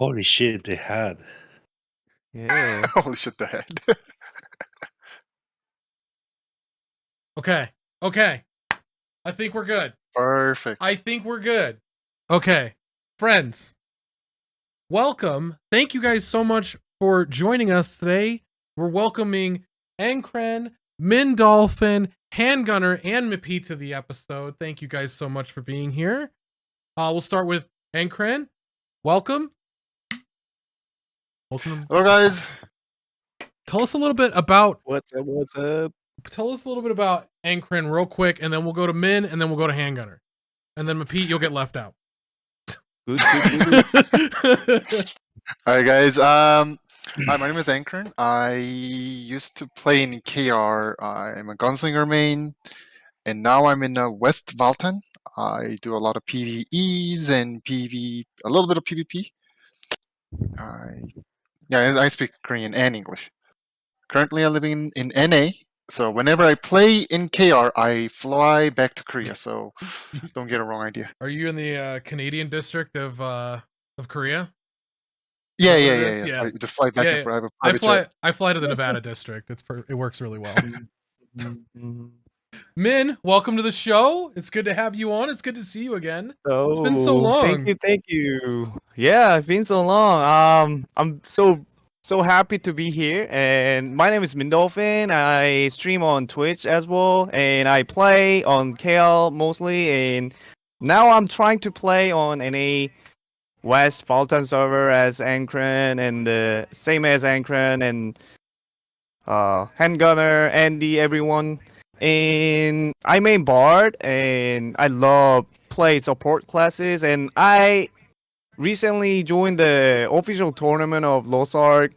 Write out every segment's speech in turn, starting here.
Holy shit, they had. Yeah. Holy shit, the head. Okay. I think we're good. Perfect. I think we're good. Okay. Friends, welcome. Thank you guys so much for joining us today. We're welcoming Enkran, Mindolphin, Handgunner, and MEPEET to the episode. Thank you guys so much for being here. We'll start with Enkran. Welcome. Welcome. Hello, guys. Tell us a little bit about What's up? Tell us a little bit about Enkran real quick, and then we'll go to Min, and then we'll go to Handgunner. And then MEPEET, you'll get left out. Good. All right, guys. Hi, my name is Enkran. I used to play in KR. I'm a gunslinger main, and now I'm in West Valtan. I do a lot of PvEs and PV, a little bit of PvP. I speak Korean and English. Currently, I'm living in NA. So whenever I play in KR, I fly back to Korea. So don't get a wrong idea. Are you in the Canadian district of Korea? Yeah. Yeah. So I just fly back and forth. I have a private jet. I fly to the Nevada district. It works really well. Min, welcome to the show. It's good to have you on. It's good to see you again. It's been so long. Thank you. Yeah, it's been so long. I'm so happy to be here. And my name is Mindolphin. I stream on Twitch as well, and I play on KL mostly. And now I'm trying to play on NA West Fulton server as Enkran, and the same as Enkran and Handgunner, Andy, everyone. And I main Bard, and I love play support classes. And I recently joined the official tournament of Lost Ark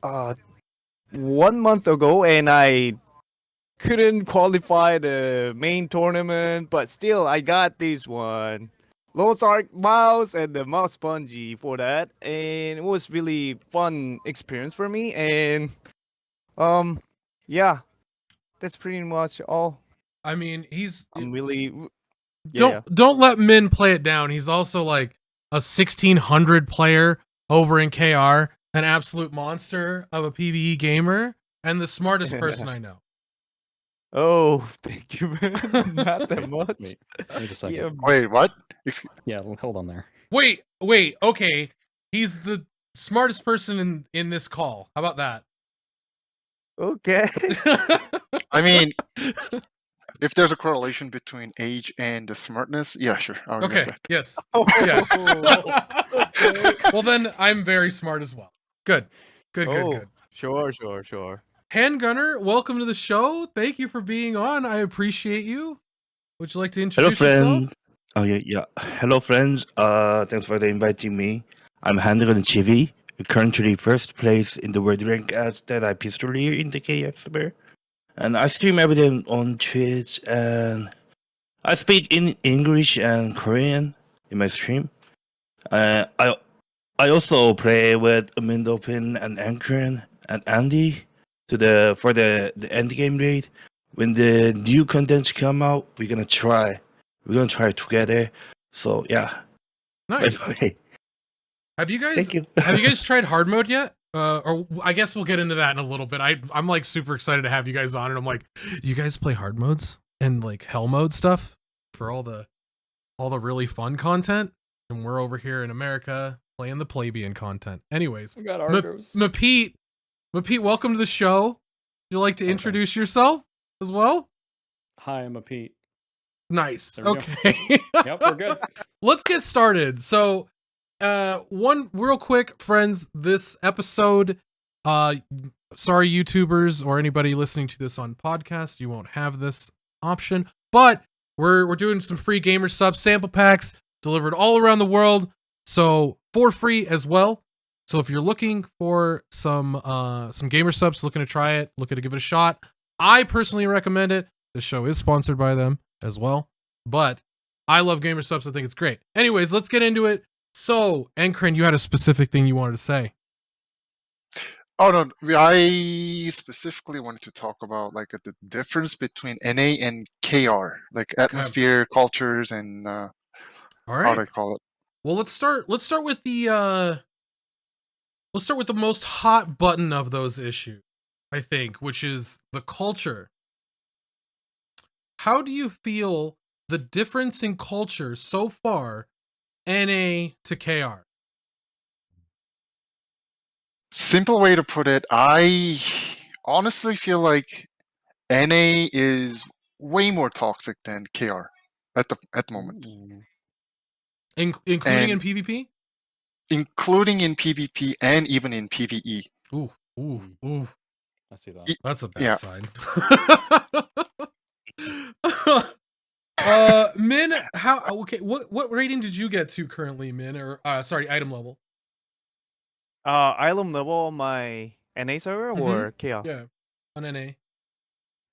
1 month ago, and I couldn't qualify the main tournament, but still I got this one. Lost Ark mouse and the mouse spongy for that, and it was really fun experience for me. And yeah, that's pretty much all. I mean, I'm really don't let Min play it down. He's also like a 1600 player over in KR, an absolute monster of a PvE gamer, and the smartest person I know. Oh, thank you, man. Not that much. Wait a second. Yeah, Wait, what? Yeah, hold on there. Wait, okay. He's the smartest person in this call. How about that? okay. I mean, if there's a correlation between age and the smartness, yeah, sure. I'll Okay, get that. yes. Oh, Yes. Well, then I'm very smart as well. Good. Sure. Handgunner, welcome to the show. Thank you for being on. I appreciate you. Would you like to Hello, introduce friend. yourself? Oh, yeah. Hello, friends. Thanks for inviting me. I'm Handgunner Chibi, currently first place in the world rank as that I Pistolier in the KX server. And I stream every day on Twitch, and I speak in English and Korean in my stream. I also play with Mindolphin and Enkran and Andy for the end game raid. When the new contents come out, we're gonna try together. So yeah. Nice. Anyway, Have you guys thank you. have you guys tried hard mode yet? Or I guess we'll get into that in a little bit. I'm like super excited to have you guys on, and I'm like, you guys play hard modes and like hell mode stuff for all the really fun content, and we're over here in America playing the plebeian content. Anyways, I got Argos. MEPEET, welcome to the show. Would you like to introduce yourself as well? Hi, I'm MEPEET. Nice. There we go. Okay. Yep, we're good. Let's get started. So, one real quick, friends, this episode, sorry, YouTubers or anybody listening to this on podcast, you won't have this option, but we're doing some free gamer sub sample packs delivered all around the world, so for free as well. So if you're looking for some gamer subs, looking to try it, looking to give it a shot, I personally recommend it. The show is sponsored by them as well, but I love gamer subs. I think it's great. Anyways, let's get into it. So, Enkran, you had a specific thing you wanted to say. Oh no, I specifically wanted to talk about like the difference between NA and KR, like atmosphere, cultures, and All how right. do I call it? Well, let's start with the most hot button of those issues, I think, which is the culture. How do you feel the difference in culture so far, NA to KR? Simple way to put it, I honestly feel like NA is way more toxic than KR at the moment, Ooh. Including in and PvP? including in PvP and even in PvE. Ooh, ooh. I see that. Y- That's a bad Yeah. sign. Min, what rating did you get to currently, Min? Or sorry, item level. Island level on my NA server or KL? Yeah, on NA.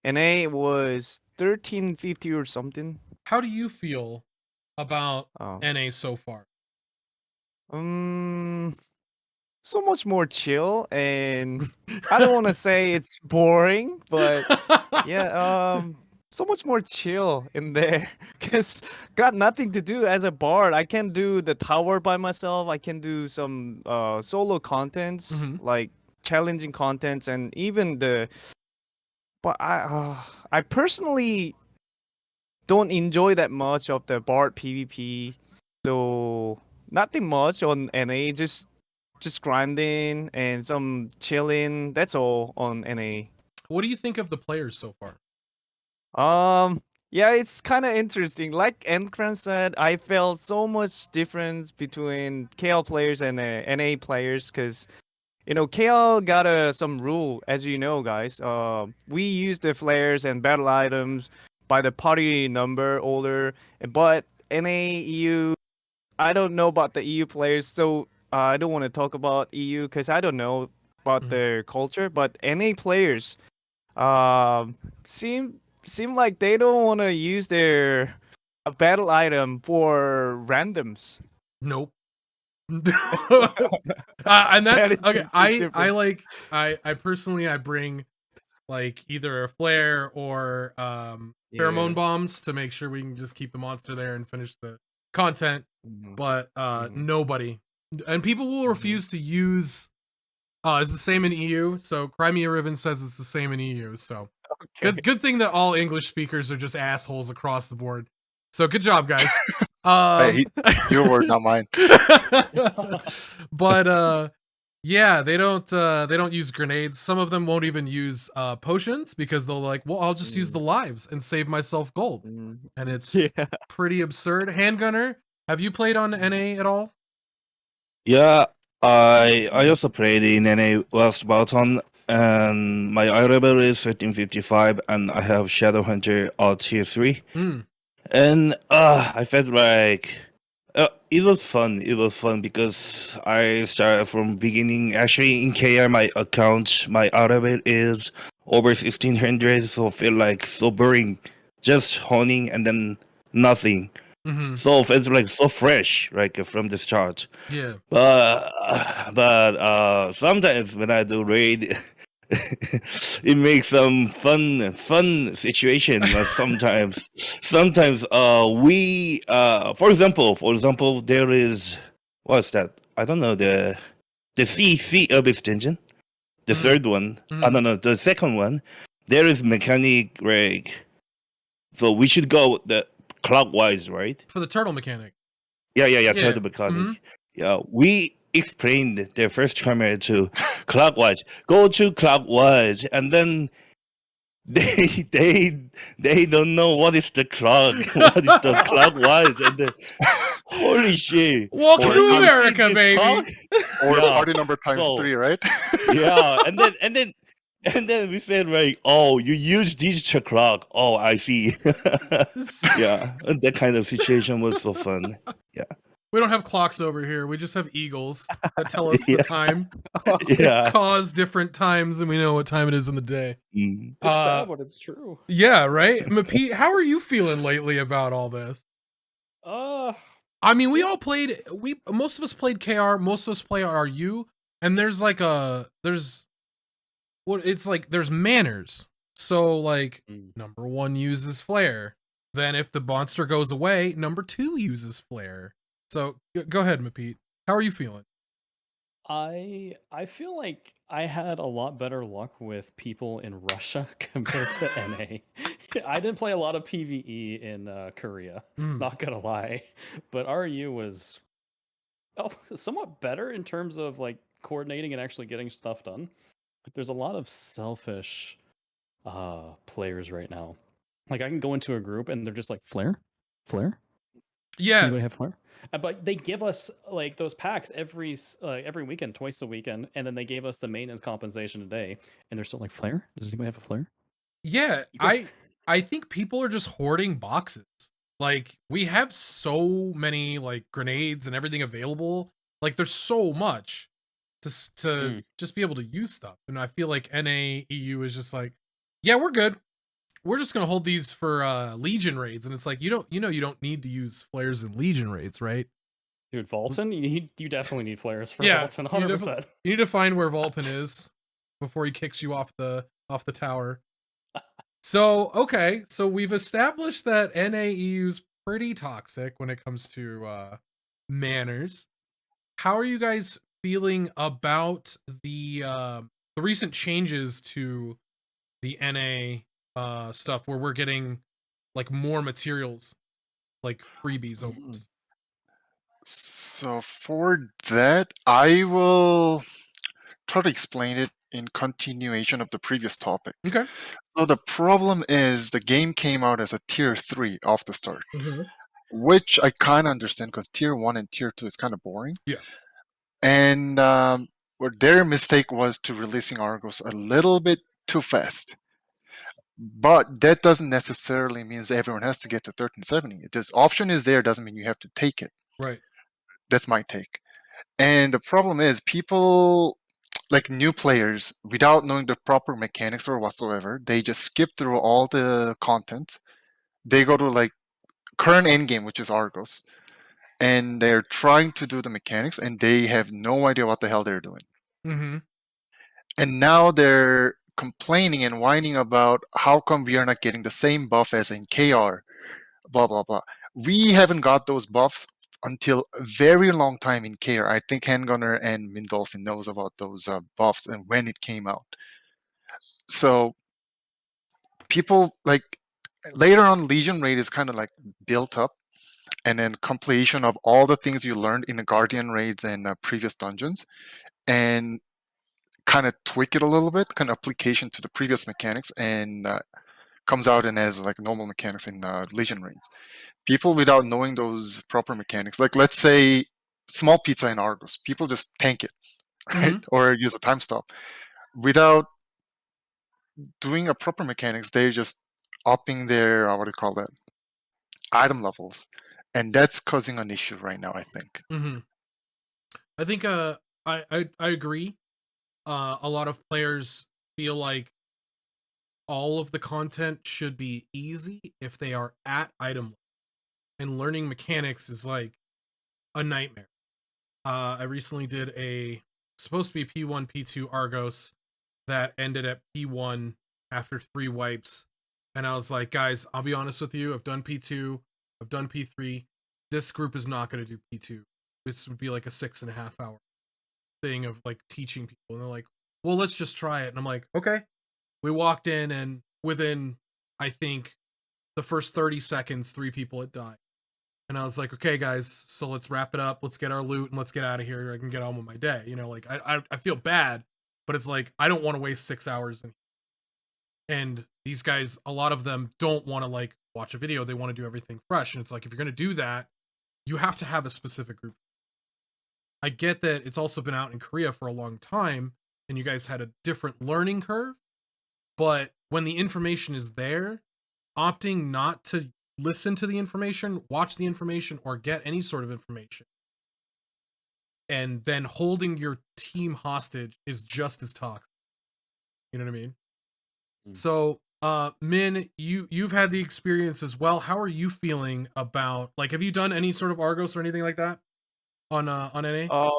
NA was 1350 or something. How do you feel about Oh. NA so far? So much more chill, and I don't want to say it's boring, but yeah, so much more chill in there because got nothing to do as a bard. I can do the tower by myself. I can do some solo contents like challenging contents, and even the. But I personally don't enjoy that much of the bard PvP, so nothing much on NA. Just grinding and some chilling. That's all on NA. What do you think of the players so far? Yeah, it's kind of interesting. Like Enkran said, I felt so much difference between KL players and NA players because KL got some rule, as you know, guys. We use the flares and battle items by the party number order, but NA EU, I don't know about the EU players, so I don't want to talk about EU because I don't know about their culture. But NA players, seem like they don't want to use their battle item for randoms. Nope. And that's That is okay. completely I personally bring like either a flare or pheromone bombs to make sure we can just keep the monster there and finish the content. But nobody, and people will refuse to use. It's the same in EU. So Crimea Riven says it's the same in EU. So good thing that all English speakers are just assholes across the board. So good job, guys. Your word, not mine. But yeah, they don't use grenades. Some of them won't even use potions because they'll like, well, I'll just use the lives and save myself gold. And it's pretty absurd. Handgunner, have you played on NA at all? Yeah, I also played in NA West Balton, and my eye level is 1355, and I have Shadowhunter tier 3. And I felt like it was fun. It was fun because I started from beginning. Actually, in KR, my account, my eye level is over 1600, so I feel like so boring, just honing and then nothing. So it felt like so fresh, like from the start. Yeah. But sometimes when I do raid, it makes some fun situation. But sometimes we for example there is, what's that? I don't know, the C herb extension, the third one. No, the second one. There is mechanic like, so we should go the clockwise, right? For the turtle mechanic. Yeah, turtle mechanic. Yeah, we explained the first camera to clockwise. Go to clockwise, and then they don't know what is the clock, what is the clockwise, and then holy shit! Welcome Or to you see America, baby. Or Yeah, party number times so- 3, right? Yeah, and then we said like, oh, you use digital clock. Oh, I see. Yeah, that kind of situation was so fun. Yeah. We don't have clocks over here. We just have eagles that tell us the Yeah. time. Yeah. Cause different times, and we know what time it is in the day. Mm. It's sad, but it's true. Yeah, right? MEPEET, how are you feeling lately about all this? I mean, we all played, most of us played KR, most of us play RU, and there's like there's manners. So like, number 1 uses flare. Then if the monster goes away, number 2 uses flare. So go ahead, MEPEET. How are you feeling? I feel like I had a lot better luck with people in Russia compared to NA. I didn't play a lot of PvE in Korea, Mm. not gonna lie, but RU was somewhat better in terms of like coordinating and actually getting stuff done. There's a lot of selfish players right now. Like I can go into a group and they're just like flare. Yeah, Anybody have flare? But they give us like those packs every weekend, twice a weekend, and then they gave us the maintenance compensation today, and they're still like flare. Does anybody have a flare? yeah. You can- I think people are just hoarding boxes. Like we have so many like grenades and everything available. Like there's so much to Mm. just be able to use stuff. And I feel like NA EU is just like, yeah, we're good. We're just gonna hold these for Legion raids, and it's like you don't need to use flares in Legion raids, right? Dude, Volton, you definitely need flares for Yeah, Volton, you 100%. need to find where Volton is before he kicks you off the tower. So okay, so we've established that NAEU's pretty toxic when it comes to manners. How are you guys feeling about the recent changes to the NA stuff where we're getting like more materials, like freebies almost? So for that, I will try to explain it in continuation of the previous topic. Okay. So the problem is the game came out as a tier 3 off the start, Mm-hmm. which I kind of understand because tier 1 and tier 2 is kind of boring. Yeah. And what their mistake was to releasing Argos a little bit too fast. But that doesn't necessarily mean everyone has to get to 1370. This option is there, doesn't mean you have to take it. Right. That's my take. And the problem is people like new players without knowing the proper mechanics or whatsoever, they just skip through all the content. They go to like current endgame, which is Argos, and they're trying to do the mechanics and they have no idea what the hell they're doing. Mm-hmm. And now they're complaining and whining about how come we are not getting the same buff as in KR, blah blah blah. We haven't got those buffs until a very long time in KR. I think Handgunner and Mindolphin knows about those buffs and when it came out. So people like later on Legion raid is kind of like built up, and then completion of all the things you learned in the Guardian raids and previous dungeons, and kind of tweak it a little bit, kind of application to the previous mechanics, and comes out and as like normal mechanics in Legion raids. People without knowing those proper mechanics, like let's say small pizza in Argos, people just tank it, right? Mhm. Or use a time stop. Without doing a proper mechanics, they're just upping their what do you call that? Item levels. And that's causing an issue right now, I think. Mm-hmm. I think I agree. A lot of players feel like all of the content should be easy if they are at item level. And learning mechanics is like a nightmare. I recently did supposed to be P1, P2 Argos that ended at P1 after 3 wipes. And I was like, guys, I'll be honest with you. I've done P2, I've done P3. This group is not going to do P2. This would be like a 6.5 hour thing of like teaching people. And they're like, well, let's just try it. And I'm like, okay. We walked in, and within, I think, the first 30 seconds, 3 people had died. And I was like, okay, guys, so let's wrap it up. Let's get our loot and let's get out of here. I can get on with my day. You know, like I feel bad, but it's like I don't want to waste 6 hours. And these guys, a lot of them don't want to like watch a video. They want to do everything fresh. And it's like, if you're going to do that, you have to have a specific group. I get that it's also been out in Korea for a long time and you guys had a different learning curve. But when the information is there, opting not to listen to the information, watch the information, or get any sort of information, and then holding your team hostage is just as toxic. You know what I mean? Mm. So, Min, you've had the experience as well. How are you feeling about, like, have you done any sort of Argos or anything like that on NA?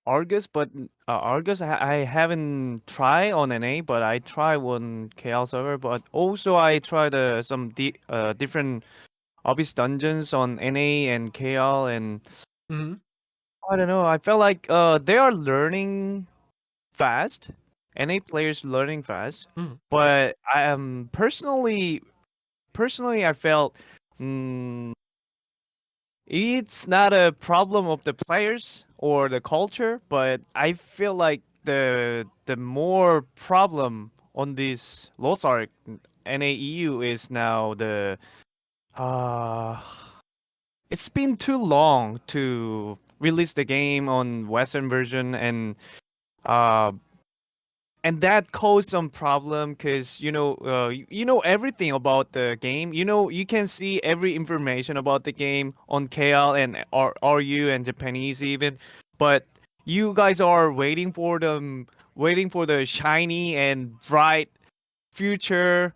Argus, but Argus I haven't tried on NA, but I tried on KL server. But also I tried some different Abyss Dungeons on NA and KL, and Hmm. I don't know. I felt like they are learning fast. NA players learning fast, Mm. but I am personally I felt it's not a problem of the players or the culture, but I feel like the more problem on this Lost Ark NAEU is now the uh it's been too long to release the game on Western version, uh and that caused some problem because you know everything about the game. You can see every information about the game on KL and RU and Japanese even, but you guys are waiting for the shiny and bright future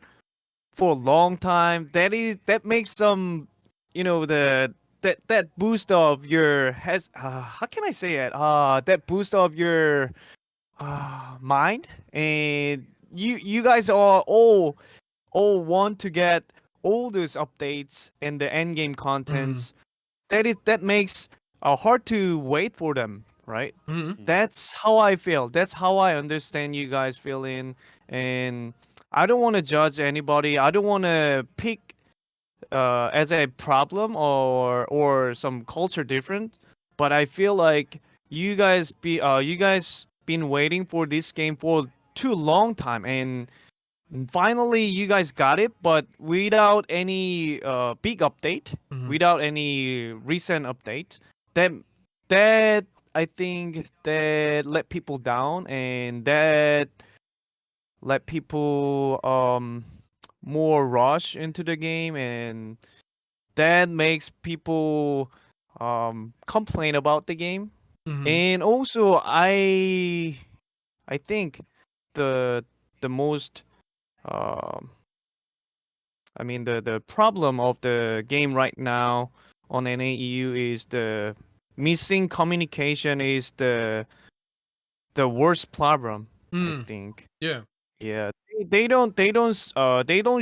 for a long time. That makes some, the that boost of your has how can I say it? That boost of your mind, and you guys are all want to get all those updates and the end game contents. That makes hard to wait for them, right? Hmm. That's how I feel. That's how I understand you guys feeling, and I don't want to judge anybody. I don't want to pick as a problem or some culture different, but I feel like you guys been waiting for this game for too long time, and finally you guys got it, but without any big update, Hmm. without any recent update. That that I think that let people down, and that let people more rush into the game, and that makes people complain about the game. Hmm. And also I think the the most um the problem of the game right now on NAEU is the missing communication is the worst problem, I Mm. think. Yeah. Yeah, they don't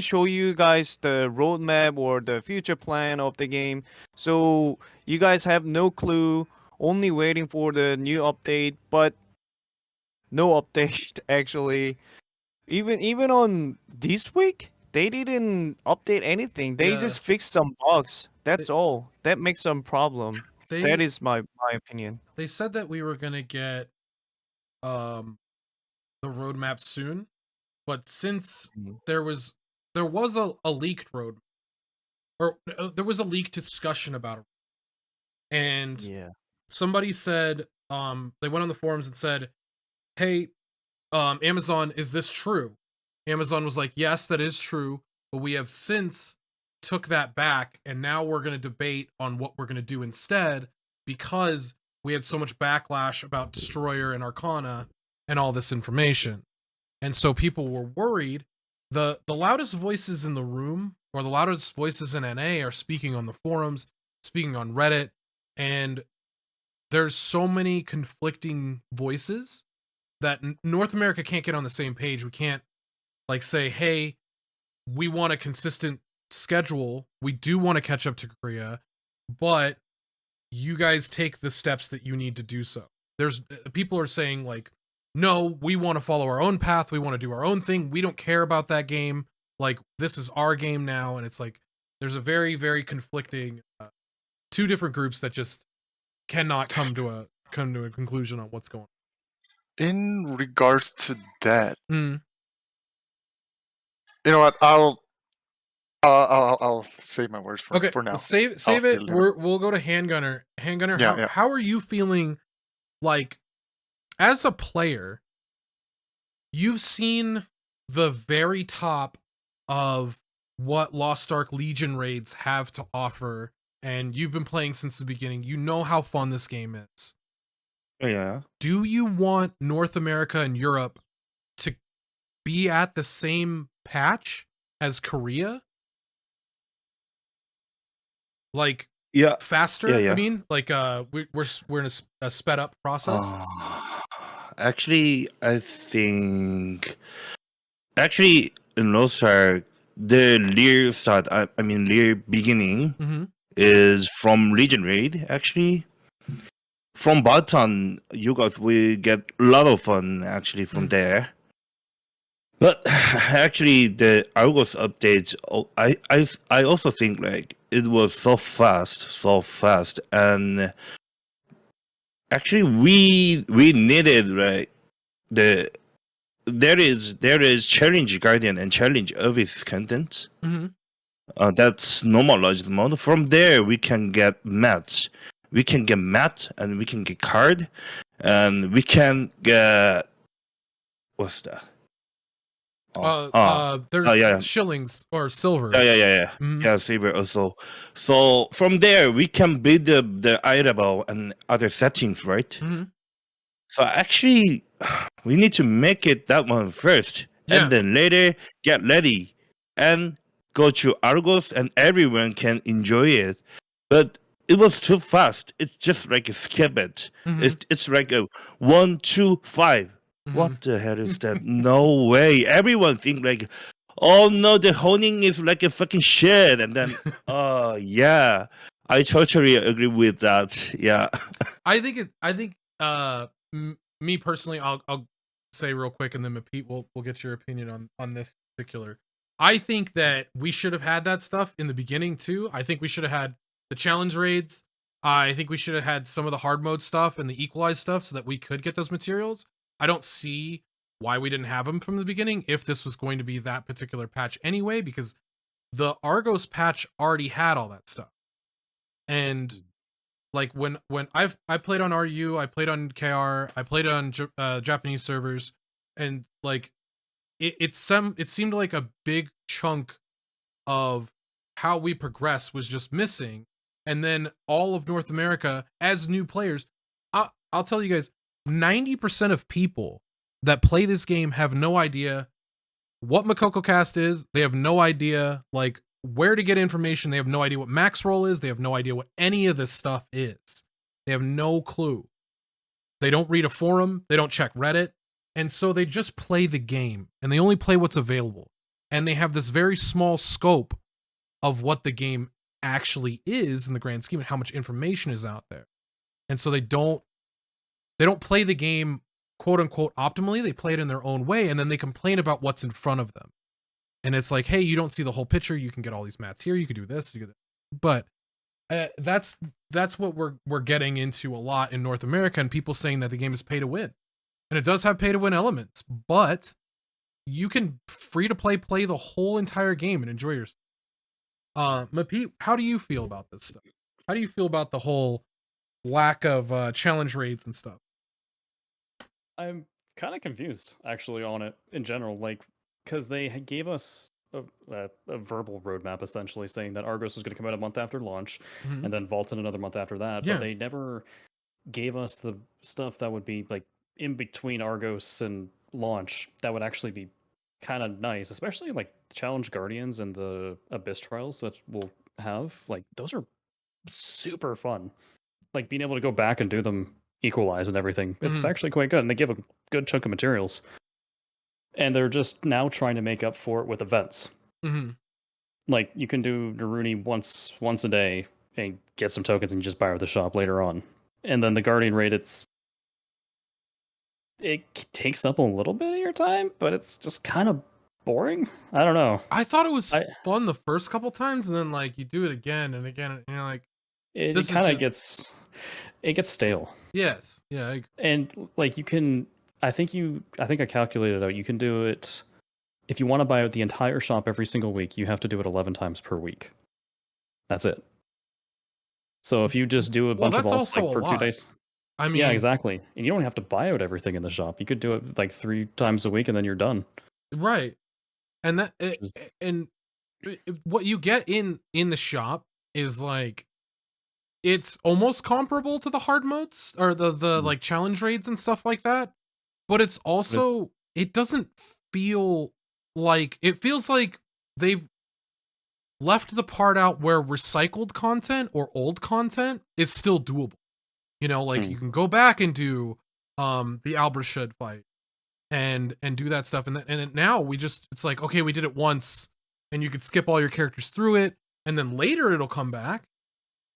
show you guys the roadmap or the future plan of the game, so you guys have no clue. Only waiting for the new update, but no update actually. Even on this week, they didn't update anything. They Yeah. just fixed some bugs. They That's all. That makes some problem. That they, is my opinion. they said that we were gonna get um the roadmap soon, but since Mhm. there was a leaked road, or there was a leaked discussion about it, and Yeah. somebody said they went on the forums and said, hey, Amazon, is this true? Amazon was like, yes, that is true, but we have since took that back, and now we're going to debate on what we're going to do instead, because we had so much backlash about Destroyer and Arcana and all this information. And so people were worried. The loudest voices in the room, or the loudest voices in NA, are speaking on the forums, speaking on Reddit, and there's so many conflicting voices that North America can't get on the same page. We can't like say, "Hey, we want a consistent schedule. We do want to catch up to Korea, but you guys take the steps that you need to do so." There's people are saying like, "No, we want to follow our own path. We want to do our own thing. We don't care about that game. Like this is our game now." And it's like there's a very very conflicting two different groups that just cannot come to a conclusion on what's going In regards to that, on. you know what? I'll save my words Okay, for now. save Okay, it. We'll go to Handgunner. Handgunner, Yeah, yeah. how are you feeling? Like, as a player, you've seen the very top of what Lost Ark Legion raids have to offer, and you've been playing since the beginning. You know how fun this game is. Yeah. Do you want North America and Europe to be at the same patch as Korea? Like Yeah. faster? Yeah. I mean, like we're in a sped up process. Actually, I think in Lost Ark the real start, I mean real beginning, Mm-hmm. is from Legion Raid. Actually, from Button, you guys will get a lot of fun actually from there. But actually, the Argos updates, I also think like it was so fast, and actually we needed like the there is challenge guardian and challenge Abyss content. Mm-hmm. That's normalized mode. From there, we can get mats. We can get mat, and we can get card, and we can get what's that? There's yeah. shillings or silver. Yeah. Mhm. Yeah, silver also. So from there, we can build the item and other settings, right? Mm-hmm. So actually, we need to make it that one first, Yeah. and then later get ready and go to Argos, and everyone can enjoy it. But it was too fast. It's just like a skip it. Mhm. It's like a 1, 2, 5. Mhm. What the hell is that? No way. Everyone think like, oh no, the honing is like a fucking shit. And then, oh yeah, I totally agree with that. Yeah. I think me personally, I'll say real quick, and then MEPEET we'll get your opinion on this particular. I think that we should have had that stuff in the beginning too. I think we should have had the challenge raids. I think we should have had some of the hard mode stuff and the equalized stuff so that we could get those materials. I don't see why we didn't have them from the beginning if this was going to be that particular patch anyway, because the Argos patch already had all that stuff. And like when I played on RU, I played on KR, I played on Japanese servers, and like it seemed like a big chunk of how we progress was just missing, and then all of North America as new players, I'll tell you guys, 90% of people that play this game have no idea what Mokoko cast is. They have no idea like where to get information. They have no idea what max roll is. They have no idea what any of this stuff is. They have no clue. They don't read a forum. They don't check Reddit. And so they just play the game, and they only play what's available. And they have this very small scope of what the game actually is in the grand scheme and how much information is out there. And so they don't play the game quote unquote optimally. They play it in their own way, and then they complain about what's in front of them. And it's like, hey, you don't see the whole picture. You can get all these mats here. You could do this. You could, but that's what we're getting into a lot in North America, and people saying that the game is pay to win, and it does have pay to win elements, but you can free to play the whole entire game and enjoy yourself. MEPEET, how do you feel about this stuff? How do you feel about the whole lack of challenge raids and stuff? I'm kind of confused actually on it in general, like because they gave us a verbal roadmap essentially saying that Argos was going to come out a month after launch, Mhm. and then Vaulted another month after that. Yeah. But they never gave us the stuff that would be like in between Argos and launch that would actually be kind of nice, especially like the Challenge Guardians and the Abyss Trials that we'll have. Like those are super fun. Like being able to go back and do them equalize and everything. It's Mhm. actually quite good, and they give a good chunk of materials. And they're just now trying to make up for it with events. Mm-hmm. Like you can do Naruni once a day and get some tokens and just buy at the shop later on. And then the Guardian raid, it takes up a little bit of your time, but it's just kind of boring. I don't know. I thought it was I- fun the first couple times, and then like you do it again and again, and you're like, It This is kind of just- gets stale. yes, yeah, And like you can, I think I calculated out. You can do it if you want to buy out the entire shop every single week. You have to do it 11 times per week. That's it. So if you just do a Well, bunch of that's vaults also like a for 2 lot. days, I mean, yeah, exactly. And you don't have to buy out everything in the shop. You could do it like 3 times a week, and then you're done. right, and that Just- what you get in the shop is like it's almost comparable to the hard modes or the like challenge raids and stuff like that, but it's also it doesn't feel like it feels like they've left the part out where recycled content or old content is still doable. You know, like Hmm. you can go back and do the Albershud fight and do that stuff, and now we just it's like, okay, we did it once, and you could skip all your characters through it, and then later it'll come back.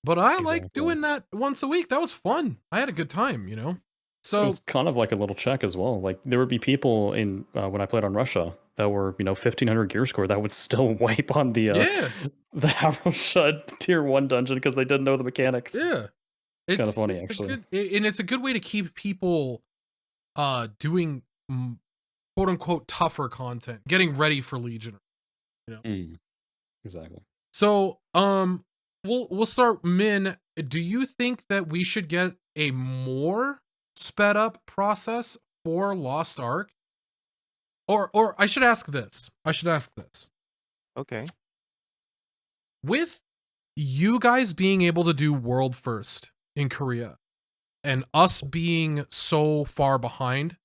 But I like Exactly. doing that once a week. That was fun. I had a good time, you know? It So, was kind of like a little check as well. Like there would be people in when I played on Russia that were 1500 gear score that would still wipe on the yeah, the Hammer Shut tier 1 dungeon because they didn't know the mechanics. yeah. It's kinda funny, it's a actually. and it's a good way to keep people doing quote unquote tougher content, getting ready for Legion. Exactly. So, we'll start. Min, do you think that we should get a more sped up process for Lost Ark? Or I should ask this. Okay. With you guys being able to do world first in Korea and us being so far behind,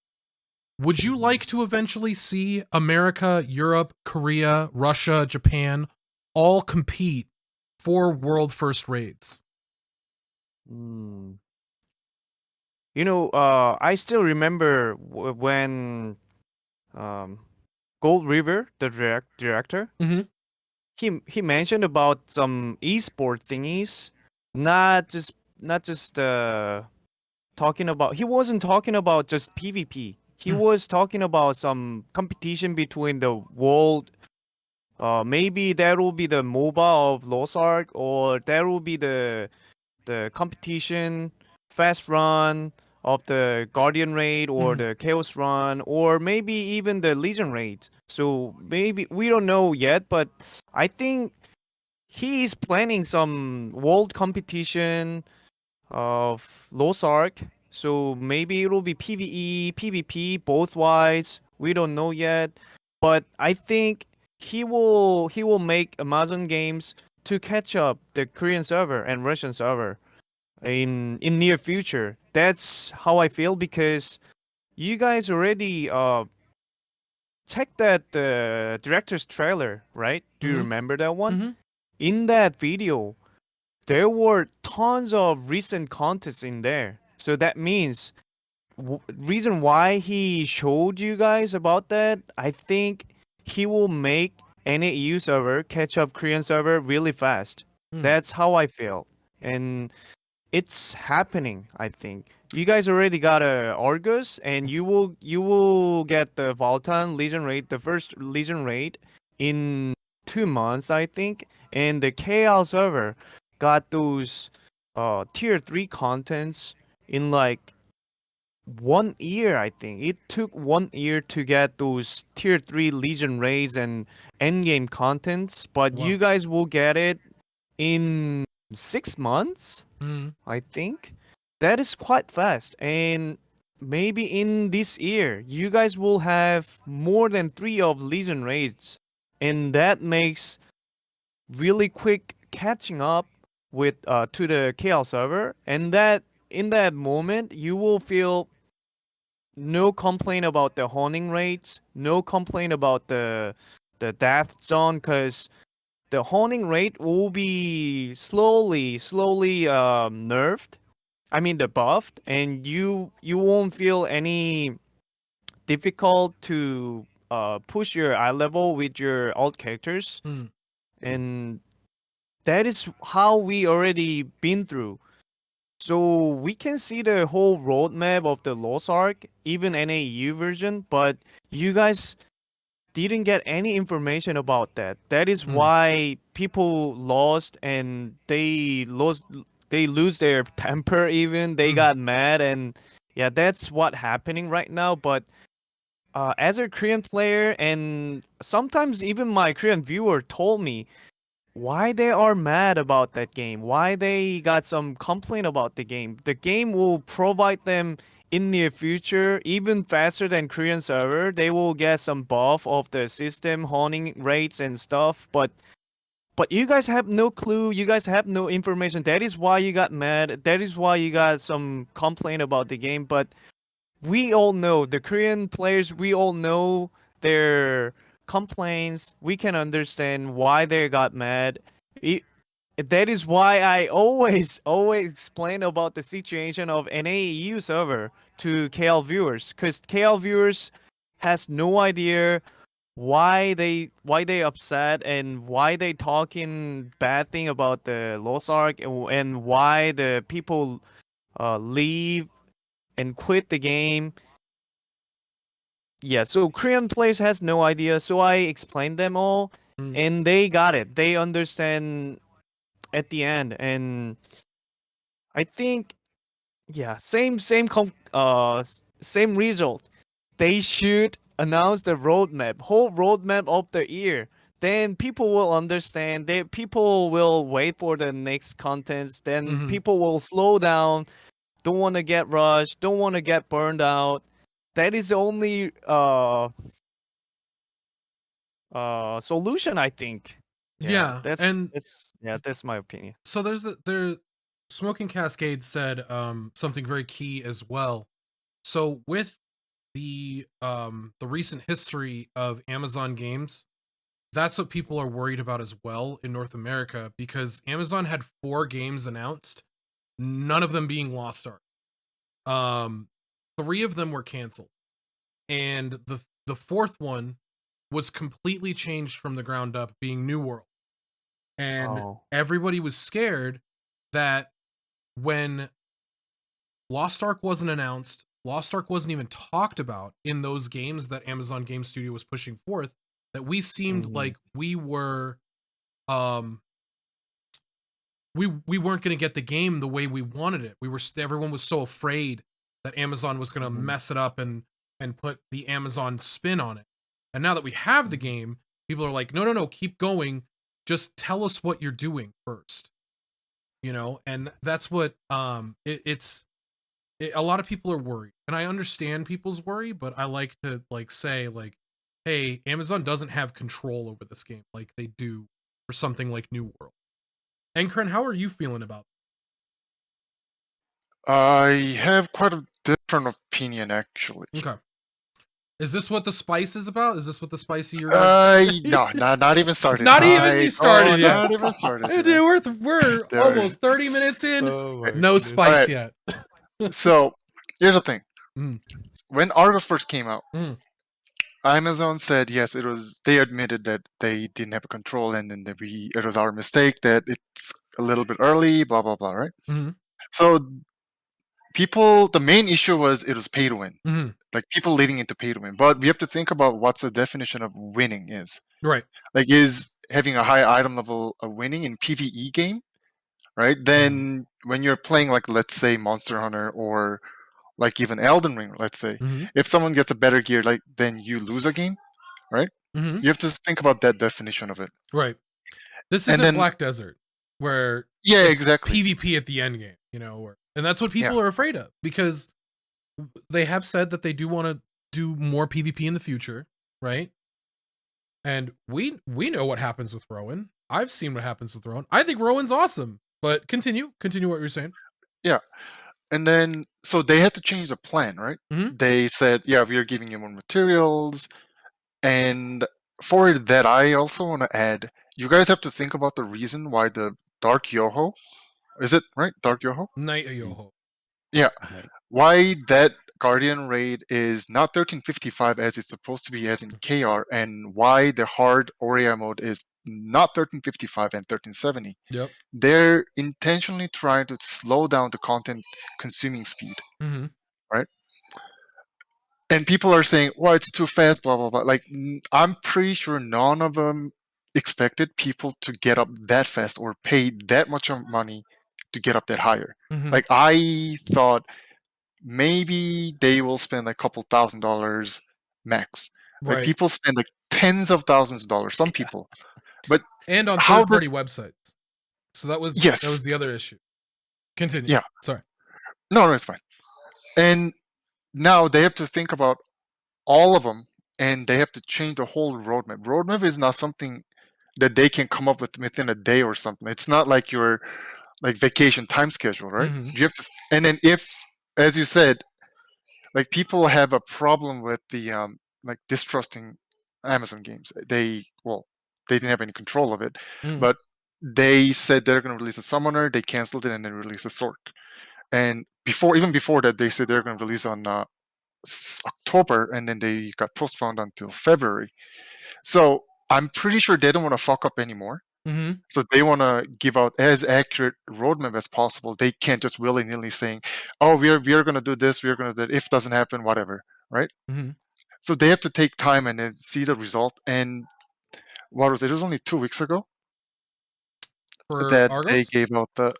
would you like to eventually see America, Europe, Korea, Russia, Japan all compete for world first raids? You know, I still remember when Gold River, the director, Mhm. he mentioned about some esport thingies, not just talking about. He wasn't talking about just PvP. He was talking about some competition between the world. Maybe there will be the MOBA of Lost Ark, or there will be the competition fast run of the Guardian raid, or the Chaos run, or maybe even the Legion raid. So maybe we don't know yet, but I think he is planning some world competition of Lost Ark. So maybe it will be PvE, PvP, both wise. We don't know yet, but I think he will make Amazon games to catch up the Korean server and Russian server in near future. That's how I feel, because you guys already checked that the director's trailer, right? Do you remember that one? Mhm. In that video, there were tons of recent contests in there. So that means reason why he showed you guys about that, I think he will make any EU server catch up Korean server really fast. That's how I feel. And it's happening, I think. You guys already got a Argus, and you will get the Valtan Legion raid, the first Legion raid, in 2 months, I think. And the KL server got those tier 3 contents in like 1 year, I think. It took 1 year to get those tier 3 Legion raids and endgame contents, but Wow. you guys will get it in 6 months, I think. That is quite fast. And maybe in this year, you guys will have more than 3 of Legion raids. And that makes really quick catching up with to the KL server. And that in that moment, you will feel no complaint about the honing rates, no complaint about the death zone, because the honing rate will be slowly nerfed. I mean the buffed, and you won't feel any difficult to push your eye level with your alt characters, and that is how we already been through. So we can see the whole roadmap of the Lost Ark, even NAU version, but you guys didn't get any information about that. That is why people lost, and they lose their temper even. They got mad, and yeah, that's what happening right now. But as a Korean player, and sometimes even my Korean viewer told me why they are mad about that game, why they got some complaint about the game. The game will provide them in near future even faster than Korean server. They will get some buff of the system honing rates and stuff, but you guys have no clue, you guys have no information. That is why you got mad, that is why you got some complaint about the game. But we all know, the Korean players, we all know their complaints. We can understand why they got mad. That is why I always explain about the situation of NAEU server to KL viewers, because KL viewers has no idea why they upset and why they talking bad thing about the Lost Ark, and why the people leave and quit the game. Yeah, so Korean players has no idea, so I explained them all, and they got it. They understand at the end, and I think, yeah, same result. They should announce the roadmap, whole roadmap of the year. Then people will understand. People will wait for the next contents. Then people will slow down. Don't want to get rushed. Don't want to get burned out. That is the only solution, I think. Yeah, and That's my opinion. so there Smoking Cascade said something very key as well. So with the recent history of Amazon games, that's what people are worried about as well in North America, because Amazon had 4 games announced, none of them being Lost Ark. 3 of them were canceled, and the 4th one was completely changed from the ground up, being New World. And everybody was scared that when Lost Ark wasn't announced, Lost Ark wasn't even talked about in those games that Amazon Game Studio was pushing forth, that we seemed like we were we weren't going to get the game the way we wanted it. Everyone was so afraid that Amazon was going to mess it up and put the Amazon spin on it. And now that we have the game, people are like, no, keep going. Just tell us what you're doing first. You know, and that's what a lot of people are worried. And I understand people's worry, but I like to say, hey, Amazon doesn't have control over this game like they do for something like New World. Enkran, how are you feeling about it? I have quite a different opinion, actually. Okay. Is this what the spice is about? Is this what the spicy you're no, not even started. Not even started yet. Not even started. Hey, dude, we're almost 30 minutes in. No spice yet. So here's the thing. When Argos first came out, Amazon said yes, it was. They admitted that they didn't have control, and then it was our mistake that it's a little bit early. Blah blah blah. Right. So the main issue was it was pay to win. Like people leading into pay to win. But we have to think about what's the definition of winning is. Right. Like, is having a high item level a winning in PvE game, right? Then when you're playing, like, let's say Monster Hunter or like even Elden Ring, let's say, if someone gets a better gear, like, then you lose a game, right? You have to think about that definition of it. Right. This isn't Black Desert, where exactly PvP at the end game, you know, and that's what people are afraid of, because they have said that they do want to do more PvP in the future, right? And we know what happens with Rowan. I've seen what happens with Rowan. I think Rowan's awesome. But continue what you're saying. Yeah. And then, so they had to change the plan, right? They said, we are giving you more materials. And for that, I also want to add, you guys have to think about the reason why the Dark Yoho, is it right? Dark Yoho? Night Yoho. Yeah. Why that Guardian raid is not 1355 as it's supposed to be as in KR, and why the hard Aurea mode is not 1355 and 1370. Yep. They're intentionally trying to slow down the content consuming speed. Right? And people are saying, well, it's too fast, blah, blah, blah. Like, I'm pretty sure none of them expected people to get up that fast or pay that much money to get up that higher. Like, I thought maybe they will spend like a couple $1,000s max. Like, people spend like tens of thousands of dollars, some people. But and on third-party websites. So that was the other issue. Continue. Yeah. Sorry. No, it's fine. And now they have to think about all of them, and they have to change the whole roadmap. Roadmap is not something that they can come up with within a day or something. It's not like your like vacation time schedule, right? You have to, and then if, as you said, like people have a problem with the like distrusting Amazon games. They didn't have any control of it, but they said they're going to release a Summoner. They canceled it and then released a Sork. And even before that, they said they're going to release on October, and then they got postponed until February. So I'm pretty sure they don't want to fuck up anymore. Mm-hmm. So they want to give out as accurate roadmap as possible. They can't just willy nilly saying, "Oh, we're going to do this. We're going to do it. If it doesn't happen, whatever." Right? Mm-hmm. So they have to take time and then see the result. And what was it? It was only 2 weeks ago For that they Argos? gave out the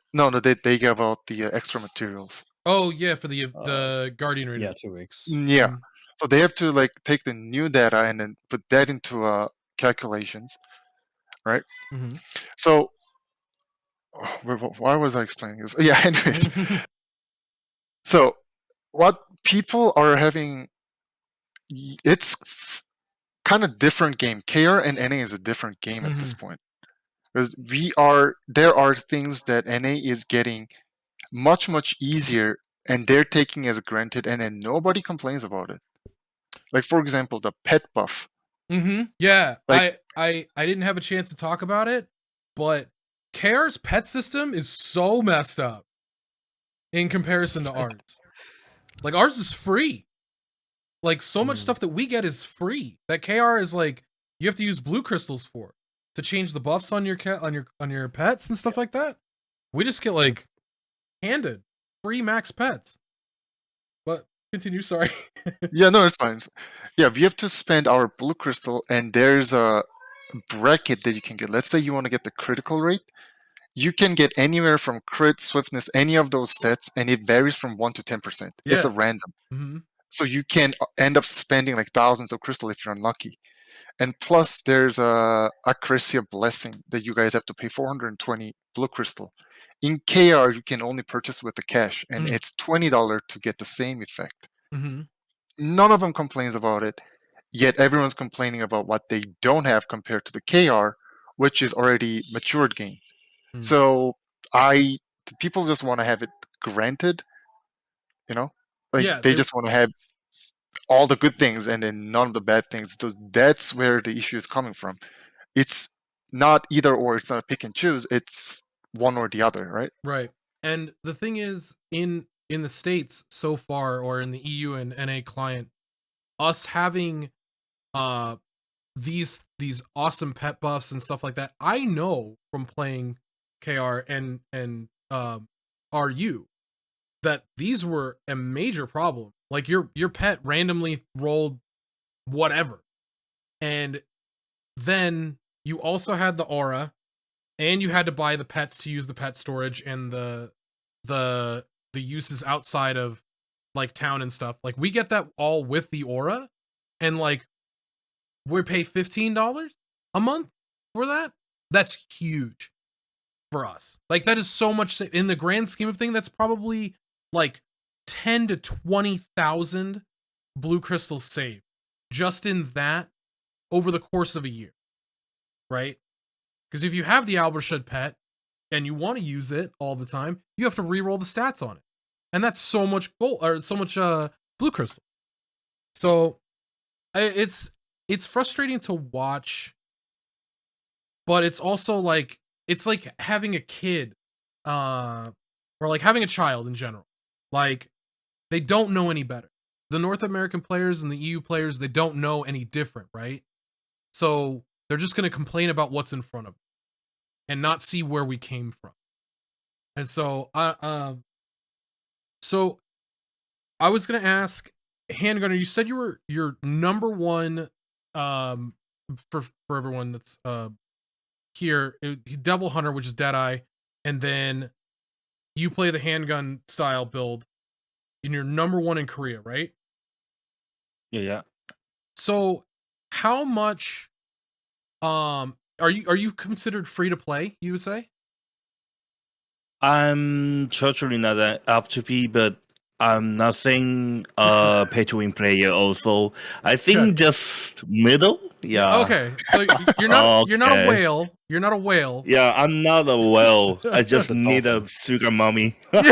they gave out the extra materials. Oh yeah, for the Guardian Yeah, Reader. 2 weeks. Yeah. Mhm. So they have to like take the new data and then put that into calculations, right? Mhm. So why was I explaining this? Yeah. Anyways, so what people are having, it's kind of different game. KR and NA is a different game at this point because there are things that NA is getting much easier and they're taking as granted, and then nobody complains about it. Like for example, the pet buff. Mm-hmm. Yeah, Like- I didn't have a chance to talk about it, but KR's pet system is so messed up in comparison to ours. Like ours is free. Like so much stuff that we get is free. That KR is like you have to use blue crystals for to change the buffs on your cat on your pets and stuff like that. We just get like handed free max pets. But continue, sorry. Yeah, no, it's fine. Yeah, we have to spend our blue crystal, and there's a bracket that you can get. Let's say you want to get the critical rate. You can get anywhere from crit, swiftness, any of those stats, and it varies from 1 to 10%. It's a Yeah. random. Mm-hmm. So you can end up spending like thousands of crystal if you're unlucky. And plus, there's a Accuracy Blessing that you guys have to pay 420 blue crystal. In KR, you can only purchase with the cash, and Mm. it's $20 to get the same effect. Mm-hmm. None of them complains about it, yet everyone's complaining about what they don't have compared to the KR, which is already matured game. Mm. So people just want to have it granted, you know, like Yeah, they just want to have all the good things and then none of the bad things. So that's where the issue is coming from. It's not either or. It's not a pick and choose. It's one or the other, right? Right. And the thing is, in the States so far, or in the EU and NA client, us having these awesome pet buffs and stuff like that, I know from playing KR and RU that these were a major problem. Like your pet randomly rolled whatever. And then you also had the aura, and you had to buy the pets to use the pet storage and the uses outside of like town and stuff. Like we get that all with the aura, and like we pay $15 a month for that. That's huge for us. Like that is so much in the grand scheme of thing. That's probably like 10 to 20,000 blue crystals saved just in that over the course of a year, right? Because if you have the Albershud pet and you want to use it all the time, you have to re-roll the stats on it, and that's so much gold or so much blue crystal. So it's frustrating to watch, but it's also like it's like having a kid, or like having a child in general. Like they don't know any better. The North American players and the EU players, they don't know any different, right? So they're just going to complain about what's in front of them and not see where we came from. And so so I was going to ask Handgunner, you said you were your number one for everyone that's here, Devil Hunter, which is Deadeye, and then you play the handgun style build, and you're number one in Korea, right? Yeah. So how much are you considered free to play, you would say? I'm certainly not an up-to-be, but I'm nothing pay to win player also. I think Okay. just middle. Yeah. Okay. So you're not a Okay. whale. You're not a whale. Yeah, I'm not a whale. I just a need a dolphin. sugar mommy. okay.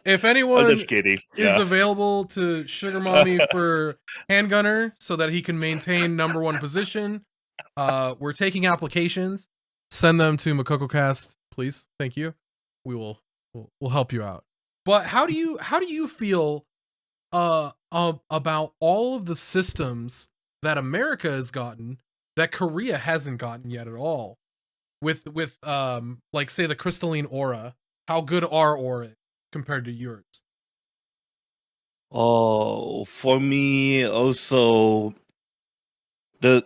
If I'm anyone just kidding. is Yeah. available to sugar mommy for Handgunner so that he can maintain number one position, we're taking applications. Send them to MokokoCast, please. Thank you. We'll help you out. But how do you feel about all of the systems that America has gotten that Korea hasn't gotten yet at all. With like say the crystalline aura, how good our aura is compared to yours? Oh, for me also the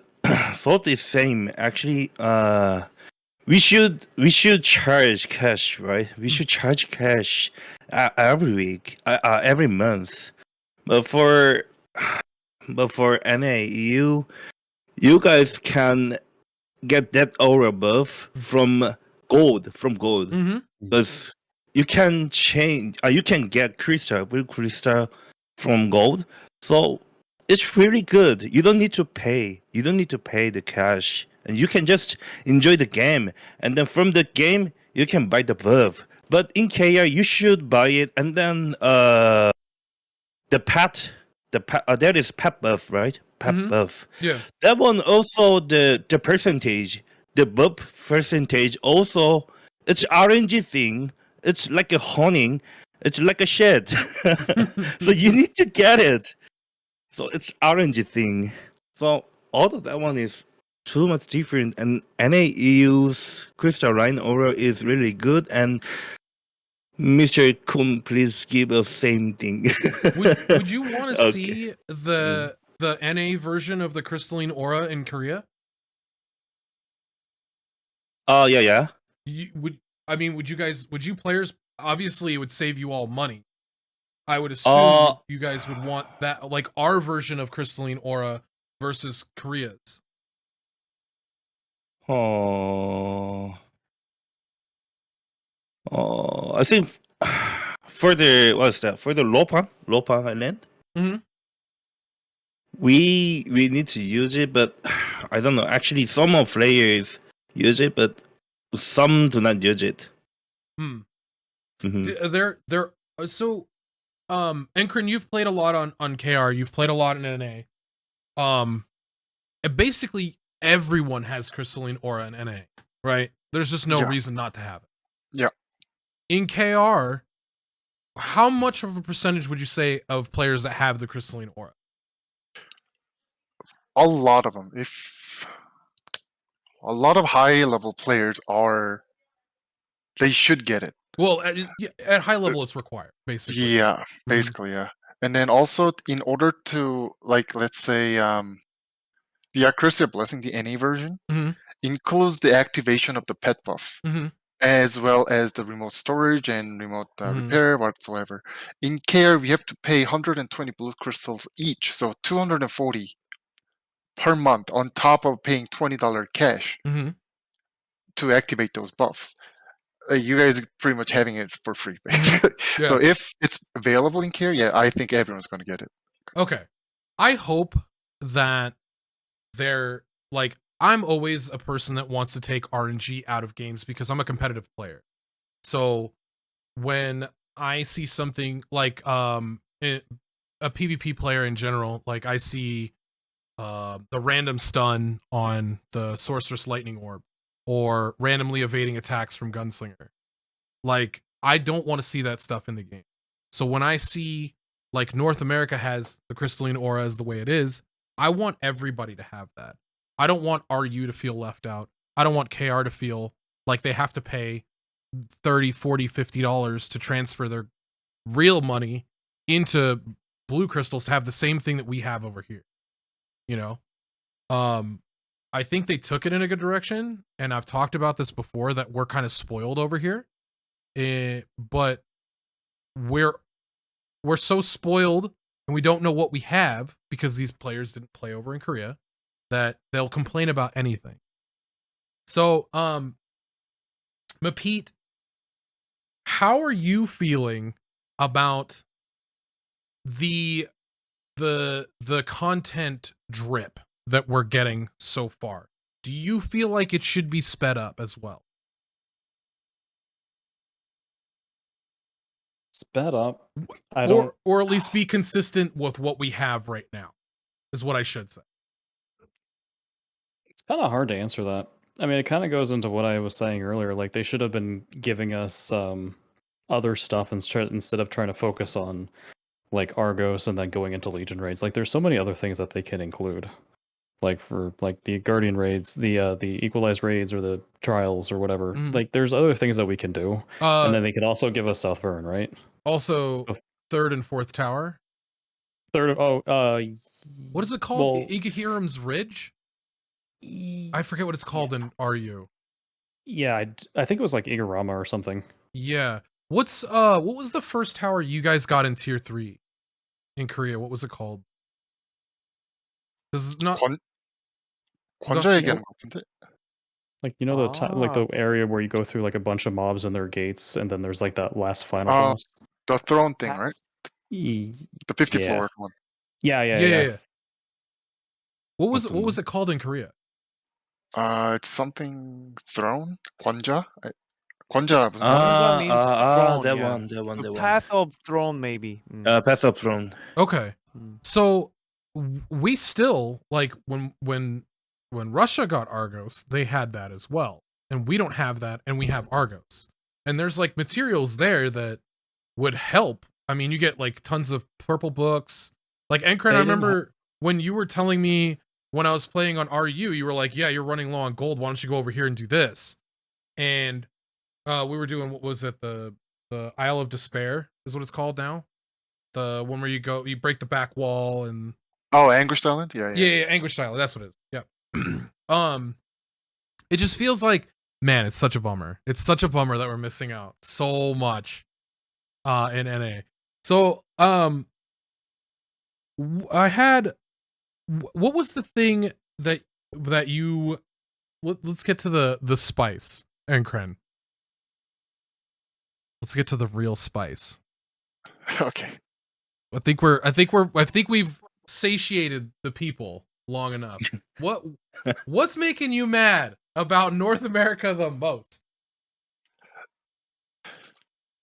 thought is same. Actually, we should charge cash, right? We should charge cash every week, every month. But for NA, you guys can get that aura buff from gold, Mm-hmm. because you can change. You can get blue crystal from gold. So it's really good. You don't need to pay. You don't need to pay the cash, and you can just enjoy the game. And then from the game, you can buy the buff. But in KR, you should buy it, and then that is pet buff, right? Pet Mhm. buff. Yeah. That one also the percentage, the buff percentage also it's RNG thing. It's like a honing. It's like a shed. So you need to get it. So it's RNG thing. So although that one is too much different, and NAEU's crystalline aura is really good, and Mr. Kun, please give us same thing. would you want to Okay. see the NA version of the crystalline aura in Korea? Oh yeah. Would you players, obviously it would save you all money. I would assume you guys would want that, like our version of crystalline aura versus Korea's. I think for the what's that? For the Lopa Island, Mhm. we need to use it, but I don't know. Actually, some of players use it, but some do not use it. Hmm. Mhm. They're so Enkran, you've played a lot on KR, you've played a lot in NA. And basically everyone has crystalline aura in NA, right? There's just no Yeah. reason not to have it. Yeah. In KR, how much of a percentage would you say of players that have the crystalline aura? A lot of them. If a lot of high level players they should get it. Well, at high level, it's required, basically. Yeah, basically, yeah. And then also, in order to, like, let's say, the Accuracy Blessing, the NA version, Mhm. includes the activation of the pet buff, Mhm. as well as the remote storage and remote Mhm. repair whatsoever. In Care, we have to pay 120 blue crystals each, so 240 per month on top of paying $20 cash Mhm. to activate those buffs. You guys are pretty much having it for free, Mhm. basically. Yeah. So if it's available in Care, yeah, I think everyone's going to get it. Okay. I hope that they're like, I'm always a person that wants to take RNG out of games because I'm a competitive player. So when I see something like a PvP player in general, like I see the random stun on the Sorceress Lightning Orb or randomly evading attacks from Gunslinger, like I don't want to see that stuff in the game. So when I see like North America has the crystalline aura as the way it is, I want everybody to have that. I don't want RU to feel left out. I don't want KR to feel like they have to pay $30, $40, $50 to transfer their real money into blue crystals to have the same thing that we have over here. You know? I think they took it in a good direction, and I've talked about this before that we're kind of spoiled over here. But we're so spoiled and we don't know what we have because these players didn't play over in Korea that they'll complain about anything. So, MEPEET, how are you feeling about the content drip that we're getting so far? Do you feel like it should be sped up as well? Sped up. I don't. Or at least be consistent with what we have right now, is what I should say. It's kind of hard to answer that. I mean, it kind of goes into what I was saying earlier. Like they should have been giving us other stuff instead of trying to focus on like Argos and then going into Legion raids. Like there's so many other things that they can include. like for like the Guardian raids, the Equalized raids or the trials or whatever. Mhm. Like there's other things that we can do, and Uh, then they could also give us South Vern, right? also Oh. third and fourth tower. Third, What is it called? Well, Igahiram's Ridge. I forget what it's called in RU. yeah, I think it was like Igorama or something. Yeah. What was the first tower you guys got in tier 3 in Korea? What was it called? This is not 권좌 얘기하는 것 같은데. Like you know like the area where you go through like a bunch of mobs and their gates, and then there's like that last final Oh, boss. the throne thing, right? E- The 50 Yeah. floor one. Yeah. Yeah. What was 어떤 it called in Korea? It's something throne? 권좌? 권좌 무슨 Ah, means that throne, yeah. one, that one, The that one. Path of Throne, maybe. Path of Throne. Okay. Mm. So we still like when Russia got Argos, they had that as well. And we don't have that, and we have Argos. And there's like materials there that would help. I mean, you get like tons of purple books. Like Enkran, I remember when you were telling me when I was playing on RU, you were like, yeah, you're running low on gold. Why don't you go over here and do this? And we were doing, what was it? The Isle of Despair is what it's called now. The one where you break the back wall and Oh, Anguished Island? Yeah. yeah, Anguished Island. That's what it is. Yeah. It just feels like, man, it's such a bummer. It's such a bummer that we're missing out so much in NA. So I had, what was the thing that you, let's get to the spice, Enkran. Let's get to the real spice. Okay. I think we've satiated the people long enough. What's making you mad about North America the most?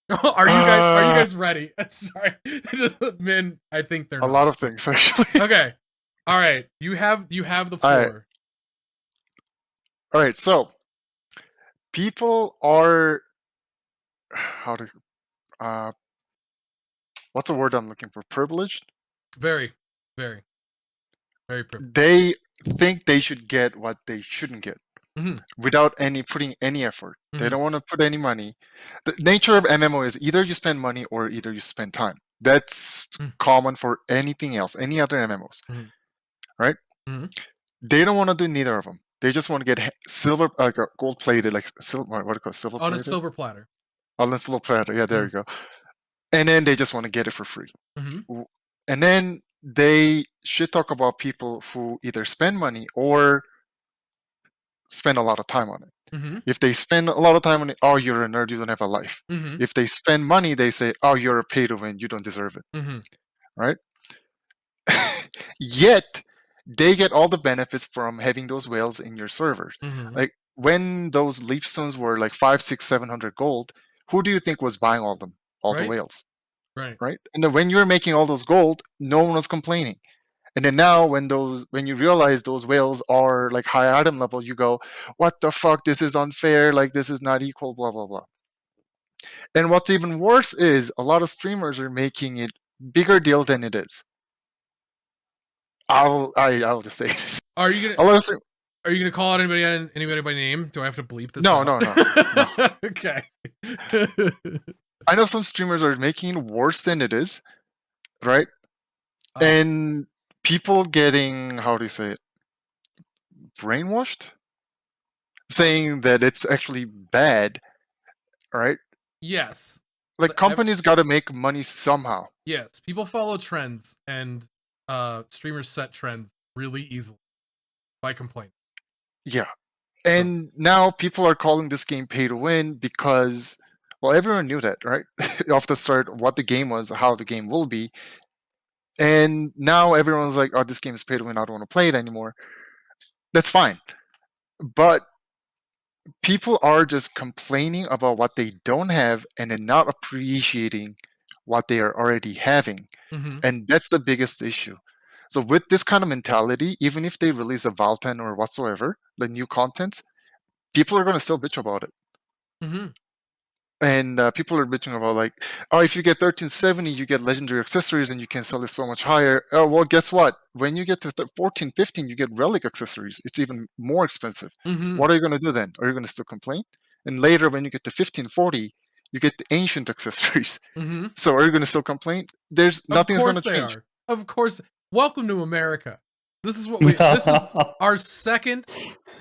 Are you guys ready? Sorry. Men, I think they're A not. lot of things actually. Okay. All right. You have the All right. floor. All right, so people are what's the word I'm looking for? Privileged? Very, very, very privileged. They think they should get what they shouldn't get Mhm. without putting any effort. They Mhm. don't want to put any money. The nature of MMO is either you spend money or either you spend time. That's common for anything else, any other MMOs, right? They don't want to do neither of them. They just want to get silver, like gold plated, like silver. What do you call it? Silver On plated? a silver platter. On a silver platter. Yeah, there you go. And then they just want to get it for free. And then they should talk about people who either spend money or spend a lot of time on it. If they spend a lot of time on it, oh, you're a nerd, you don't have a life. If they spend money, they say, oh, you're a pay to win, you don't deserve it. Right? Yet they get all the benefits from having those whales in your servers. Like when those leaf stones were like 500, 600, 700 gold, who do you think was buying all them? All the whales. Right? And then when you're making all those gold, no one was complaining. And then now when you realize those whales are like high item level, you go, what the fuck? This is unfair. Like this is not equal, blah, blah, blah. And what's even worse is a lot of streamers are making it bigger deal than it is. I'll just say this. Are you gonna call out anybody by name? Do I have to bleep this? No. Okay. I know some streamers are making it worse than it is, right? And people getting, how do you say it, brainwashed, saying that it's actually bad, right? Yes. Like companies got to make money somehow. Yes, people follow trends, and streamers set trends really easily by complaint. Yeah. And now people are calling this game pay to win because, well, everyone knew that, right? Off the start, what the game was, how the game will be. And now everyone's like, oh, this game is pay to win. I don't want to play it anymore. That's fine. But people are just complaining about what they don't have and then not appreciating what they are already having. And that's the biggest issue. So with this kind of mentality, even if they release a Valten or whatsoever, the new content, people are going to still bitch about it. And people are bitching about like, oh, if you get 1370, you get legendary accessories and you can sell it so much higher. Oh, well, guess what? When you get to 1415, you get relic accessories. It's even more expensive. Mm-hmm. What are you going to do then? Are you going to still complain? And later, when you get to 1540, you get the ancient accessories. Mm-hmm. So are you going to still complain? There's Of nothing's going course to they change. are. Of course. Welcome to America. This is what we. This is our second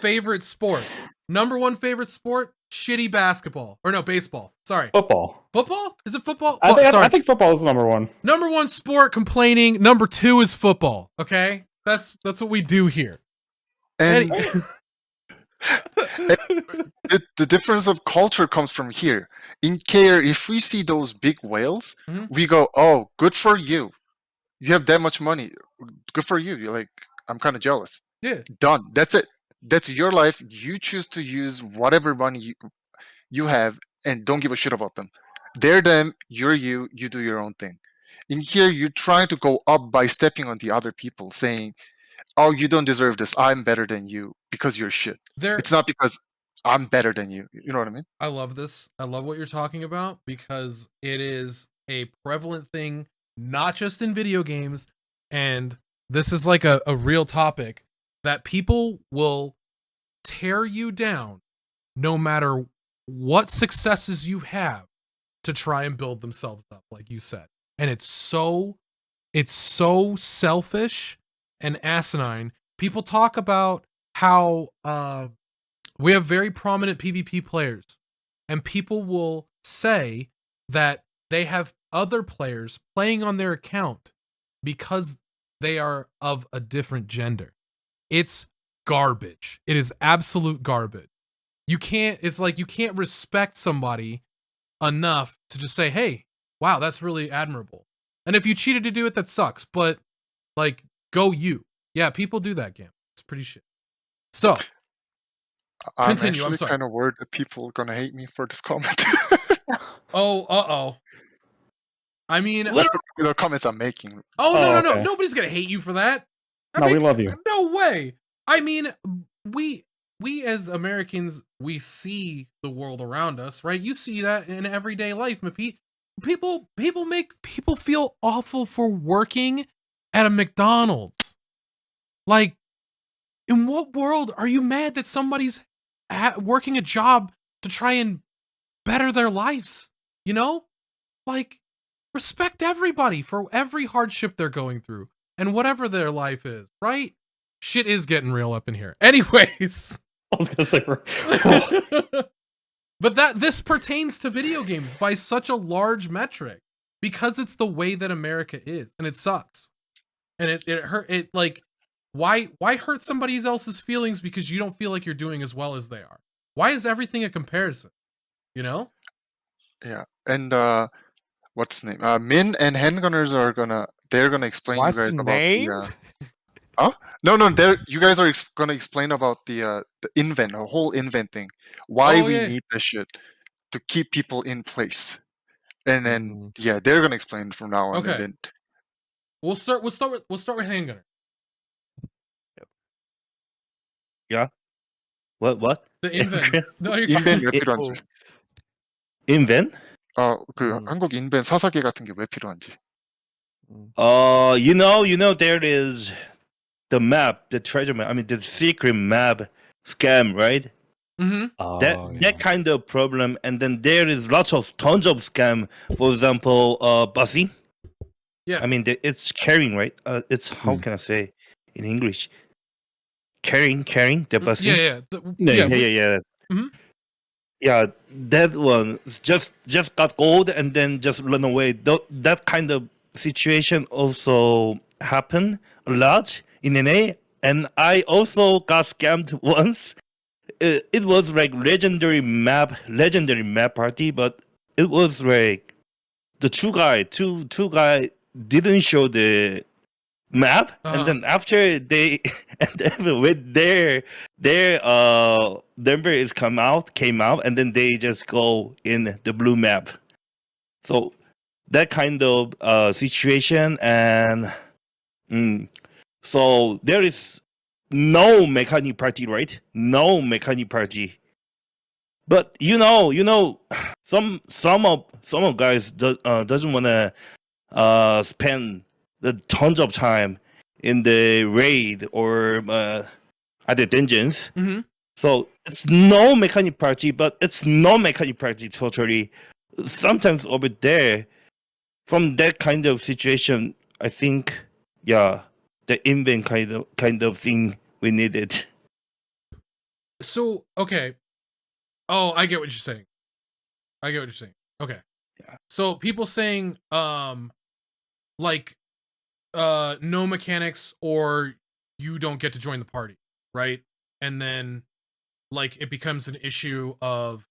favorite sport. Number one favorite sport: shitty basketball or no baseball. Sorry, Football. football. Is it football? I Sorry. think football is number one. Number one sport complaining. Number two is football. Okay, that's what we do here. And the difference of culture comes from here. In KR, if we see those big whales, Mhm. we go, "Oh, good for you! You have that much money. Good for you." You're like, I'm kind of jealous. Yeah. Done. That's it. That's your life. You choose to use whatever money you have, and don't give a shit about them. They're them. You're you. You do your own thing. In here, you're trying to go up by stepping on the other people, saying, "Oh, you don't deserve this. I'm better than you because you're shit." There. It's not because I'm better than you. You know what I mean? I love this. I love what you're talking about because it is a prevalent thing, not just in video games. And this is like a real topic that people will tear you down no matter what successes you have to try and build themselves up, like you said. And it's so selfish and asinine. People talk about how we have very prominent PvP players, and people will say that they have other players playing on their account because they are of a different gender. It's garbage. It is absolute garbage. It's like you can't respect somebody enough to just say, hey, wow, that's really admirable. And if you cheated to do it, that sucks. But like, go you. Yeah, people do that, Gam. It's pretty shit. So I'm continue. I'm actually sorry. kind of worried that people are gonna hate me for this comment. Oh. I mean, The comments I'm making. oh, Oh, no. okay. Nobody's gonna hate you for that. No, we love you. No way. I mean, we as Americans, we see the world around us, right? You see that in everyday life, MEPEET. People make people feel awful for working at a McDonald's. Like, in what world are you mad that somebody's working a job to try and better their lives? You know? Like, respect everybody for every hardship they're going through and whatever their life is, right? Shit is getting real up in here. Anyways. I was gonna say, But this pertains to video games by such a large metric because it's the way that America is, and it sucks. And it hurt it like why hurt somebody else's feelings because you don't feel like you're doing as well as they are? Why is everything a comparison? You know? Yeah, and what's his name? Min and Handgunners they're gonna explain What's you guys the about name? the you guys are gonna explain about the invent, a whole invent thing, why Oh, we yeah. need this shit to keep people in place, and then Mhm. yeah, they're gonna explain it from now on. Okay. And then We'll start with Handgunner. Yeah. What? The invent. No, you're 인벤 왜 이- 필요한지. Invent? 그 한국 인벤 사사기 같은 게 왜 필요한지. You know, there is the map, the treasure map. I mean, the secret map scam, right? Mm-hmm. That kind of problem, and then there is tons of scam. For example, busing. Yeah. I mean, it's carrying, right? It's how can I say in English? Carrying the busing. Yeah. Yeah. Mhm. Yeah, that one just got gold and then just run away. That kind of situation also happen a lot in NA, and I also got scammed once. It was like legendary map party, but it was like the two guy didn't show the map, and then after they and then with their number came out, and then they just go in the blue map. So that kind of situation, and so there is no mechanic party, right? No mechanic party. But some of guys doesn't want to spend the tons of time in the raid or at the dungeons. Mm-hmm. So it's no mechanic party, but it's no mechanic party totally. Sometimes over there, from that kind of situation, I think, yeah, the invent kind of thing we needed. So, okay. Oh, I get what you're saying. Okay. Yeah. So people saying, like, no mechanics or you don't get to join the party, right? And then, like, it becomes an issue of,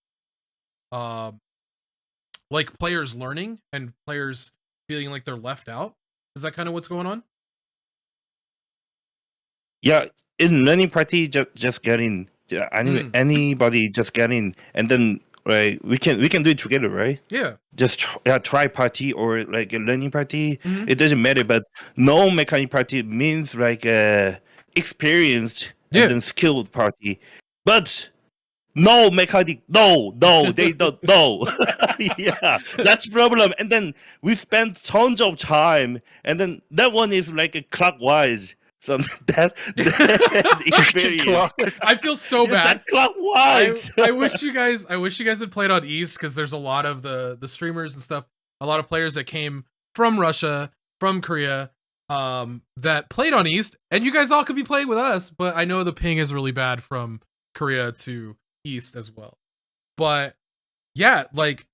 like, players learning and players feeling like they're left out. Is that kind of what's going on? Yeah, in learning party, just get in. Yeah, anybody just get in, and then right, we can do it together, right? Yeah. Just try party or like a learning party. Mhm. It doesn't matter, but no mechanic party means like experienced Yeah. and then skilled party. But no mechanic, no, they don't know. Yeah, that's problem. And then we spend tons of time, and then that one is like a clockwise. So that experience. Clock. I feel so bad. That clockwise. I wish you guys had played on East, because there's a lot of the streamers and stuff, a lot of players that came from Russia, from Korea, that played on East, and you guys all could be playing with us, but I know the ping is really bad from Korea to East as well. But yeah, like,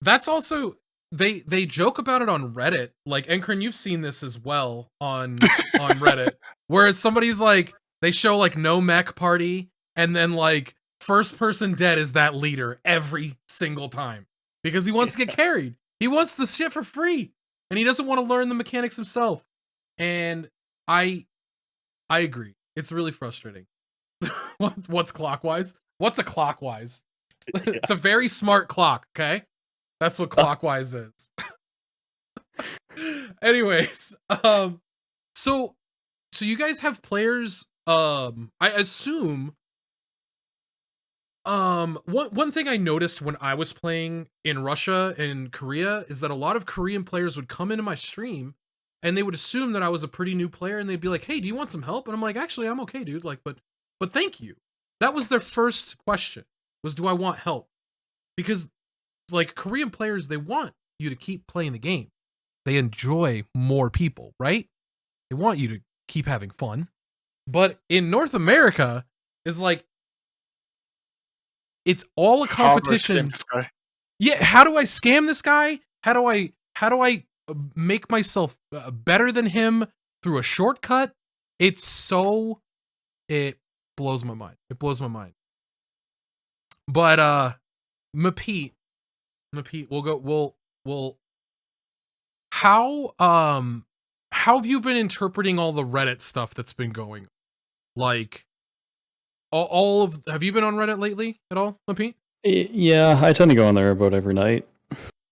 that's also, they joke about it on Reddit. Like, Enkran, you've seen this as well on Reddit, where it's somebody's like, they show like no mech party, and then like first person dead is that leader every single time because he wants to get carried. He wants the shit for free, and he doesn't want to learn the mechanics himself. And I agree. It's really frustrating. What's clockwise? What's a clockwise? It's a very smart clock, okay? That's what clockwise is. Anyways, so you guys have players, I assume, one thing I noticed when I was playing in Russia and Korea is that a lot of Korean players would come into my stream and they would assume that I was a pretty new player, and they'd be like, "Hey, do you want some help?" And I'm like, "Actually, I'm okay, dude. Like, but thank you." That was their first question, was, "Do I want help?" Because like Korean players, they want you to keep playing the game. They enjoy more people, right? They want you to keep having fun. But in North America, it's like, it's all a competition. Yeah, how do I scam this guy? How do I make myself better than him through a shortcut? It blows my mind. It blows my mind. But MEPEET, we'll how have you been interpreting all the Reddit stuff that's been going on? Like, have you been on Reddit lately at all, MEPEET? Yeah, I tend to go on there about every night.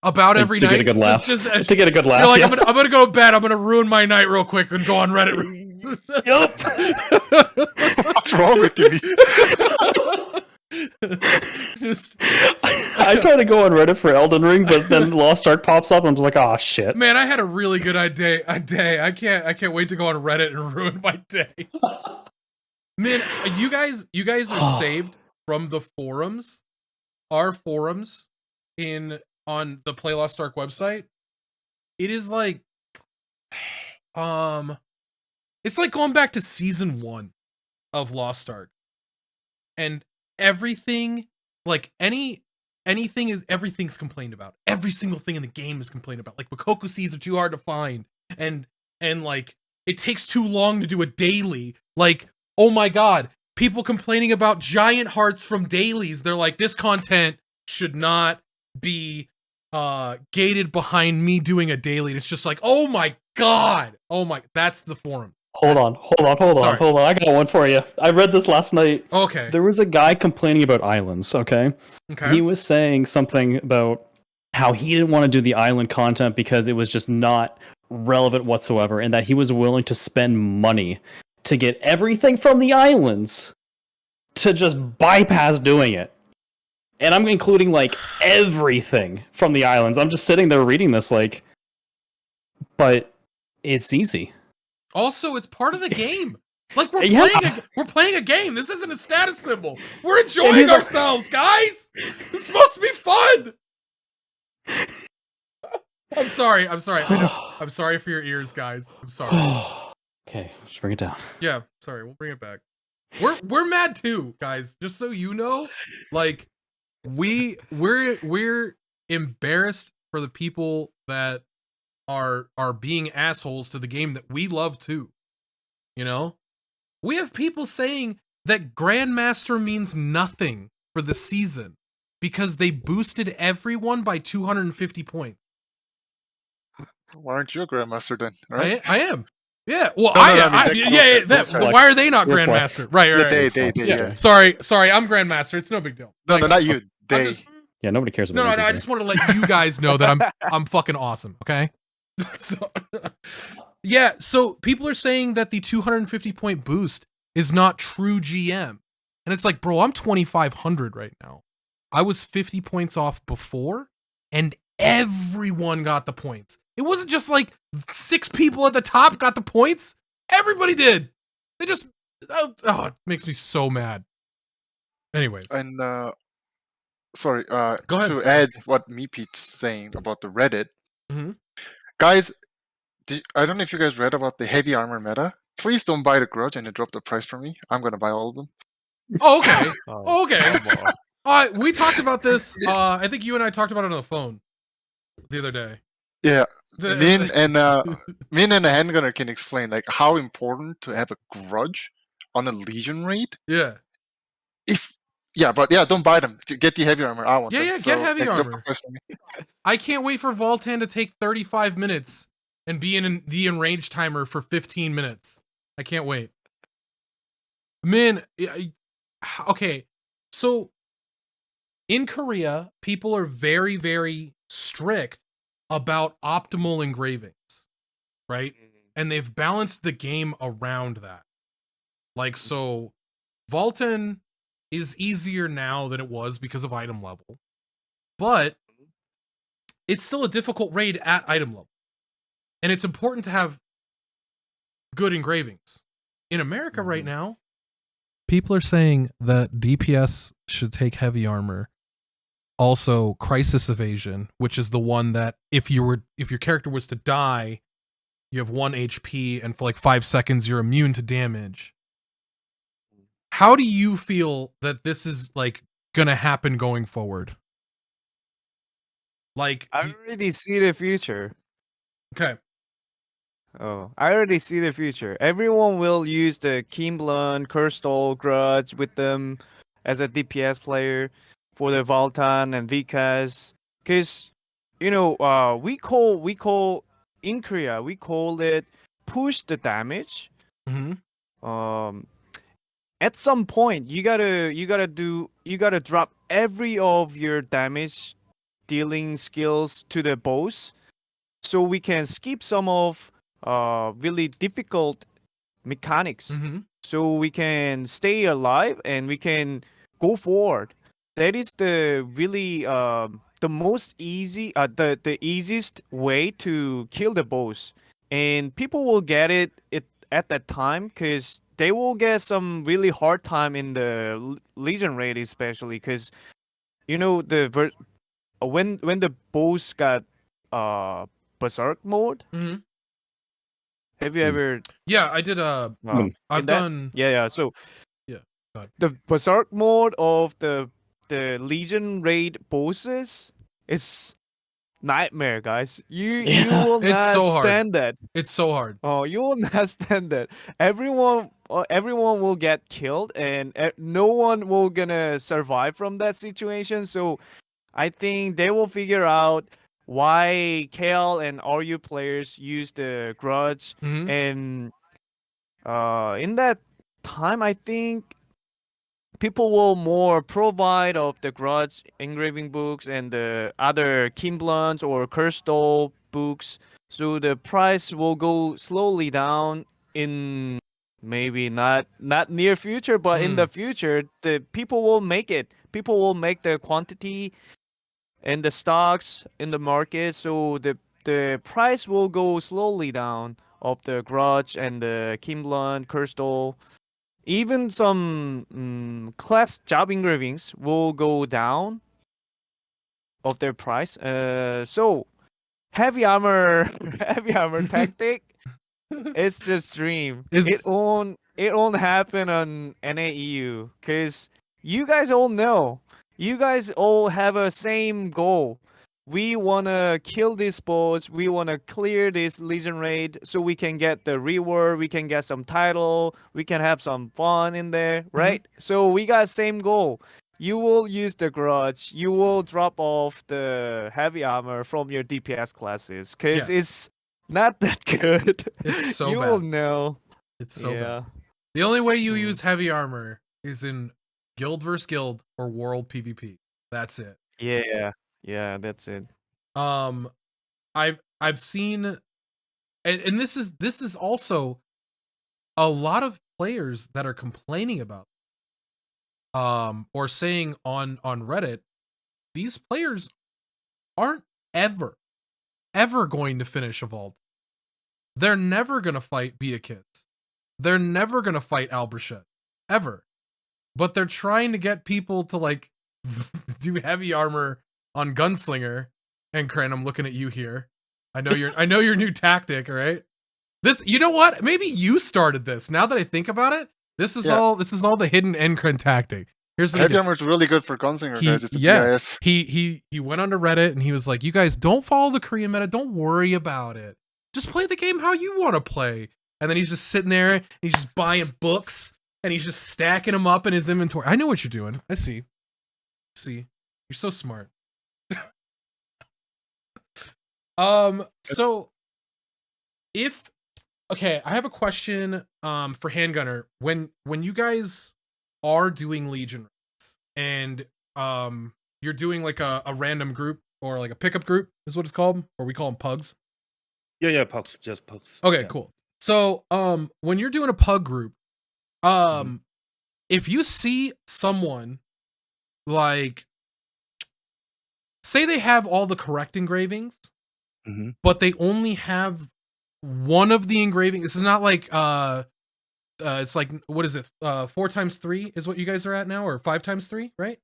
About every night? To get a good laugh. To get a good laugh. You're like, yeah. I'm gonna go to bed, I'm gonna ruin my night real quick and go on Reddit. Yup. What's wrong with you? Just I try to go on Reddit for Elden Ring, but then Lost Ark pops up and I'm just like, oh shit. Man, I had a really good day. I can't wait to go on Reddit and ruin my day. Man, you guys are saved from the forums. Our forums on the Play Lost Ark website. It is like it's like going back to season 1 of Lost Ark. And everything, like everything's complained about. Every single thing in the game is complained about. Like, Mokoko seeds are too hard to find, and like it takes too long to do a daily. Like, oh my god, people complaining about giant hearts from dailies. They're like, this content should not be gated behind me doing a daily. And it's just like, oh my god, that's the forum. Hold on. I got one for you. I read this last night. Okay. There was a guy complaining about islands, okay? Okay. He was saying something about how he didn't want to do the island content because it was just not relevant whatsoever, and that he was willing to spend money to get everything from the islands to just bypass doing it. And I'm including like everything from the islands. I'm just sitting there reading this like, but it's easy. Also, it's part of the game. Like we're Yeah. playing a game. This isn't a status symbol. We're And enjoying he's like- ourselves, guys. This is supposed to be fun. I'm sorry. I'm sorry for your ears, guys. I'm sorry. Okay, let's bring it down. Yeah, sorry. We'll bring it back. We're mad too, guys. Just so you know, like we're embarrassed for the people that are being assholes to the game that we love too. You know? We have people saying that Grandmaster means nothing for the season because they boosted everyone by 250 points. Why aren't you a grandmaster then? Right? I am. Yeah. Well, No, no, no, I mean, that that's flex. why are they not Your Grandmaster? flex. Right, Yeah, right. they, Yeah. yeah. Sorry, I'm Grandmaster. It's no big deal. No, Like, no, not you. I'm They. just- Yeah, nobody cares about no, that. I just wanted to let you guys know that I'm fucking awesome, okay? So, yeah, so people are saying that the 250 point boost is not true GM. And it's like, bro, I'm 2,500 right now. I was 50 points off before, and everyone got the points. It wasn't just like 6 people at the top got the points. Everybody did. They just, oh, it makes me so mad. Anyways. And sorry, Go ahead. to add what MEPEET's saying about the Reddit, Mhm. guys, I don't know if you guys read about the heavy armor meta. Please don't buy the Grudge and drop the price for me. I'm gonna buy all of them. Oh, okay. Oh, Okay. come on. We talked about this. I think you and I talked about it on the phone the other day. Yeah, The- Min and the Handgunner can explain like how important to have a Grudge on a Legion raid. yeah. But don't buy them. To get the heavy armor, I want Yeah, them. yeah, get heavy drop the armor. price for me. I can't wait for Voltan to take 35 minutes and be in the enraged timer for 15 minutes. I can't wait. Man, okay. So in Korea, people are very, very strict about optimal engravings, right? And they've balanced the game around that. Like, so Voltan is easier now than it was because of item level, but it's still a difficult raid at item level. And it's important to have good engravings. In America right now, people are saying that DPS should take heavy armor. Also, crisis evasion, which is the one that if your character was to die, you have 1 HP and for like 5 seconds you're immune to damage. How do you feel that this is like gonna happen going forward? Like, I already see the future. okay. Oh, I already see the future. Everyone will use the Kimblan, Cursed Grudge with them as a DPS player for the Valtan and Vikas. Because, we call in Korea, we call it push the damage. Mm-hmm. At some point, you gotta drop every of your damage dealing skills to the boss, so we can skip some of really difficult mechanics, Mm-hmm. so we can stay alive and we can go forward. That is the really the most easy the easiest way to kill the boss, and people will get it at that time because they will get some really hard time in the Legion raid, especially because when the boss got berserk mode. Mm-hmm. Have you ever Yeah, I did. I've did that? done. Yeah. So Yeah, go ahead. the berserk mode of the Legion raid bosses is nightmare, guys. You will It's not so hard. stand that. It's so hard. Oh, you will not stand that. Everyone will get killed, and no one will gonna survive from that situation. So, I think they will figure out why KL and RU players use the Grudge, Mm-hmm. and in that time, I think people will more provide of the Grudge engraving books and the other Kimblans or Cursed books, so the price will go slowly down in maybe not near future, but in the future, the people will make it. People will make the quantity and the stocks in the market, so the price will go slowly down of the Grudge and the Kimblun, Crystal. Even some class job engravings will go down of their price. So heavy armor, heavy armor tactic. It's just dream. It won't happen on NAEU because you guys all know. You guys all have a same goal. We wanna kill this boss. We wanna clear this Legion raid so we can get the reward. We can get some title. We can have some fun in there, right? So we got same goal. You will use the Grudge. You will drop off the heavy armor from your DPS classes because it's not that good. It's so you bad. will know. It's so Yeah. bad. The only way you use heavy armor is in guild versus guild or world PvP. That's it. Yeah, that's it. I've seen, and this is also a lot of players that are complaining about, or saying on Reddit, these players aren't ever going to finish a vault. They're never gonna fight Beakids. They're never gonna fight Albershut. Ever. But they're trying to get people to like do heavy armor on Gunslinger. Enkran, I'm looking at you here. I know your new tactic, all right? This, you know what? Maybe you started this. Now that I think about it, this is all the hidden Enkran tactic. Here's what Heavy armor is really good for Gunslinger guys. It's a BIS. He went onto Reddit and he was like, "You guys don't follow the Korean meta. Don't worry about it. Just play the game how you want to play." And then he's just sitting there and he's just buying books and he's just stacking them up in his inventory. I know what you're doing. I see. You're so smart. So I have a question for Handgunner. When you guys are doing Legion raids and you're doing like a random group or like a pickup group is what it's called, or we call them pugs. Yeah, pugs, just pugs. Okay, yeah. cool. So when you're doing a pug group, if you see someone like, say they have all the correct engravings, but they only have one of the engravings. This is not like it's like, what is it? 4x3 is what you guys are at now, or 5x3, right?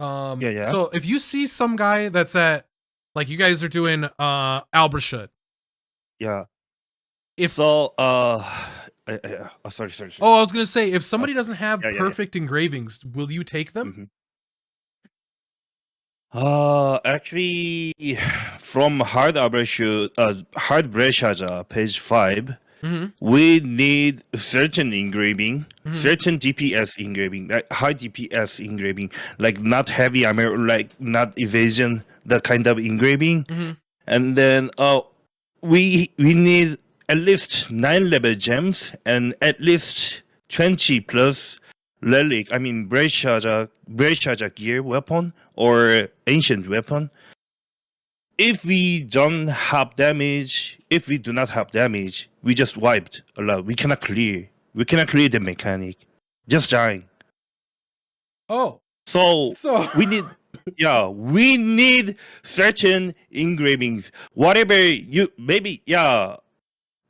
Yeah. So if you see some guy that's at, like, you guys are doing Albershut. Yeah. If So sorry. Oh, I was gonna say, if somebody doesn't have perfect engravings, will you take them? Actually, from hard Breshaja, page 5, we need certain engraving, certain DPS engraving, like high DPS engraving, like not heavy armor, like not evasion, that kind of engraving. And then we need at least 9 level gems and at least 20 plus relic, I mean Breshaja gear weapon or ancient weapon. If we don't have damage, if we do not have damage, we just wiped a lot. We cannot clear the mechanic. Just dying. Oh. So we need certain engravings. Whatever you maybe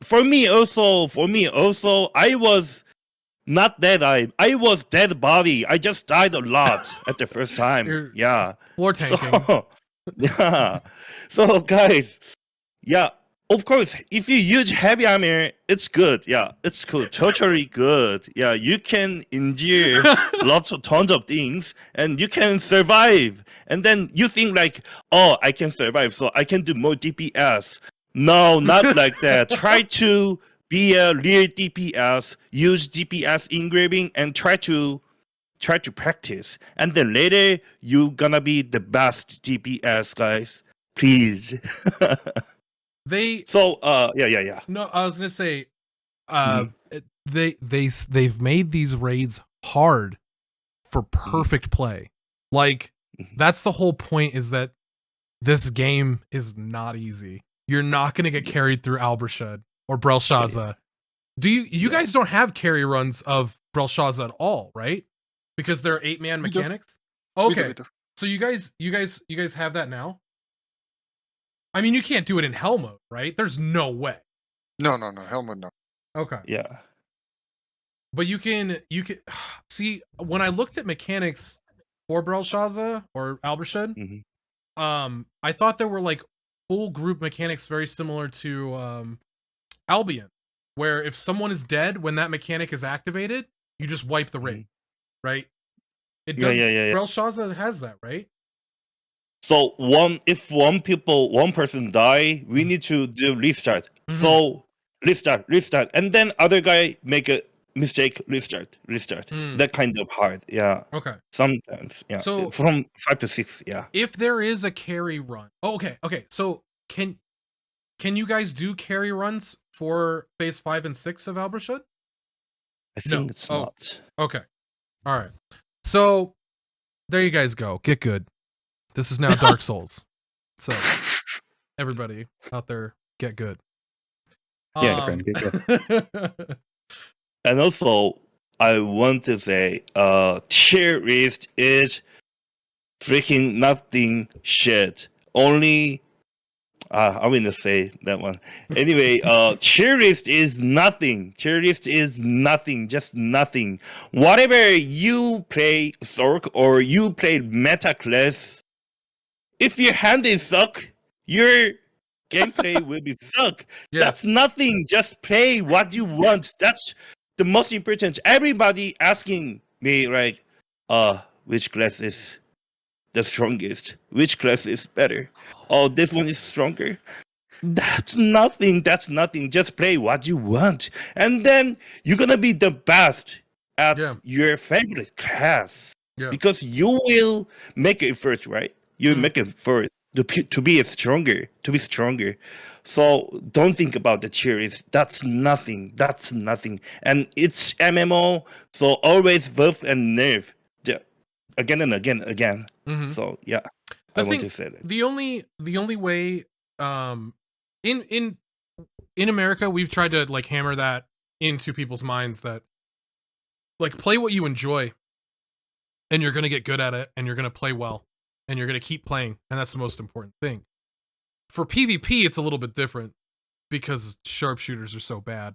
For me also, I was not dead. I was dead body. I just died a lot at the first time. Floor tanking. So guys, of course, if you use heavy armor, it's good. It's good. Totally good. You can endure tons of things and you can survive. And then you think like, oh, I can survive, so I can do more DPS. No, not like that. Try to be a real DPS, use DPS engraving, and try to practice. And then later, you're gonna be the best DPS, guys. Please. Yeah. No, I was gonna say, they've made these raids hard for perfect play. Like, that's the whole point, is that this game is not easy. You're not gonna get carried through Albershad or Brelshaza Do you guys don't have carry runs of Belshaza at all, right? Because they're 8-man We do. mechanics. We do, Okay, we do. so you guys have that now. I mean, you can't do it in hell mode, right? There's no way. No, helmet no. Okay, Yeah. but you can see when I looked at mechanics for Belshaza or Albershad, Mhm. I thought there were like full group mechanics very similar to Albion, where if someone is dead when that mechanic is activated, you just wipe the raid, right? It Yeah, does. yeah. Belshaza has that, right? So if one person die, we need to do restart. Mhm. So restart, and then other guy make a mistake, restart. Mm. That kind of hard. Yeah. Okay. Sometimes, yeah. So- from 5 to 6, yeah. If there is a carry run, okay. So can you guys do carry runs for phase 5 and 6 of Albershad? I No. think it's Oh. not. Okay. All right. So there you guys go. Get good. This is now Dark Souls. So everybody out there, get good. Yeah, Enkran, get good. And also, I want to say, tier list is freaking nothing shit. Only, I'm gonna say that one. Anyway, tier list is nothing. Tier list is nothing, just nothing. Whatever you play Zork or you play meta class, if your hand is suck, your gameplay will be suck. Yeah. That's nothing. Just play what you want. That's the most important. Everybody asking me like, which class is the strongest? Which class is better? Oh, this one is stronger. That's nothing. That's nothing. Just play what you want, and then you're gonna be the best at Yeah. your favorite class. Yeah. Because you will make it first, right? You Mm. make it first to be stronger, to be stronger. So don't think about the cheers. That's nothing. That's nothing. And it's MMO, so always buff and nerf again and again. Mhm. So yeah, The I want thing- to say that. The only way in America we've tried to like hammer that into people's minds that like play what you enjoy and you're going to get good at it and you're going to play well and you're going to keep playing, and that's the most important thing. For PvP it's a little bit different because sharpshooters are so bad.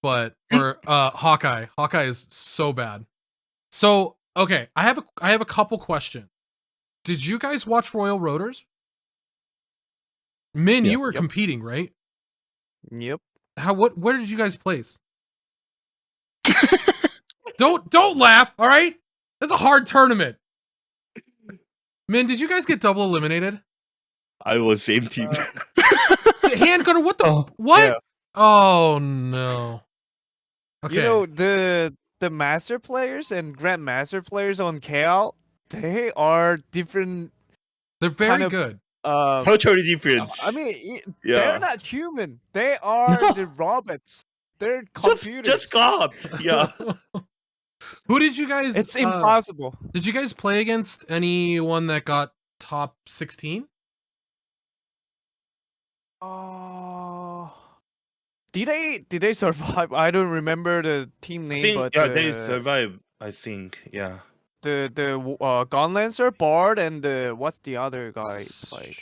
But or Hawkeye is so bad. So, okay, I have a couple questions. Did you guys watch Royal Roaders? Min, Yeah. you were Yep. competing, right? Yep. Where did you guys place? Don't laugh, all right? That's a hard tournament. Min, did you guys get double eliminated? I was same team. Handgunner, what the Oh, what? yeah. Oh no. Okay. You know, the master players and grandmaster players on KL, they are different. they're very kind of- good. Totally different. I mean, Yeah. they're not human. They are the robots. They're computers. Just God. Yeah. Who did you guys It's impossible. Did you guys play against anyone that got top 16? Oh, did they survive? I don't remember the team I name, think but they survive. I think yeah. the Gunlancer, Bard, and the what's the other guy played?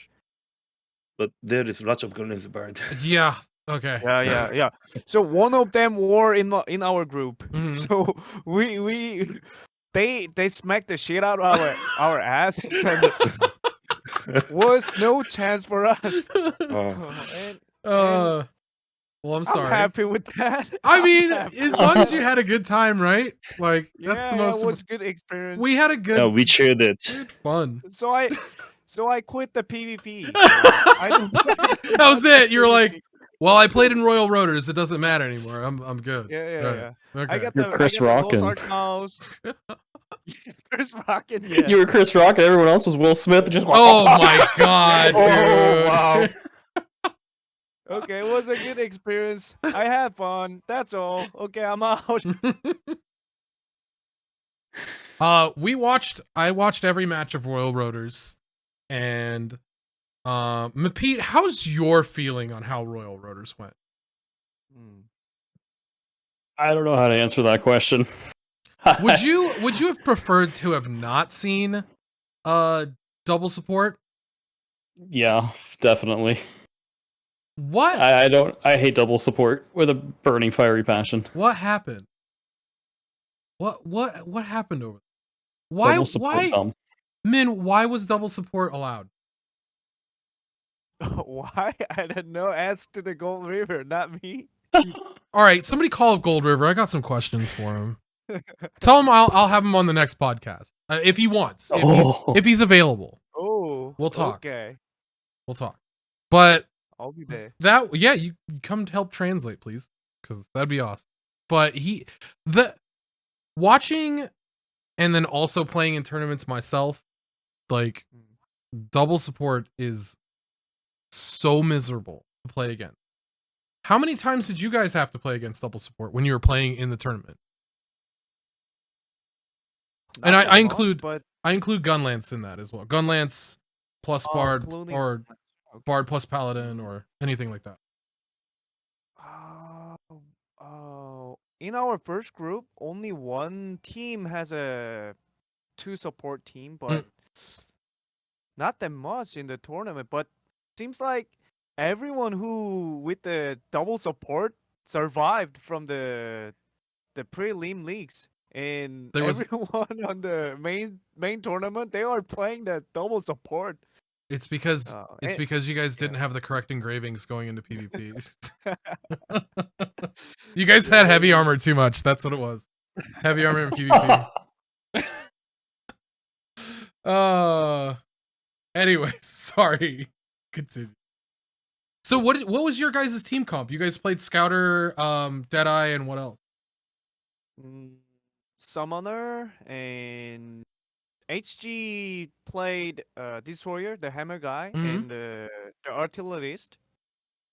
But there is lots of guns burned. Yeah. Okay. Yeah. So one of them were in our group. Mhm. So they smacked the shit out of our asses, and was no chance for us. And Well, I'm sorry. I'm happy with that. I mean, I'm happy. as long as you had a good time, right? Like that's yeah, the most. it was good experience. We had a good, Yeah, we cheered it. good fun. So I quit the PvP. I don't That was it. You were like, well, I played in Royal Roaders. It doesn't matter anymore. I'm good. yeah. Right. Okay. I got You're the Chris I got the Rockin'. Ghost House. Chris Rockin', yeah. You were Chris Rock and everyone else was Will Smith. Just Oh my god, dude. Oh, wow. Okay, it was a good experience. I had fun. That's all. Okay, I'm out. I watched every match of Royal Roaders, and MEPEET, how's your feeling on how Royal Roaders went? Hmm. I don't know how to answer that question. Would you have preferred to have not seen double support? Yeah, definitely. What I don't. I hate double support with a burning fiery passion. what happened? What happened over there? Double support Why dumb. Min, why was double support allowed? Why? I don't know. Ask to the Gold River, not me. All right, somebody call up Gold River. I got some questions for him. Tell him I'll have him on the next podcast if he wants. If he's available, Oh, We'll talk. Okay, we'll talk. But I'll be there. you come to help translate, please, because that'd be awesome. But the watching and then also playing in tournaments myself, like double support is so miserable to play against. How many times did you guys have to play against double support when you were playing in the tournament? And Not that I much, include but I include Gunlance in that as well. Gunlance plus Bard including or okay. Bard plus Paladin or anything like that. In our first group, only one team has a 2 support team, but not that much in the tournament. But seems like everyone who with the double support survived from the prelim leagues, and There was- everyone on the main tournament they are playing the double support. It's because and- you guys didn't have the correct engravings going into PvP. You guys had heavy armor too much. That's what it was. Heavy armor in PvP. Anyway, sorry. Continue. So what was your guys' team comp? You guys played Scouter, Deadeye, and what else? Summoner and HG played Destroyer, the hammer guy, and the artillerist.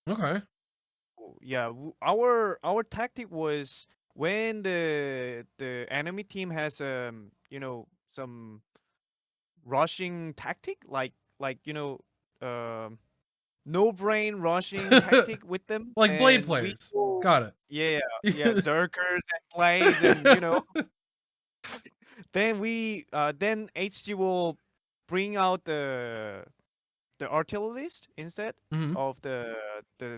Okay. Yeah, our tactic was when the enemy team has some rushing tactic like no brain rushing tactic with them, Like blade and we players. will- Got it. yeah zerkers and blades and then then HG will bring out the artillerist instead Mhm. of the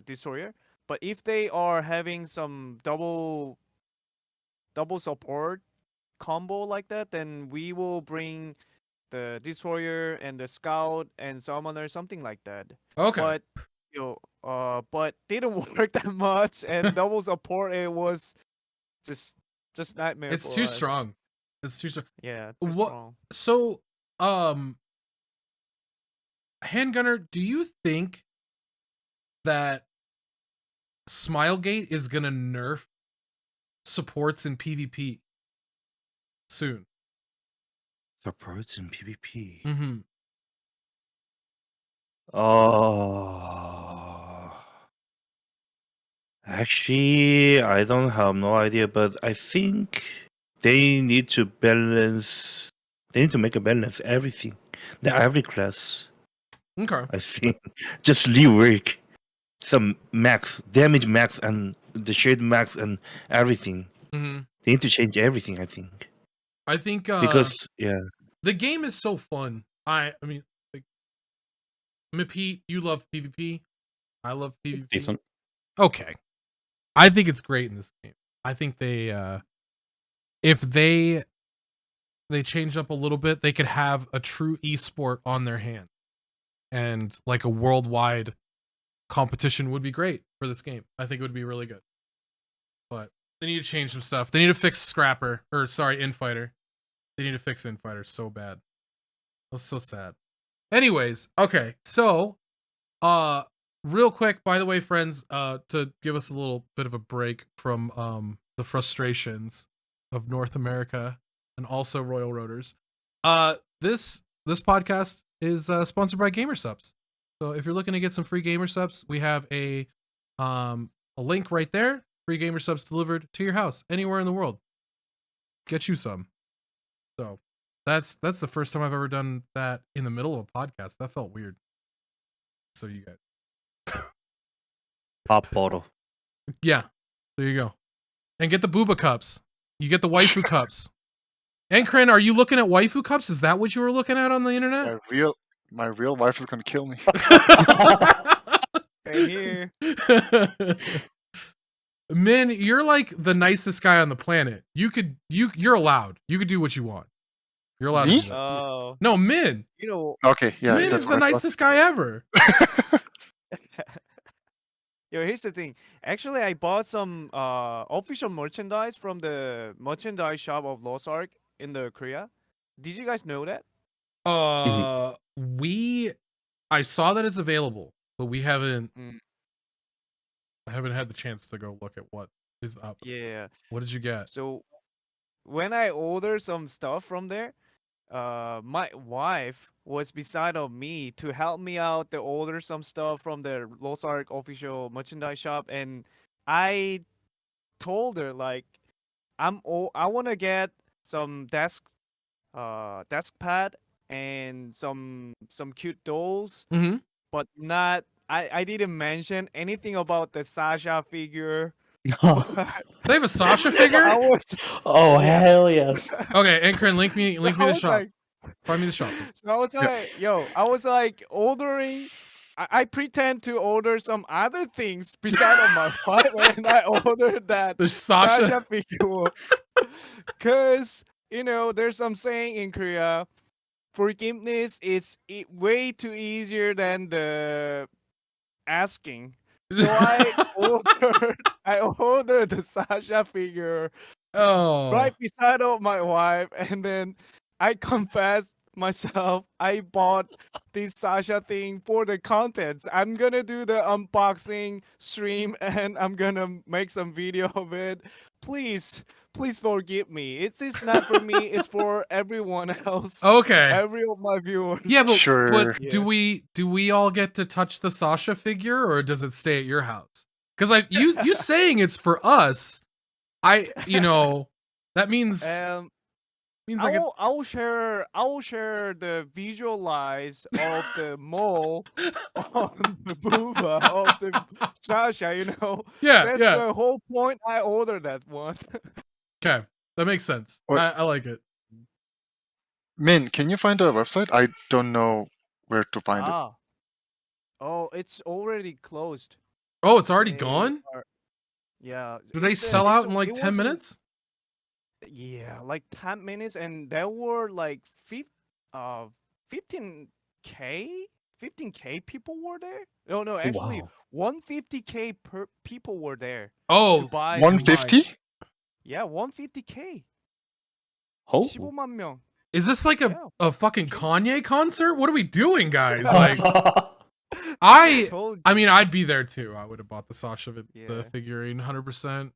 destroyer. But if they are having some double support combo like that, then we will bring the destroyer and the scout and summoner, something like that. Okay. But but didn't work that much, and double support it was just nightmare. It's for too us. strong. It's too strong. Yeah, too What- strong. So, Handgunner, do you think that Smilegate is gonna nerf supports in PvP soon? Supports in PvP. Mm-hmm. Oh. Actually, I don't have no idea, but I think they need to balance. They need to make a balance everything. Every class, Okay. I think, just rework some max damage max and the shield max and everything. Mm-hmm. They need to change everything, I think, I think because the game is so fun. I mean, like, MEPEET, you love PvP. I love PvP. Decent. Okay. I think it's great in this game. I think they if they change up a little bit, they could have a true esport on their hand. And like a worldwide competition would be great for this game. I think it would be really good. But they need to change some stuff. They need to fix Scrapper, or sorry, Infighter. They need to fix Infighter so bad. That was so sad. Anyways, okay. So, real quick, by the way, friends, to give us a little bit of a break from the frustrations of North America and also Royal Roaders. This podcast is sponsored by GamerSubs. So if you're looking to get some free GamerSubs, we have a link right there. Free GamerSubs delivered to your house anywhere in the world. Get you some. So that's the first time I've ever done that in the middle of a podcast. That felt weird. So you guys. pop bottle. Yeah, there you go. and get the booba cups. You get the waifu cups. Enkran, are you looking at waifu cups? Is that what you were looking at on the internet? My real wife is gonna kill me. Same here. Min, you're like the nicest guy on the planet. You're allowed. You could do what you want. You're allowed Me? to do that. Oh, No, Min. you know, Okay, yeah, Min that's is the what I thought. nicest guy ever. yo, here's the thing. Actually, I bought some official merchandise from the merchandise shop of Lost Ark in the Korea. Did you guys know that? I saw that it's available, but we haven't Mm. I haven't had the chance to go look at what is up. Yeah. What did you get? So when I ordered some stuff from there, my wife was beside of me to help me out to order some stuff from the Lost Ark official merchandise shop, and I told her like I want to get some desk pad and some cute dolls, Mm-hmm. but not I didn't mention anything about the Sasha figure. They have a Sasha figure? I was Oh, Yeah. hell yes. Okay, Enkran, link me I the was shop. like, Find me the shop. so I was Yeah. like, I was like ordering. I pretend to order some other things beside of my wife, and I ordered that There's Sasha. Sasha figure. Cause there's some saying in Korea, forgiveness is way too easier than the asking. So I ordered the Sasha figure Oh. right beside of my wife, and then I confessed myself I bought this Sasha thing for the contents. I'm gonna do the unboxing stream and I'm gonna make some video of it. Please forgive me. It's not for me, it's for everyone else. Okay. Every of my viewers. Yeah, but Sure. do we all get to touch the Sasha figure, or does it stay at your house? Because you saying it's for us, that means I get I will share the visualize of the mole on the booba of the Sasha, yeah, That's yeah. the whole point I ordered that one. Okay, that makes sense. What- I like it. Min, can you find a website? I don't know where to find it. Oh, it's already closed. Oh, it's already They gone? Yeah. Did they sell out in like 10 minutes? Yeah, like 10 minutes, and there were like 15k 15k people were there. No, actually Wow. 150k per people were there to Oh, buy. 150? Yeah, 150k. Oh. 15만 명. is this like Yeah. a fucking Kanye concert? What are we doing, guys? Yeah. Like, Told I you. mean, I'd be there too. I would have bought the Sasha the Yeah. figurine 100%.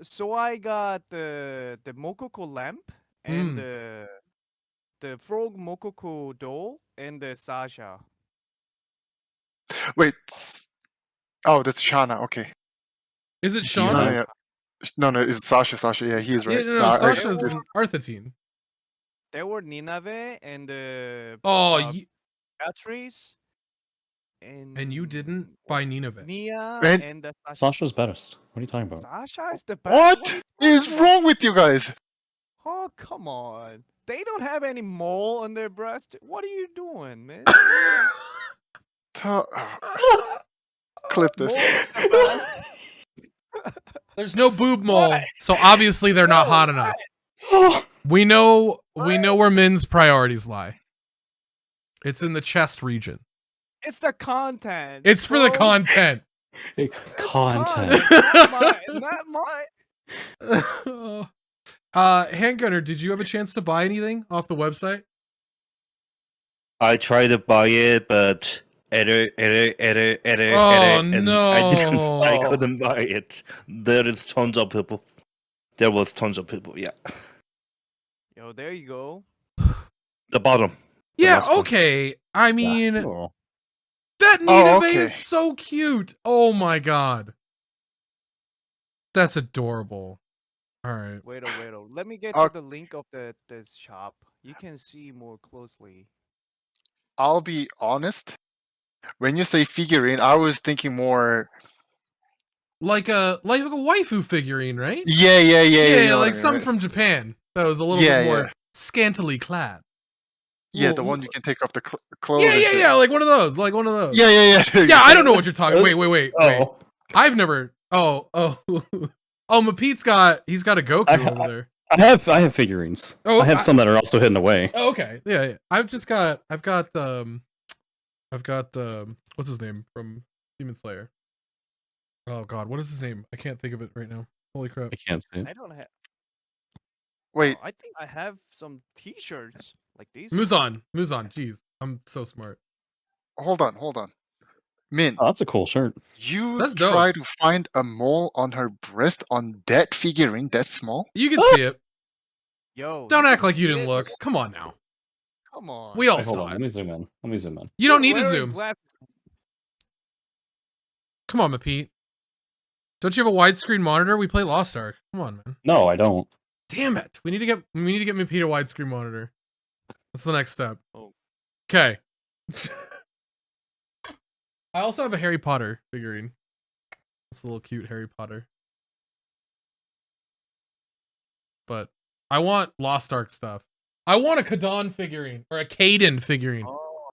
So I got the Mokoko lamp and the frog Mokoko doll and the Sasha. Wait. Oh, that's Shana. Okay. Is it Do you No, Shauna? no, have- yeah. No, it's Sasha. Sasha. Yeah, he is right. Yeah, no, I- Sasha's an Arthitine. There were Ninave and the Oh, Beatrice and you didn't buy Nineveh. Nia And- and the Sasha. Sasha's best. What are you talking about? Sasha is the best. What is wrong with you guys? Oh, come on. They don't have any mole on their breast. What are you doing, man? Clip this. Mole is the best. There's no boob mole, so obviously they're not No, hot enough. We know where Min's priorities lie. It's in the chest region. It's the content. It's for the bro. content. Content. Not mine. Handgunner, did you have a chance to buy anything off the website? I tried to buy it, but error, Oh, and no. I couldn't buy it. There was tons of people. Yeah. Yo, there you go. The bottom. The Yeah, last one. okay. I mean, Oh. that Oh, Nineveh okay. is so cute. Oh my god. That's adorable. All right. Wait. Let me get Uh, to the link of the shop. You can see more closely. I'll be honest. When you say figurine, I was thinking more like a waifu figurine, right? Yeah, yeah, yeah, yeah. You know what like I mean, some right? from Japan that was a little Yeah, bit more yeah. scantily clad. Yeah, Well, the one you can take off the clothes. Yeah, and yeah, shit. yeah, like one of those, Yeah, yeah, yeah. there you Yeah, go. I don't know what you're talking. Wait. Oh, I've never. Oh. Oh, Mapeet's he's got a Goku over there. I have figurines. Oh, I have some that are also hidden away. Oh, okay. Yeah. I've got what's his name from Demon Slayer? Oh God, what is his name? I can't think of it right now. Holy crap. I can't see it. I don't have. Wait, I think I have some T-shirts like these. Muzan. Jeez, I'm so smart. hold on. Min, Oh, that's a cool shirt. you That's dope. try to find a mole on her breast on that figurine that small? You can see it. Yo, Don't you act can like you see didn't it? look. Come on now. Come on. We all Wait, hold saw on. it. Let me zoom in. Let me zoom in. You don't need to Wearing zoom. glasses. Come on, Mapete. Don't you have a widescreen monitor? We play Lost Ark. Come on, man. No, I don't. Damn it. We need to get Mapete a widescreen monitor. That's the next step. Oh. Okay. I also have a Harry Potter figurine. It's a little cute Harry Potter. But I want Lost Ark stuff. I want a Kadan figurine or a Kaden figurine. Oh.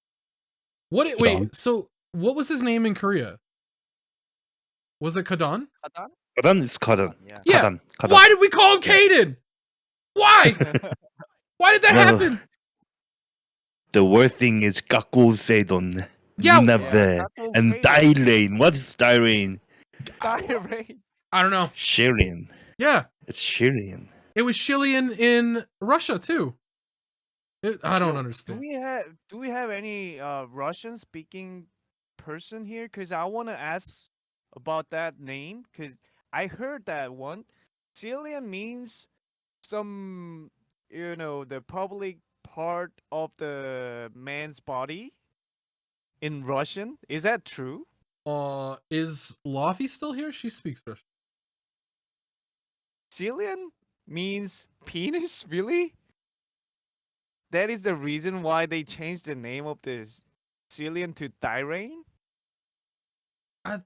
Wait, Kadan. so what was his name in Korea? Was it Kadan? Kadan? Kadan is Kadan. Yeah. Yeah. Kadan. Why did we call him Kaden? Why? Why did that Well, happen? The worst thing is Gakuseidon, Yeah. Ninave, and Dairain. What is Dairain? Diarrhea. I don't know. Shirian. Yeah. It's Shirian. It was Chilean in Russia too. I don't Do understand. we have any Russian speaking person here? Cause I want to ask about that name. Cause I heard that one. Cillian means some, the public part of the man's body in Russian. Is that true? Is Laufey still here? She speaks Russian. Cillian means penis, really? That is the reason why they changed the name of this Cillian to Thyrain? I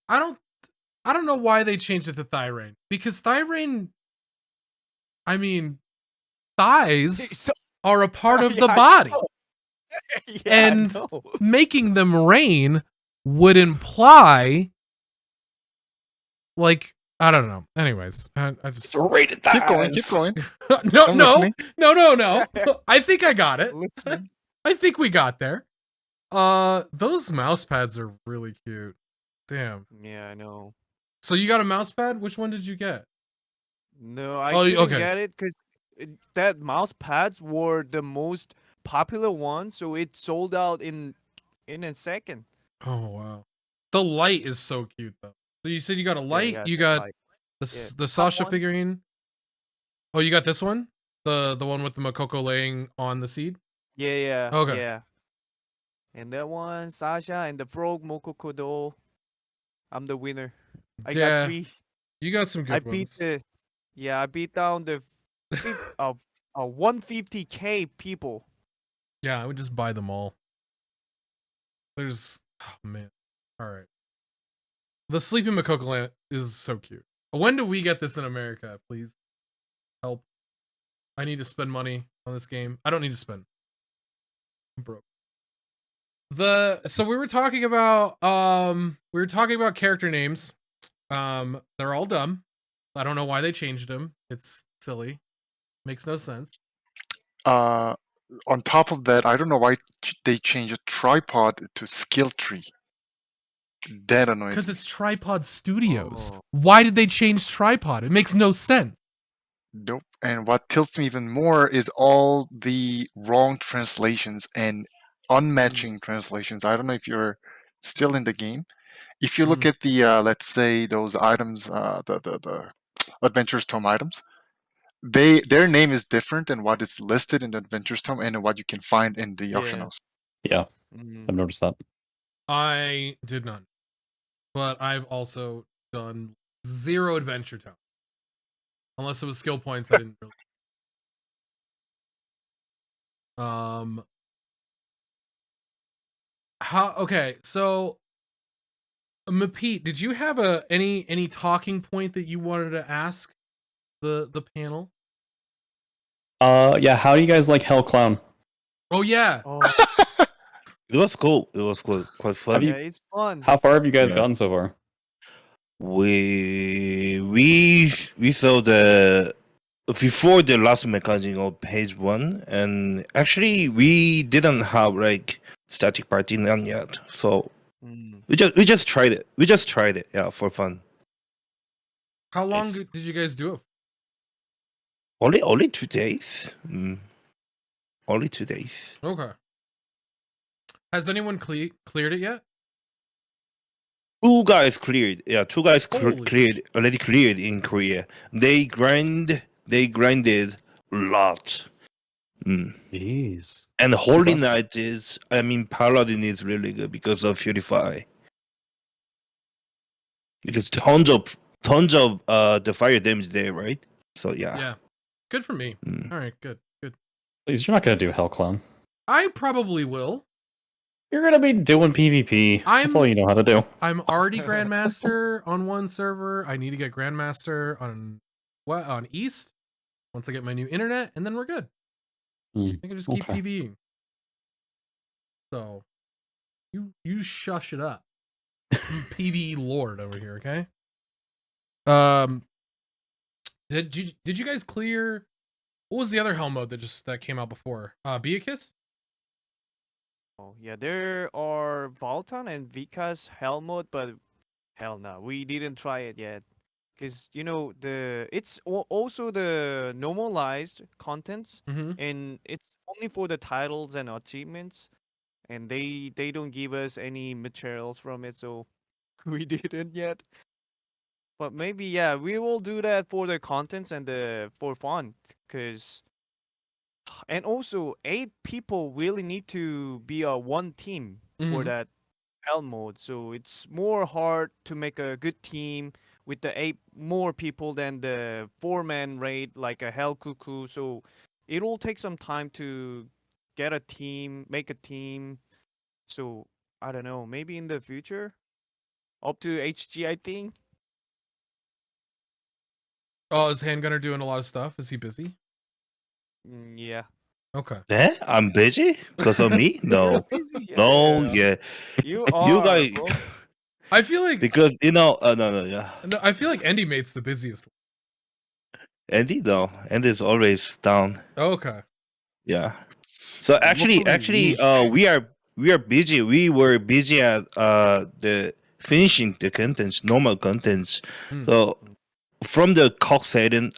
don't know why they changed it to Thyrain. Because Thyrain, I mean, thighs So, are a part of Yeah, the I body. know. yeah, And I know. making them rain would imply, like, I don't know. Anyways, I just rated Keep going. no. I'm listening. I think I got it. Listen. I think we got there. Those mouse pads are really cute. Damn. Yeah, I know. So you got a mouse pad? Which one did you get? No, I Oh, couldn't okay. get it because that mouse pads were the most popular one, so it sold out in a second. Oh wow. The light is so cute though. So you said you got a light, yeah, you the got light. the Sasha one? figurine. Oh, you got this one? The one with the Mokoko laying on the seed? Yeah. Okay. Yeah. And that one, Sasha and the frog Mokoko doll. I'm the winner. I Yeah, got 3. you got some I good beat ones. I beat down the 150k people. Yeah, I would just buy them all. There's oh man. Alright. The Sleeping Mokoko land is so cute. When do we get this in America, please? Help. I need to spend money on this game. I don't need to spend. I'm broke. So we were talking about character names. They're all dumb. I don't know why they changed them. It's silly. Makes no sense. On top of that, I don't know why they changed a tripod to skill tree. That annoyed Because me. it's Tripod Studios. Oh. Why did they change Tripod? It makes no sense. Nope. And what tilts me even more is all the wrong translations and unmatching translations. I don't know if you're still in the game. If you look at the let's say those items, the Adventures Tome items, their name is different than what is listed in the Adventures Tome and what you can find in the auction Yeah. house. Yeah, Mhm. I've noticed that. I did not. But I've also done 0 Adventure Town. Unless it was skill points, I didn't really. Okay, so MEPEET, did you have any talking point that you wanted to ask the panel? Yeah, how do you guys like Hell Clown? Oh yeah. Oh, It was cool. It was cool. Quite fun. yeah, it's fun. How far have you guys Yeah. gotten so far? We saw the before the last mechanic on page 1, and actually we didn't have like static party none yet. So Mm. we just tried it. We just tried it, yeah, for fun. How long Nice. did you guys do it? Only 2 days. Only 2 days. Okay. Has anyone cleared it yet? 2 guys cleared. Yeah, 2 guys Holy cleared already cleared in Korea. They grinded a lot. Jeez. And Holy Impressive. Knight is, Paladin is really good because of Purify. Because tons of the fire damage there, right? So yeah. Yeah. Good for me. Mm. All right, good. Please, you're not gonna do Hell Clown. I probably will. You're gonna be doing PvP. That's all you know how to do. I'm already Grandmaster on one server. I need to get Grandmaster on East once I get my new internet, and then we're good. I can just keep Okay. PvEing. So you shush it up. I'm PvE Lord over here, okay? Did you guys clear? What was the other hell mode that came out before? Beakiss? Oh, yeah, there are Valtan and Vika's hell mode, but hell no, we didn't try it yet. Because, it's also the normalized contents, Mm-hmm. and it's only for the titles and achievements, and they don't give us any materials from it, so we didn't yet. But maybe, yeah, we will do that for the contents and for fun, because... And also, 8 people really need to be a one team for Mhm. that hell mode. So it's more hard to make a good team with the 8 more people than the 4-man raid like a hell cuckoo. So it will take some time to get a team, make a team. So I don't know, maybe in the future, up to HG, I think. Oh, is Handgunner doing a lot of stuff? Is he busy? Yeah. Okay. Eh? I'm busy? Because of me? No. Busy, No, yeah. You You are, guys bro. I feel like because no, yeah. no, I feel like Andy Mate's the busiest. Andy, no. Andy's always down. Okay. Yeah. So actually Mostly we are busy. We were busy at the finishing the contents, normal contents. Mm. So from the Kakuseiden,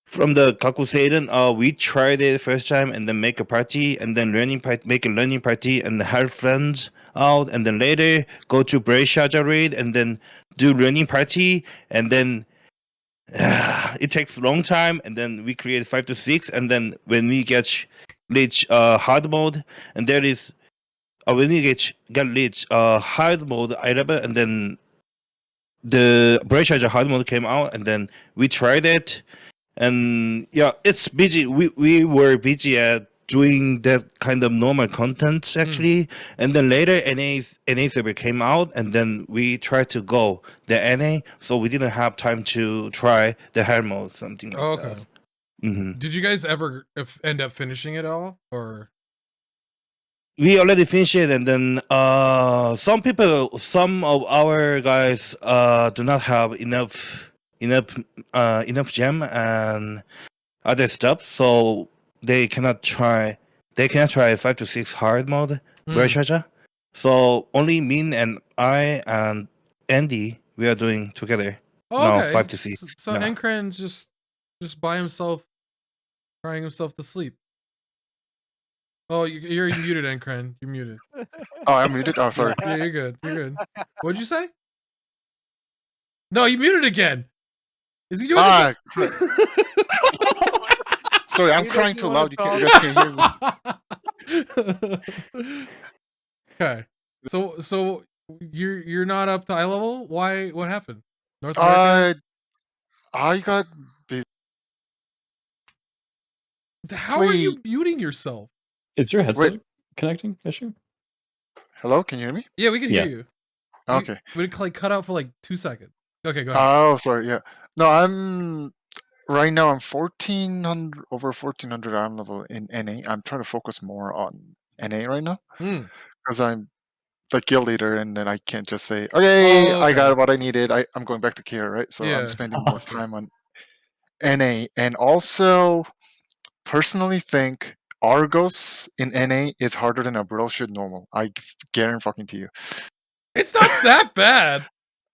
from the Kakuseiden, we tried it first time and then make a party and then make a learning party and have friends out and then later go to Brayshaja raid and then do learning party and then it takes a long time and then we create 5 to 6 and then when we reach hard mode and there is when we get reach hard mode I level and then the Brayshaja hard mode came out and then we tried it. And yeah, it's busy. We were busy at doing that kind of normal contents actually, and then later NA server came out, and then we tried to go the NA, so we didn't have time to try the hard mode, something like Okay. that. Hmm. Did you guys ever end up finishing it all, or? We already finished it, and then some of our guys do not have enough gem and other stuff, so they cannot try 5 to 6 hard mode Berkshire. So only me and I and Andy we are doing together. Oh, No, okay. 5 to 6. So Yeah. Enkran's just by himself, crying himself to sleep. Oh, you're muted, Enkran. You're muted. Oh, I'm muted. Oh, sorry. Yeah, you're good. You're good. What'd you say? No, you muted again. Is he doing Ah, this? sorry, I'm He crying doesn't too wanna loud. You guys can't hear me. Okay. So you're not up to eye level? Why? What happened? North America? I got busy. How are you muting yourself? Is your headset Wait. connecting issue? Hello, can you hear me? Yeah, we can Yeah. hear you. Okay. We like cut out for like 2 seconds. Okay, go ahead. Oh, sorry. Yeah. No, I'm right now. I'm 1400 over 1400 arm level in NA. I'm trying to focus more on NA right now Mm. because I'm the guild leader, and then I can't just say, okay, Oh, I okay. got what I needed. I'm going back to care, right? So Yeah. I'm spending more time on NA, and also personally think Argos in NA is harder than a bullshit normal. I guarantee fucking to you. It's not that bad.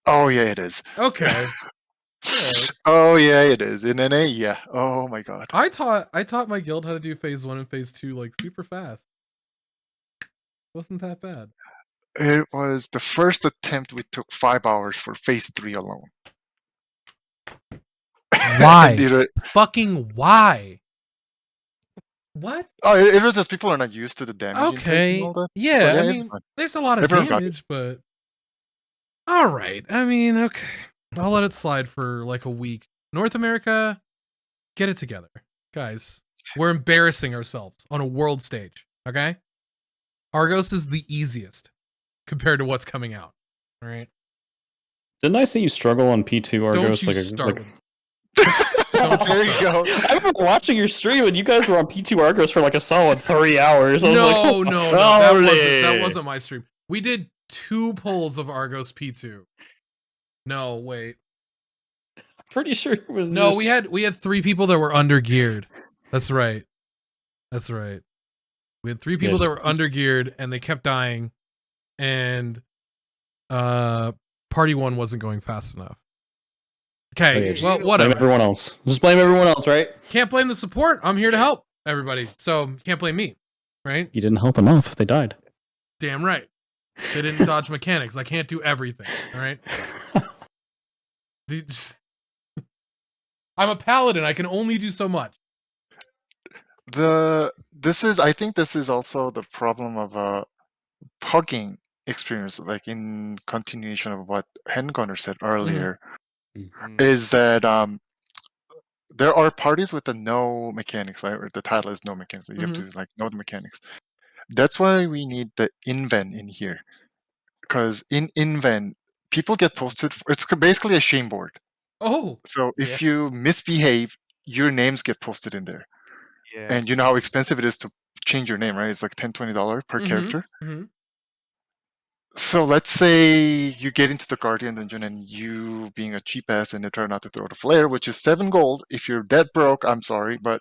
Oh yeah, it is. Okay. Alright. Oh yeah, it is in NA. Yeah. Oh my god. I taught my guild how to do phase 1 and phase 2 like super fast. Wasn't that bad. It was the first attempt. We took 5 hours for phase 3 alone. Why? And Fucking why? What? oh, it was just people are not used to the damage intake Okay. and all that. Yeah, So, I it's mean, fine. there's a lot of Everyone got damage, but all right. I mean, okay. I'll let it slide for like a week. North America, get it together. Guys, we're embarrassing ourselves on a world stage, okay? Argos is the easiest compared to what's coming out. All right? Didn't I see you struggle on P2 Argos? Don't you like start like... with Don't you There you start. go. I remember watching your stream and you guys were on P2 Argos for like a solid 3 hours. I was like, No, holy. that wasn't my stream. We did 2 pulls of Argos P2. No, wait. Pretty sure it was. No, your we had 3 people that were under geared. That's right. That's right. We had 3 people that were under geared and they kept dying, and party 1 wasn't going fast enough. Okay, just well, blame whatever. everyone else. Just blame everyone else, right? Can't blame the support. I'm here to help everybody, so you can't blame me, right? You didn't help enough. They died. Damn right. They didn't dodge mechanics. I can't do everything. All right. I'm a paladin. I can only do so much. I think this is also the problem of pugging experience, like in continuation of what Handgunner said earlier, is that there are parties with the no mechanics, right? Or the title is no mechanics. You have to like know the mechanics. That's why we need the inven in here, because in inven people get posted. It's basically a shame board. Oh, So if you misbehave, your names get posted in there. And you know how expensive it is to change your name, right? It's like $10-$20 per character. So let's say you get into the Guardian dungeon and you being a cheap ass and they try not to throw the flare, which is 7 gold. If you're dead broke, I'm sorry, but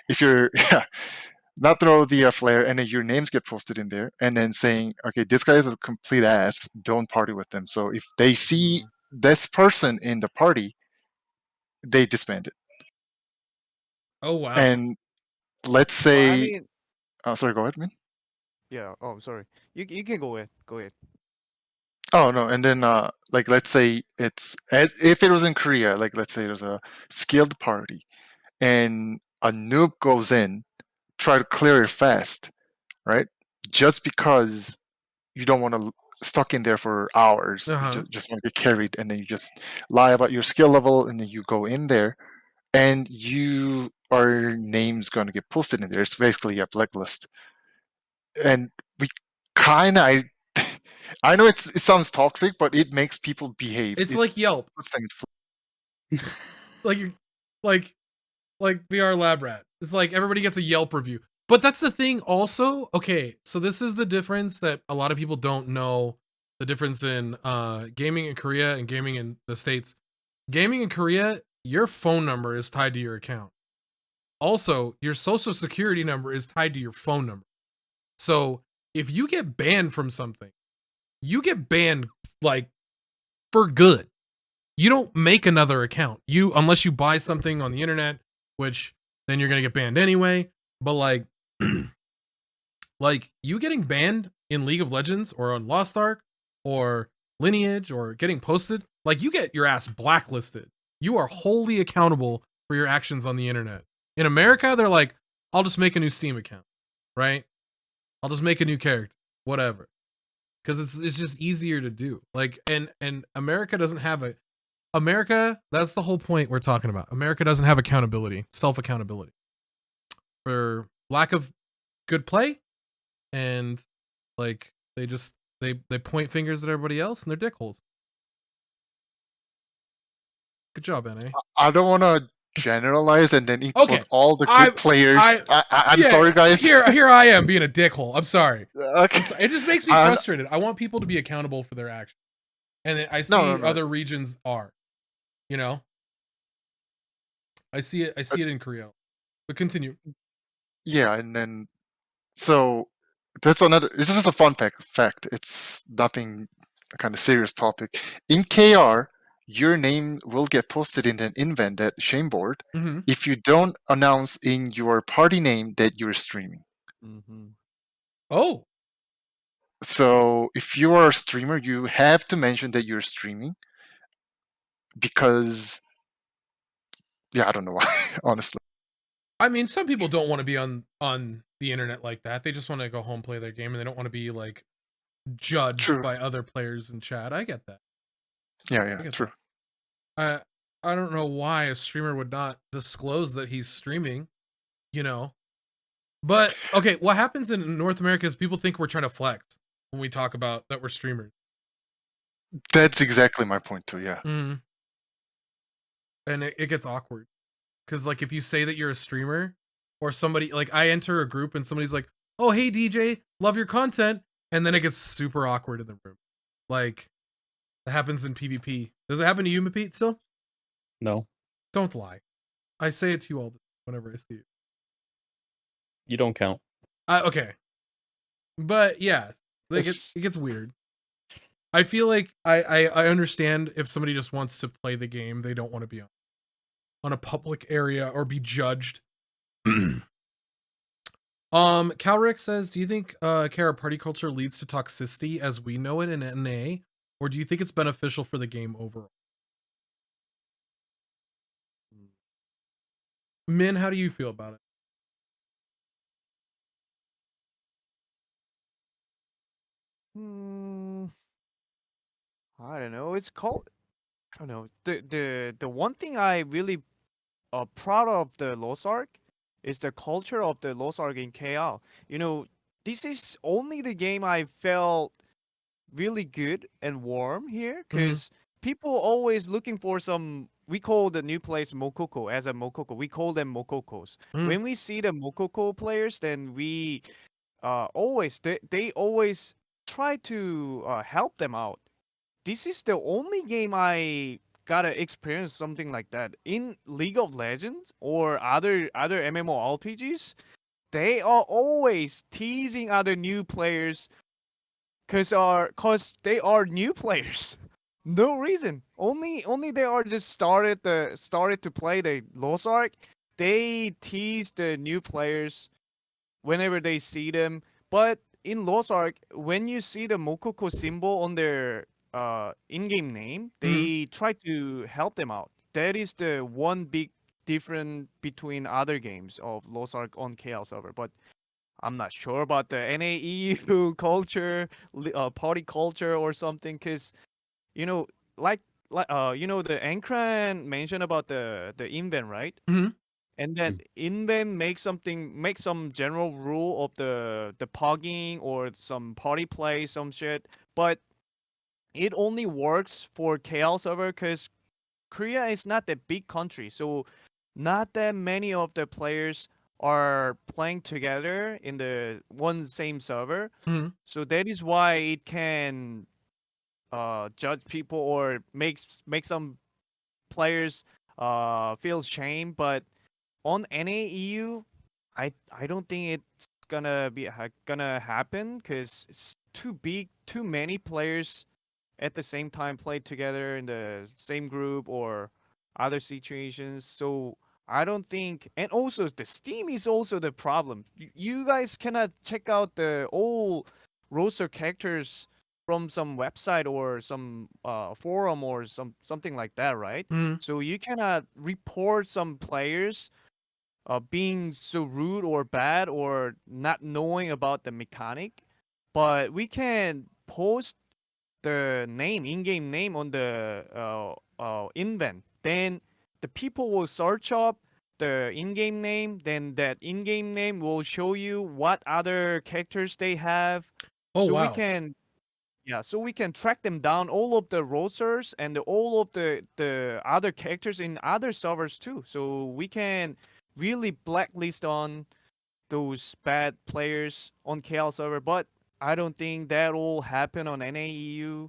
if you're not throw the flare and then your names get posted in there and then saying, okay, this guy is a complete ass, don't party with them. So if they see this person in the party, they disband it. Oh wow. And let's Well, say, I mean, sorry, go ahead, man. yeah. Oh, I'm sorry. You can go ahead. Go ahead. Oh no, and then like let's say it's if it was in Korea, like let's say there's a skilled party and a noob goes in, try to clear it fast, right? Just because you don't want to stuck in there for hours, you just want to get carried, and then you just lie about your skill level, and then you go in there, and our name's going to get posted in there. It's basically a blacklist, and we kind of I know it sounds toxic, but it makes people behave. it's like Yelp. like VR Lab Rat. It's like everybody gets a Yelp review. But that's the thing also. Okay, so this is the difference that a lot of people don't know, the difference in gaming in Korea and gaming in the States. Gaming in Korea, your phone number is tied to your account. Also, your social security number is tied to your phone number. So if you get banned from something, you get banned like for good. You don't make another account. Unless you buy something on the internet, which then you're gonna get banned anyway. But like like you getting banned in League of Legends or on Lost Ark or Lineage or getting posted, like you get your ass blacklisted. You are wholly accountable for your actions on the internet. In America, they're like, I'll just make a new Steam account, right? I'll just make a new character, whatever. Because it's just easier to do. Like, and America doesn't have that's the whole point we're talking about. America doesn't have accountability, self-accountability. For lack of good play, and like they They point fingers at everybody else and they're dickholes. Good job, NA. I don't want to generalize and then include Okay, all the I- good players. I'm Yeah, sorry, guys. Here I am being a dickhole. I'm sorry. Okay. It just makes me frustrated. I want people to be accountable for their actions, and I see No. other regions are. You know, I see it. I see it in Korea. But continue. Yeah, and then so that's another. This is a fun fact. It's nothing kind of serious topic. In KR, your name will get posted in an invent that shame board Mm-hmm. if you don't announce in your party name that you're streaming. Mm-hmm. Oh, So if you are a streamer, you have to mention that you're streaming because I don't know why, honestly. I mean, some people don't want to be on the internet like that. They just want to go home, play their game, and they don't want to be like judged True. by other players in chat. I get that. Yeah, get true. I don't know why a streamer would not disclose that he's streaming, you know. But okay, what happens in North America is people think we're trying to flex when we talk about that we're streamers. That's exactly my point too. Yeah. Mm. And it gets awkward because like if you say that you're a streamer or somebody like I enter a group and somebody's like, "Oh hey DJ, love your content," and then it gets super awkward in the room. Like that happens in PvP. Does it happen to you, MEPEET, still? No, Don't lie. I say it to you all the whenever I see you. you don't count. Okay, but yeah, like it gets weird. I feel like I understand if somebody just wants to play the game, they don't want to be on a public area or be judged. Calric says, do you think Kara party culture leads to toxicity as we know it in NA, or do you think it's beneficial for the game overall? Min, how do you feel about it? I don't know. It's called. I don't know. The one thing I really proud of the Lost Ark is the culture of the Lost Ark in KL. You know, this is only the game I felt really good and warm here because people always looking for some. We call the new place Mokoko as a Mokoko. We call them Mokokos. When we see the Mokoko players, then we always they always try to help them out. This is the only game I gotta experience something like that in League of Legends or other MMORPGs. They are always teasing other new players cause they are new players. No reason. Only they are just started to play the Lost Ark. They tease the new players whenever they see them. But in Lost Ark, when you see the Mokoko symbol on their in-game name, they try to help them out. That is the one big difference between other games of Lost Ark on KL server. But I'm not sure about the NAEU culture, party culture or something, because you know, the Enkran mentioned about the invent, right? And then invent make some general rule of the pogging or some party play, some shit. But it only works for KL server because Korea is not a big country, so not that many of the players are playing together in the one same server. So that is why it can judge people or make some players feel shame. But on NAEU, I don't think it's gonna happen because it's too big, too many players at the same time play together in the same group or other situations. So I don't think, and also the Steam is also the problem. You guys cannot check out the old roster characters from some website or some forum or something like that, right? So you cannot report some players being so rude or bad or not knowing about the mechanic, but we can post the name, in-game name on the invent. Then the people will search up the in-game name. Then that in-game name will show you what other characters they have. Oh, so wow. we can Yeah, so we can track them down, all of the rosters and all of the other characters in other servers too. So we can really blacklist on those bad players on KL server. But I don't think that will happen on NAEU.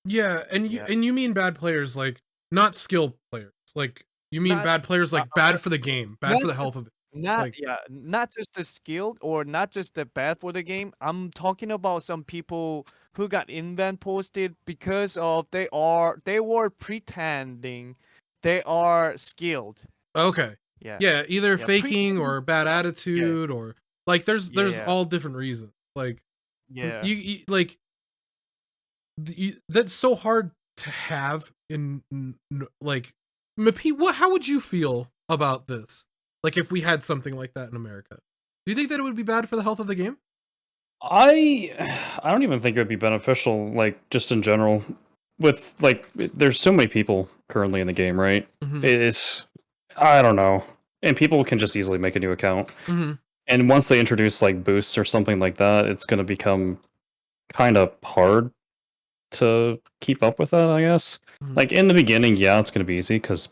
Yeah, and Yeah. you mean bad players like not skilled players. Like you mean Not bad players like bad for the game, bad not for the health just of not like yeah, not just the skilled or not just the bad for the game. I'm talking about some people who got invent posted because of they were pretending they are skilled. okay. Yeah. Yeah, either Yeah, faking or pretend- bad yeah, attitude or like there's Yeah. all different reasons. Like yeah. you like that's so hard to have in like MEPEET, how would you feel about this? Like if we had something like that in America. Do you think that it would be bad for the health of the game? I don't even think it would be beneficial, like just in general. With like, there's so many people currently in the game, right? Mhm. It's I don't know, and people can just easily make a new account. Mhm. And once they introduce like boosts or something like that, it's going to become kind of hard to keep up with that, I guess. Mhm. Like in the beginning, yeah, it's going to be easy because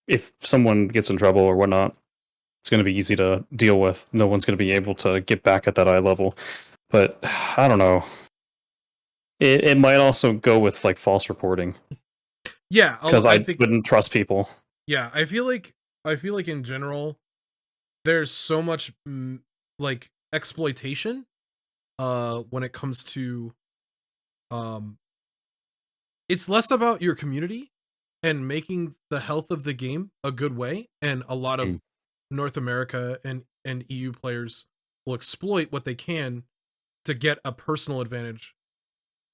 if someone gets in trouble or whatnot, it's going to be easy to deal with. No one's going to be able to get back at that eye level. But I don't know. It might also go with like false reporting Yeah, because I I think wouldn't trust people. yeah, I feel like in general there's so much like exploitation when it comes to um it's less about your community and making the health of the game a good way, and a lot of Mm. North America and EU players will exploit what they can to get a personal advantage.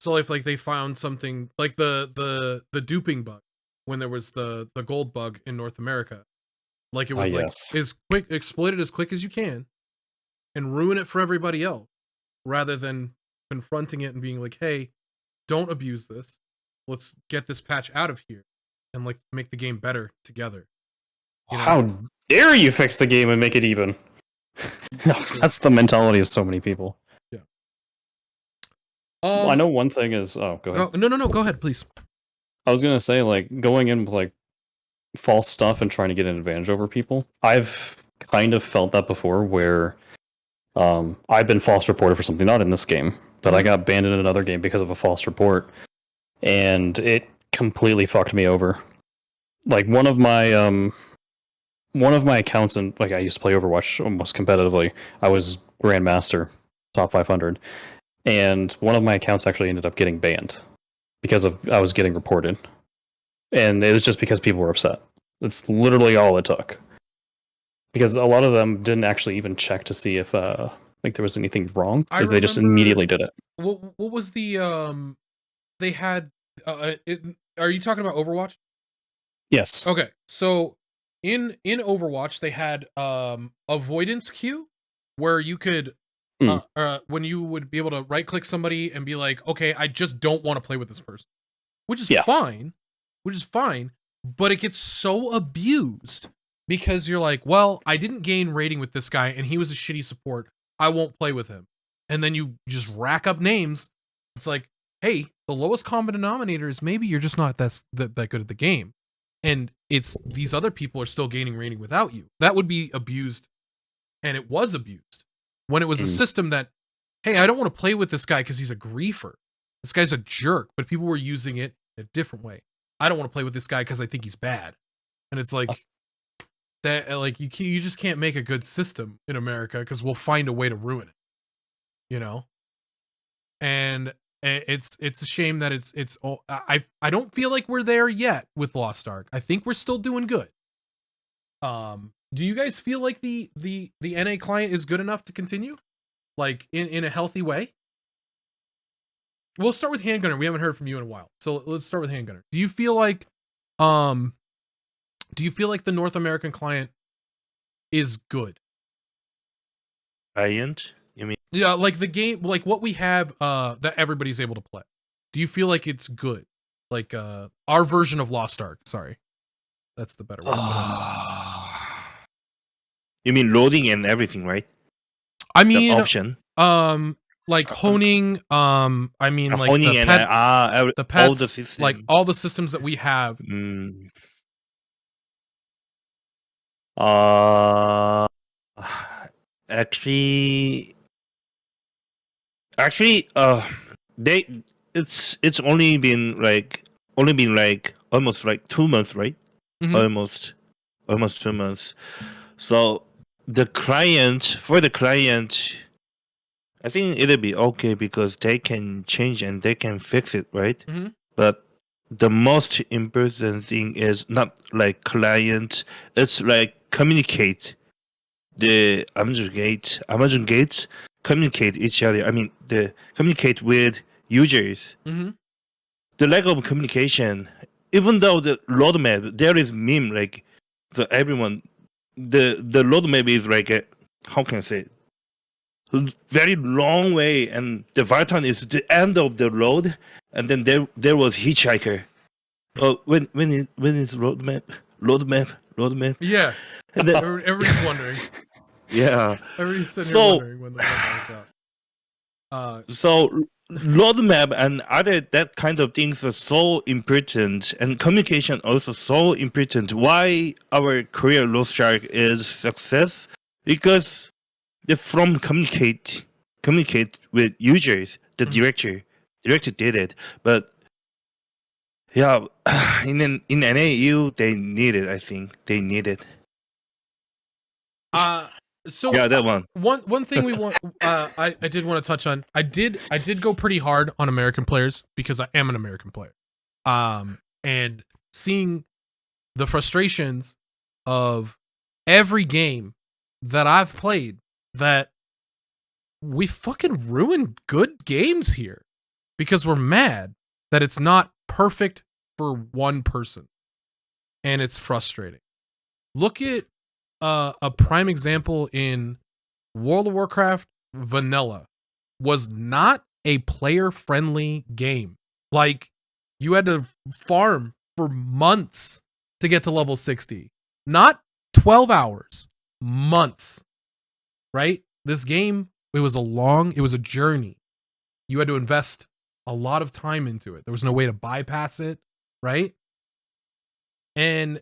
So if like they found something like the duping bug when there was the gold bug in North America, like it was like Yes. as quick exploit it as quick as you can and ruin it for everybody else rather than confronting it and being like, hey, don't abuse this. Let's get this patch out of here and like make the game better together. You know? How dare you fix the game and make it even? No, that's the mentality of so many people. Yeah. I know one thing is. Oh, go ahead. No. Go ahead, please. I was gonna say, like, going in with like false stuff and trying to get an advantage over people. I've kind of felt that before, where I've been false reported for something, not in this game, but I got banned in another game because of a false report, and it completely fucked me over. Like one of my accounts, and like I used to play Overwatch almost competitively. I was Grandmaster, top 500, and one of my accounts actually ended up getting banned because of I was getting reported, and it was just because people were upset. That's literally all it took. Because a lot of them didn't actually even check to see if like there was anything wrong, because they just immediately did it. What was the they had are you talking about Overwatch? Yes. Okay. So in Overwatch they had avoidance queue where you could when you would be able to right click somebody and be like, okay, I just don't want to play with this person. Which is fine. But it gets so abused because you're like, well, I didn't gain rating with this guy and he was a shitty support. I won't play with him. And then you just rack up names. It's like, hey, the lowest common denominator is maybe you're just not that good at the game. And it's these other people are still gaining rating without you. That would be abused. And it was abused when it was a system that, hey, I don't want to play with this guy because he's a griefer. This guy's a jerk, but people were using it in a different way. I don't want to play with this guy because I think he's bad. And it's like that, like you just can't make a good system in America because we'll find a way to ruin it, you know. And it's a shame that it's all. I don't feel like we're there yet with Lost Ark. I think we're still doing good. Do you guys feel like the NA client is good enough to continue, like in a healthy way? We'll start with Handgunner. We haven't heard from you in a while, so let's start with Handgunner. Do you feel like the North American client is good? Client? You mean? Yeah, like the game, like what we have that everybody's able to play. Do you feel like it's good? Like our version of Lost Ark. Sorry, that's the better way. You mean loading and everything, right? I mean, the option. like honing. I mean, like honing the and pets, all the like system. all the systems that we have. Mm. Uh, actually, actually, they it's only been like almost like 2 months, right? Mhm. Almost 2 months. So for the client, I think it'll be okay because they can change and they can fix it, right? Mhm. But the most important thing is not like client, it's like communicate. The Amazon gates communicate each other. I mean, the communicate with users. Mhm. The lack of communication, even though the roadmap there is meme like the everyone, the roadmap is like a, how can I say it? Very long way, and the Vartan is the end of the road, and then there was hitchhiker. Oh, when is roadmap, Yeah, and then everybody's wondering. yeah. Everybody's sitting here So wondering when the roadmap is out. so roadmap and other that kind of things are so important, and communication also so important. Why our career Lost Shark is success? Because they from communicate with users. The director did it, but yeah, in NAU they need it. I think they need it. So Yeah, that one. one thing we want, I did want to touch on. I did go pretty hard on American players because I am an American player. And seeing the frustrations of every game that I've played, that we fucking ruined good games here because we're mad that it's not perfect for one person, and it's frustrating. Look at a prime example in World of Warcraft Vanilla was not a player-friendly game. Like, you had to farm for months to get to level 60. Not 12 hours, months. Right? This game, it was a journey. You had to invest a lot of time into it. There was no way to bypass it, right? And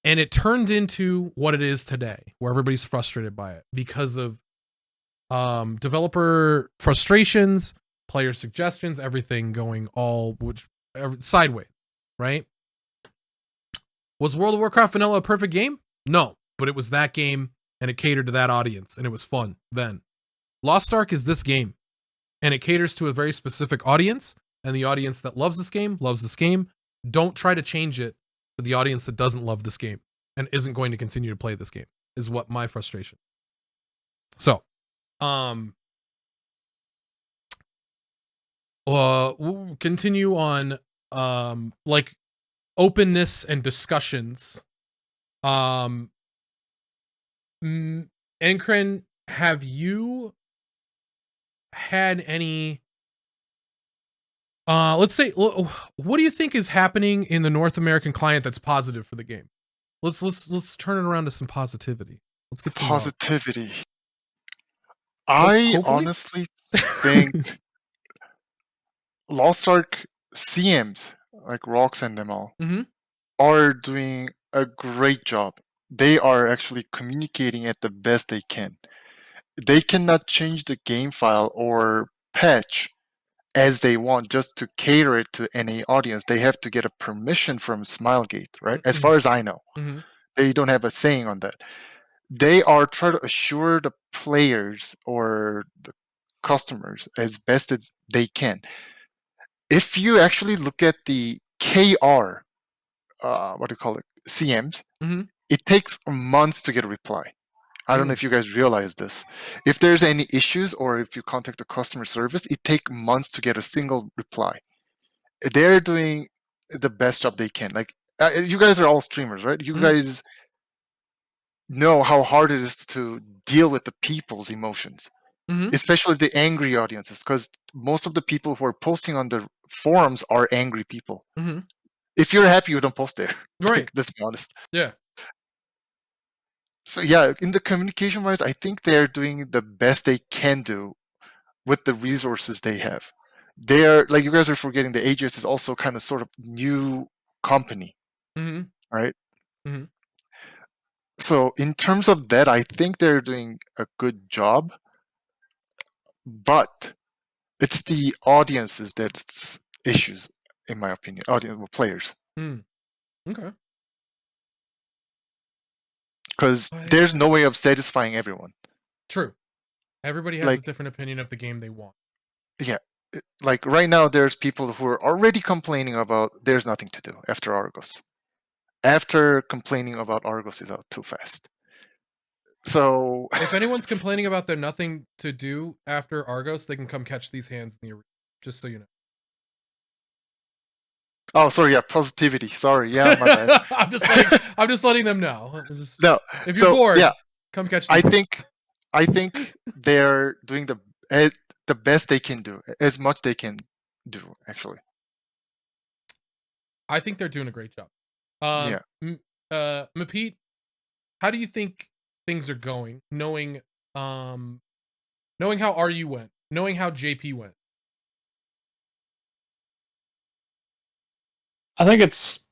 it turned into what it is today, where everybody's frustrated by it because of developer frustrations, player suggestions, everything going sideways, right? Was World of Warcraft Vanilla a perfect game? No, but it was that game, and it catered to that audience, and it was fun then. Lost Ark is this game, and it caters to a very specific audience, and the audience that loves this game loves this game. Don't try to change it for the audience that doesn't love this game and isn't going to continue to play this game, is what my frustration. So, we'll continue on, like, openness and discussions. Enkran, have you had any, let's say, what do you think is happening in the North American client that's positive for the game? Let's turn it around to some positivity. Let's get some positivity. I hopefully? honestly think Lost Ark CMs, like Rocks and them all, Mhm. are doing a great job. They are actually communicating at the best they can. They cannot change the game file or patch as they want just to cater it to any audience. They have to get a permission from Smilegate, right? As far as I know, Mhm. they don't have a saying on that. They are trying to assure the players or the customers as best as they can. If you actually look at the KR, what do you call it, CMs, Mhm. it takes months to get a reply. I don't know if you guys realize this. If there's any issues or if you contact the customer service, it takes months to get a single reply. They're doing the best job they can. Like, you guys are all streamers, right? You guys know how hard it is to deal with the people's emotions, especially the angry audiences, because most of the people who are posting on the forums are angry people. Mhm. If you're happy, you don't post there. Right. Like, let's be honest. Yeah. So yeah, in the communication wise, I think they're doing the best they can do with the resources they have. They're like, you guys are forgetting the AGS is also kind of sort of new company, Mm-hmm. right? Mhm. So in terms of that, I think they're doing a good job, but it's the audiences that's issues, in my opinion. Audience players, Mm. Okay. because I- there's no way of satisfying everyone. True. Everybody has a Like, different opinion of the game they want. yeah, like right now, there's people who are already complaining about there's nothing to do after Argos. After complaining about Argos is out too fast. So If anyone's complaining about there nothing to do after Argos, they can come catch these hands in the arena. Just so you know. oh, sorry, yeah, positivity. Sorry, yeah, my bad. I'm just letting them know. No, If you're so bored, yeah, come catch I these hands. think they're doing the best they can do, as much they can do, actually. I think they're doing a great job. Yeah. MEPEET, how do you think things are going? Knowing how RU went, knowing how JP went. I think it's.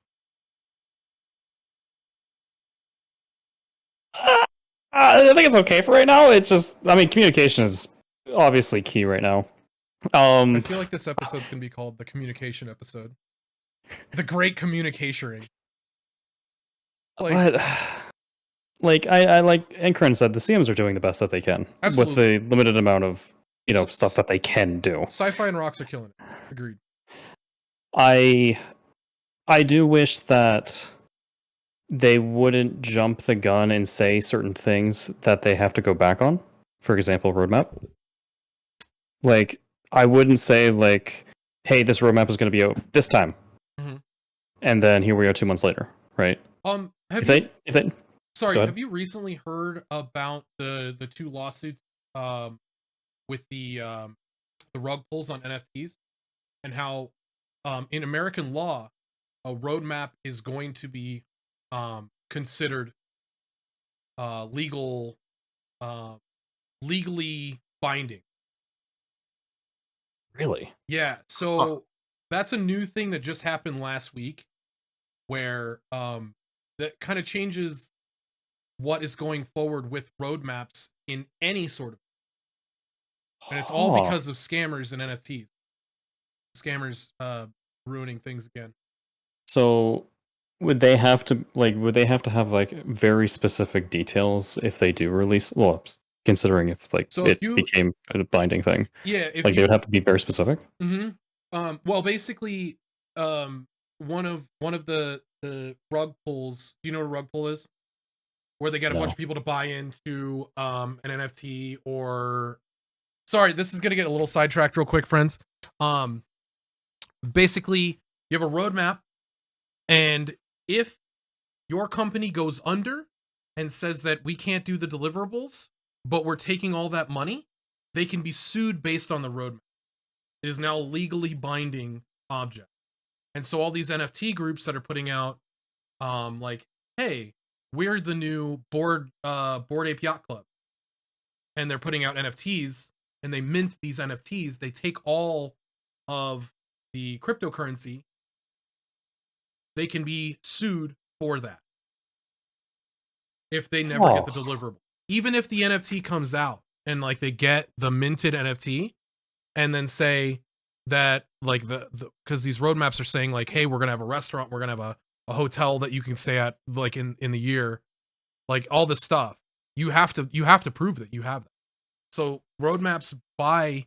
I think it's okay for right now. It's just, I mean, communication is obviously key right now. I feel like this episode's gonna be called the communication episode. The great communication. But like I like Enkran said, the CMs are doing the best that they can with the limited amount of stuff that they can do. Sci-fi and rocks are killing it. Agreed. I do wish that they wouldn't jump the gun and say certain things that they have to go back on. For example, roadmap. Like, I wouldn't say like, "Hey, this roadmap is going to be out this time," and then here we are 2 months later, right? Have you recently heard about the two lawsuits with the rug pulls on NFTs and how in American law a roadmap is going to be considered legally binding? Really? Yeah, so that's a new thing that just happened last week where that kind of changes what is going forward with roadmaps in any sort of, and it's all because of scammers and NFTs. Scammers ruining things again. So would they have to have like very specific details if they do release? Well, considering if became a binding thing. Yeah, they would have to be very specific. Mm-hmm. Well, basically, one of the rug pulls. Do you know what a rug pull is? Where they get a bunch of people to buy into an NFT or. Sorry, this is gonna get a little sidetracked real quick, friends. Basically, you have a roadmap, and if your company goes under and says that we can't do the deliverables, but we're taking all that money, they can be sued based on the roadmap. It is now a legally binding object. And so all these NFT groups that are putting out like, hey, we're the new Board Ape Yacht Club. And they're putting out NFTs and they mint these NFTs. They take all of the cryptocurrency. They can be sued for that if they never get the deliverable. Even if the NFT comes out and like they get the minted NFT and then say that like because these roadmaps are saying like, hey, we're gonna have a restaurant, we're gonna have a hotel that you can stay at like in the year, like all this stuff. You have to prove that you have that. So roadmaps by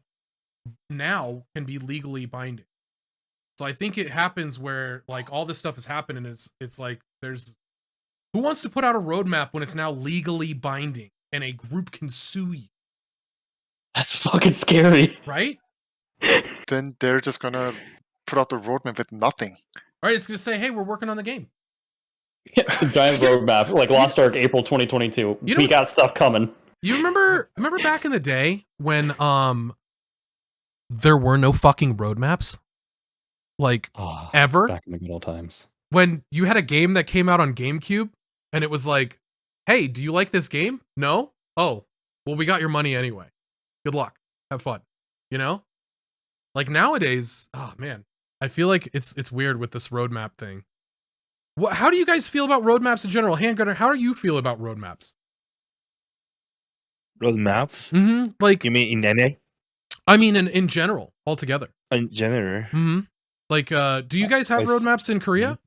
now can be legally binding. So I think it happens where like all this stuff has happened and it's like there's who wants to put out a roadmap when it's now legally binding and a group can sue you? That's fucking scary, right? Then they're just gonna put out the roadmap with nothing. Right, it's gonna say, hey, we're working on the game. Giant roadmap, like Lost Ark, April 2022. We got stuff coming. You remember back in the day when there were no fucking roadmaps? Like ever? Back in the good old times. When you had a game that came out on GameCube and it was like, hey, do you like this game? No? Oh, well, we got your money anyway. Good luck. Have fun. You know, like nowadays, oh man, I feel like it's weird with this roadmap thing. How do you guys feel about roadmaps in general? Handgunner, how do you feel about roadmaps? Roadmaps? Like, You mean in NA? I mean, in general, altogether. In general? Like, do you guys have roadmaps in Korea?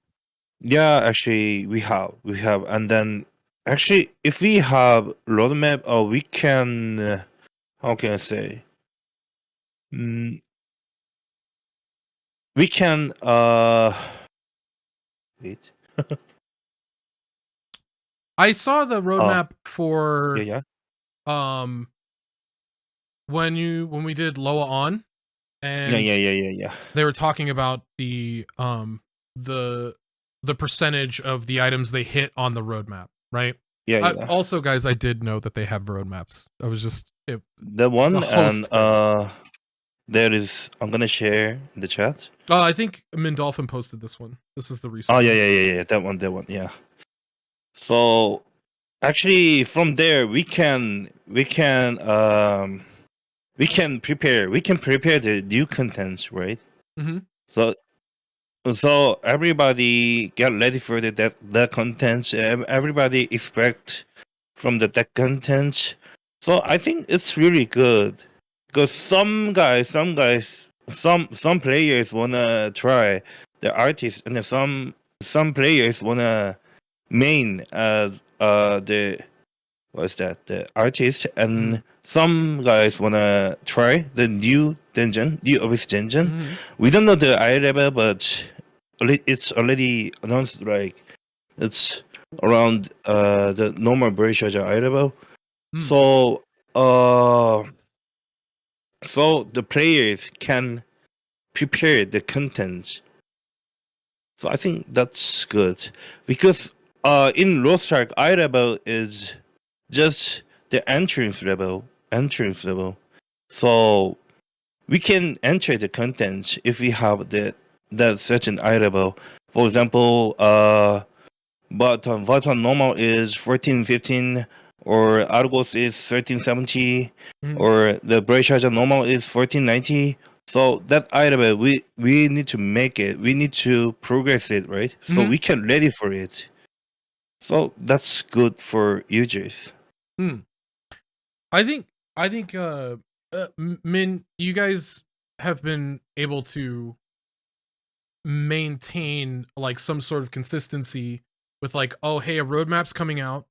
Yeah, actually, we have. And then, actually, if we have roadmap, we can, how can I say? We can, wait. I saw the roadmap for Yeah. when we did Loa on, and Yeah. they were talking about the percentage of the items they hit on the roadmap, right? Yeah. Also, guys, I did know that they have roadmaps. I was just The one, a host and there is, I'm gonna share in the chat. I think Mindolphin posted this one. This is the recent. Oh, one. yeah. That one, yeah. So, actually, from there, we can prepare the new contents, right? So everybody get ready for that content. Everybody expect from that content. So I think it's really good because some players wanna try the artist, and then some players wanna main as the the artist, and some guys wanna try the new Abyss dungeon. We don't know the eye level, but it's already announced, like it's around the normal British eye level. So so the players can prepare the contents. So I think that's good because in Lost Ark, eye level is just the entrance level. So we can enter the content if we have that certain eye level. For example, Button normal is 1415, or Argos is 1370, or the Brave Charger normal is 1490. So that item, we need to make it. We need to progress it, right? So we can ready for it. So that's good for users. I think Min, you guys have been able to maintain like some sort of consistency with like, oh hey, a roadmap's coming out.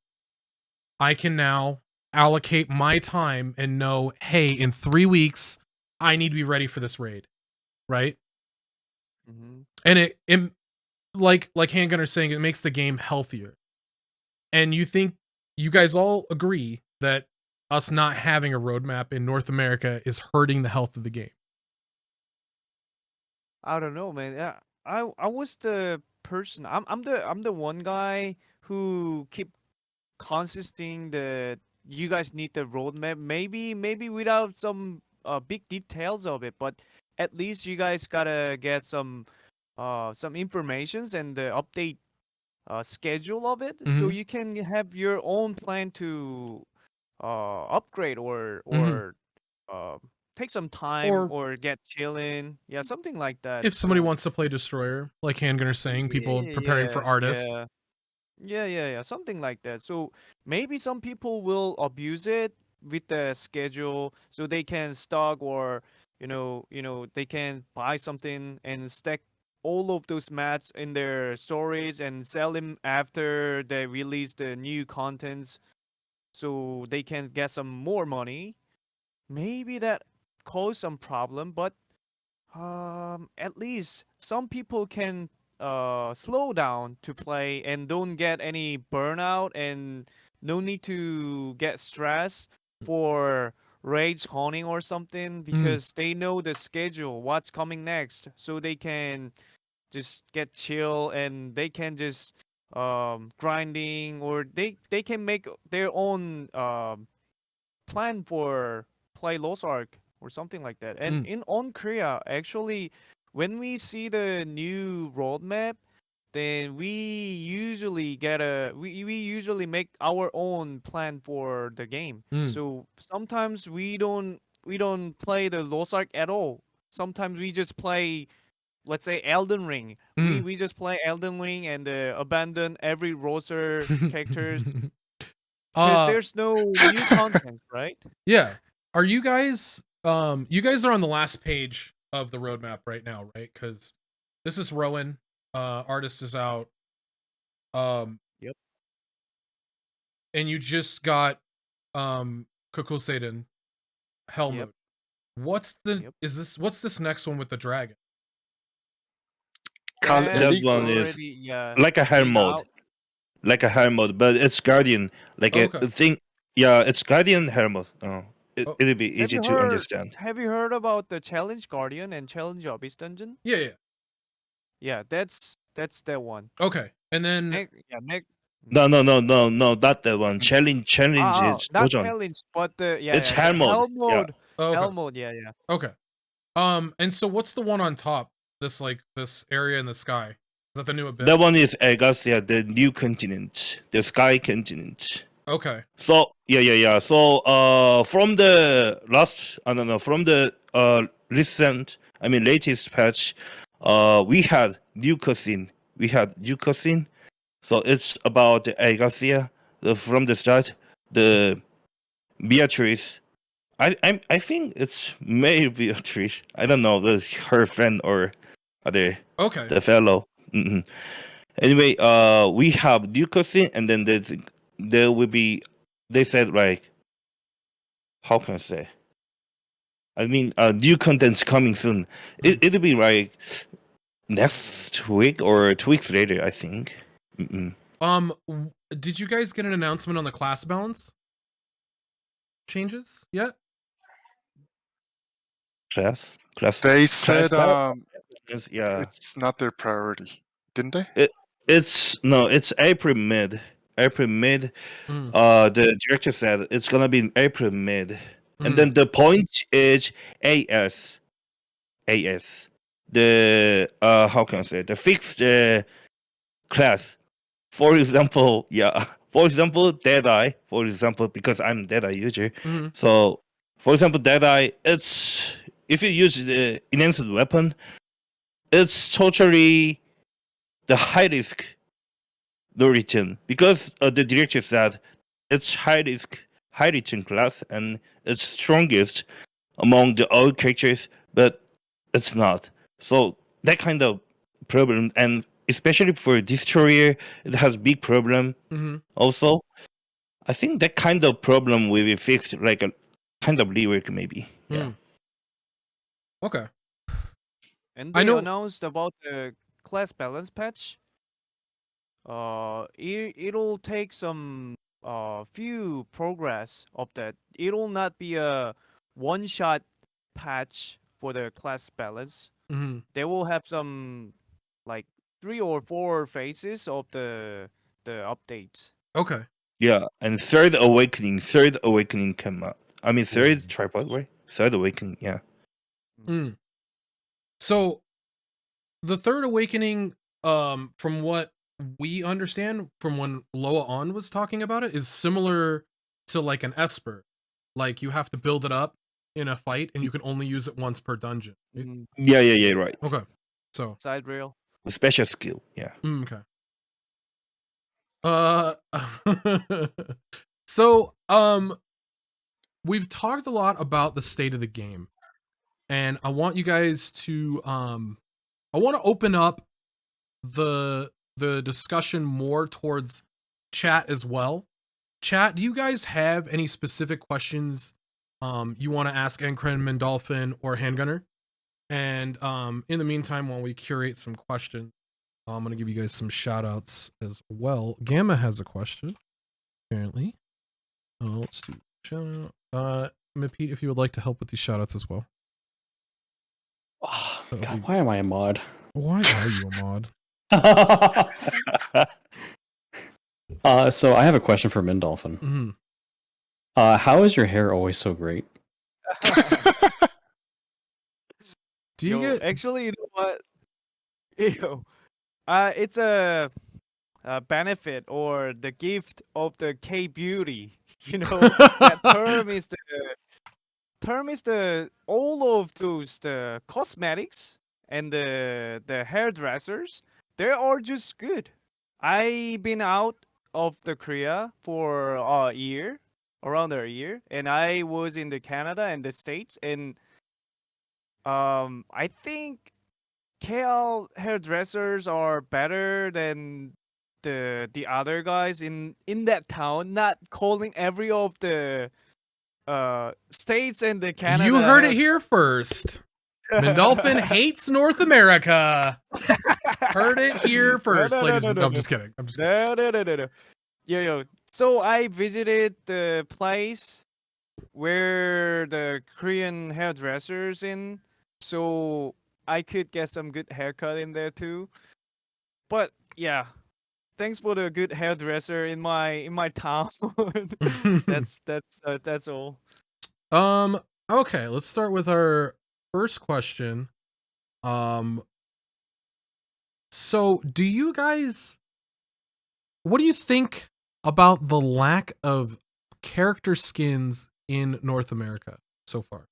I can now allocate my time and know, hey, in 3 weeks I need to be ready for this raid, right? And it like Handgunner saying, it makes the game healthier. And you guys all agree that us not having a roadmap in North America is hurting the health of the game? I don't know, man. Yeah, I was the person. I'm the one guy who keep consisting that you guys need the roadmap. Maybe without some big details of it, but at least you guys gotta get some informations and the update schedule of it, so you can have your own plan to upgrade or take some time or get chilling. Yeah, something like that. If somebody wants to play Destroyer, like Handgunner saying, people preparing for Artist. Yeah, something like that. So maybe some people will abuse it with the schedule, so they can stock or they can buy something and stack all of those mats in their storage and sell them after they release the new contents, so they can get some more money. Maybe that cause some problem, but at least some people can slow down to play and don't get any burnout and no need to get stressed for rage hunting or something, because they know the schedule, what's coming next, so they can just get chill and they can just grinding, or they can make their own plan for play Lost Ark or something like that. And in on Korea, actually, when we see the new roadmap, then we usually we usually make our own plan for the game. So sometimes we don't play the Lost Ark at all. Sometimes we just play, let's say, Elden Ring. Mm. We just play Elden Ring and abandon every roster characters because there's no new content, right? Yeah. Are you guys you guys are on the last page of the roadmap right now, right? Cuz this is Rowan, artist is out. Yep. And you just got Kokoseiden Hell Yep. mode. What's the Yep. what's this next one with the dragon? Kal That's That Eli? one is already, yeah, like a hard been mode, out. like a hard mode, but it's Guardian. Like Okay. a thing. Yeah, it's Guardian hard mode. Oh, Oh. it'll be Have easy you to heard? understand. Have you heard about the Challenge Guardian and Challenge Abyss Dungeon? Yeah, yeah. Yeah, that's that one. Okay. And then Next. No, not that one. Challenge is Not 도전. challenge, but the It's the hard mode. hell Yeah. mode. okay. Hell mode, yeah. Okay. And so what's the one on top? This this area in the sky. Is that the new abyss? That one is Agasia, the new continent, the sky continent. Okay. So yeah. So from the last, I don't know, from the recent, I mean latest patch, we had new cutscene. So it's about the Agasia. From the start, the Beatrice. I think it's male Beatrice. I don't know, her friend or other Okay. the fellow. Anyway, we have new cutscene, and then there will be. They said like, how can I say? I mean, new content's coming soon. It'll be like next week or 2 weeks later, I think. Did you guys get an announcement on the class balance changes yet? Class. They said battle? Yeah. it's not their priority, didn't they? It's April mid. Mm. The director said it's gonna be in April mid, and Mm. then the point is AS. The how can I say, the fixed class. For example, Deadeye. For example, because I'm Deadeye user, Mhm. so for example, Deadeye, it's if you use the enhanced weapon, it's totally the high risk no return, because the director said it's high risk, high return class, and it's strongest among the all characters, but it's not. So that kind of problem, and especially for Destroyer, it has big problem. Mm-hmm. Also, I think that kind of problem will be fixed, like a kind of rework maybe. Yeah. Okay. And I they know- announced about the class balance patch. It'll take some few progress of that. It'll not be a one shot patch for the class balance. Mm-hmm. They will have some like 3 or 4 phases of the updates. Okay. Yeah, and third awakening came out. I mean, third tripod, right? Third awakening, yeah. Mm. So the third awakening, from what we understand from when Loa On was talking about it, is similar to like an Esper. Like you have to build it up in a fight and you can only use it once per dungeon. Yeah, right. Okay. So Side rail. Special skill, yeah. okay. So we've talked a lot about the state of the game, and I want you guys to I want to open up the discussion more towards chat as well. Chat, do you guys have any specific questions you want to ask Enkran, Mindolphin, or Handgunner? And in the meantime, while we curate some questions, I'm going to give you guys some shout outs as well. Gamma has a question, apparently. Let's do shout out. MEPEET, if you would like to help with these shout outs as well. Oh, God, why am I a mod? Why are you a mod? So I have a question for Mindolphin. Mm-hmm. How is your hair always so great? Do you get Actually, you know what? It's a benefit or the gift of the K beauty. You know, that term is term is the all of those the cosmetics and the hairdressers, they are just good. I been out of the Korea for a year, around a year, and I was in the Canada and the States, and I think KL hairdressers are better than the other guys in that town. Not calling every of the states and the Canada. You heard it here first. Mindolphin hates North America. Heard it here first, ladies. No, I'm just kidding. I'm just kidding. No. Yo. So I visited the place where the Korean hairdressers in, so I could get some good haircut in there too. But yeah, thanks for the good hairdresser in my town. That's all. Okay, let's start with our first question. So do you guys, what do you think about the lack of character skins in North America so far?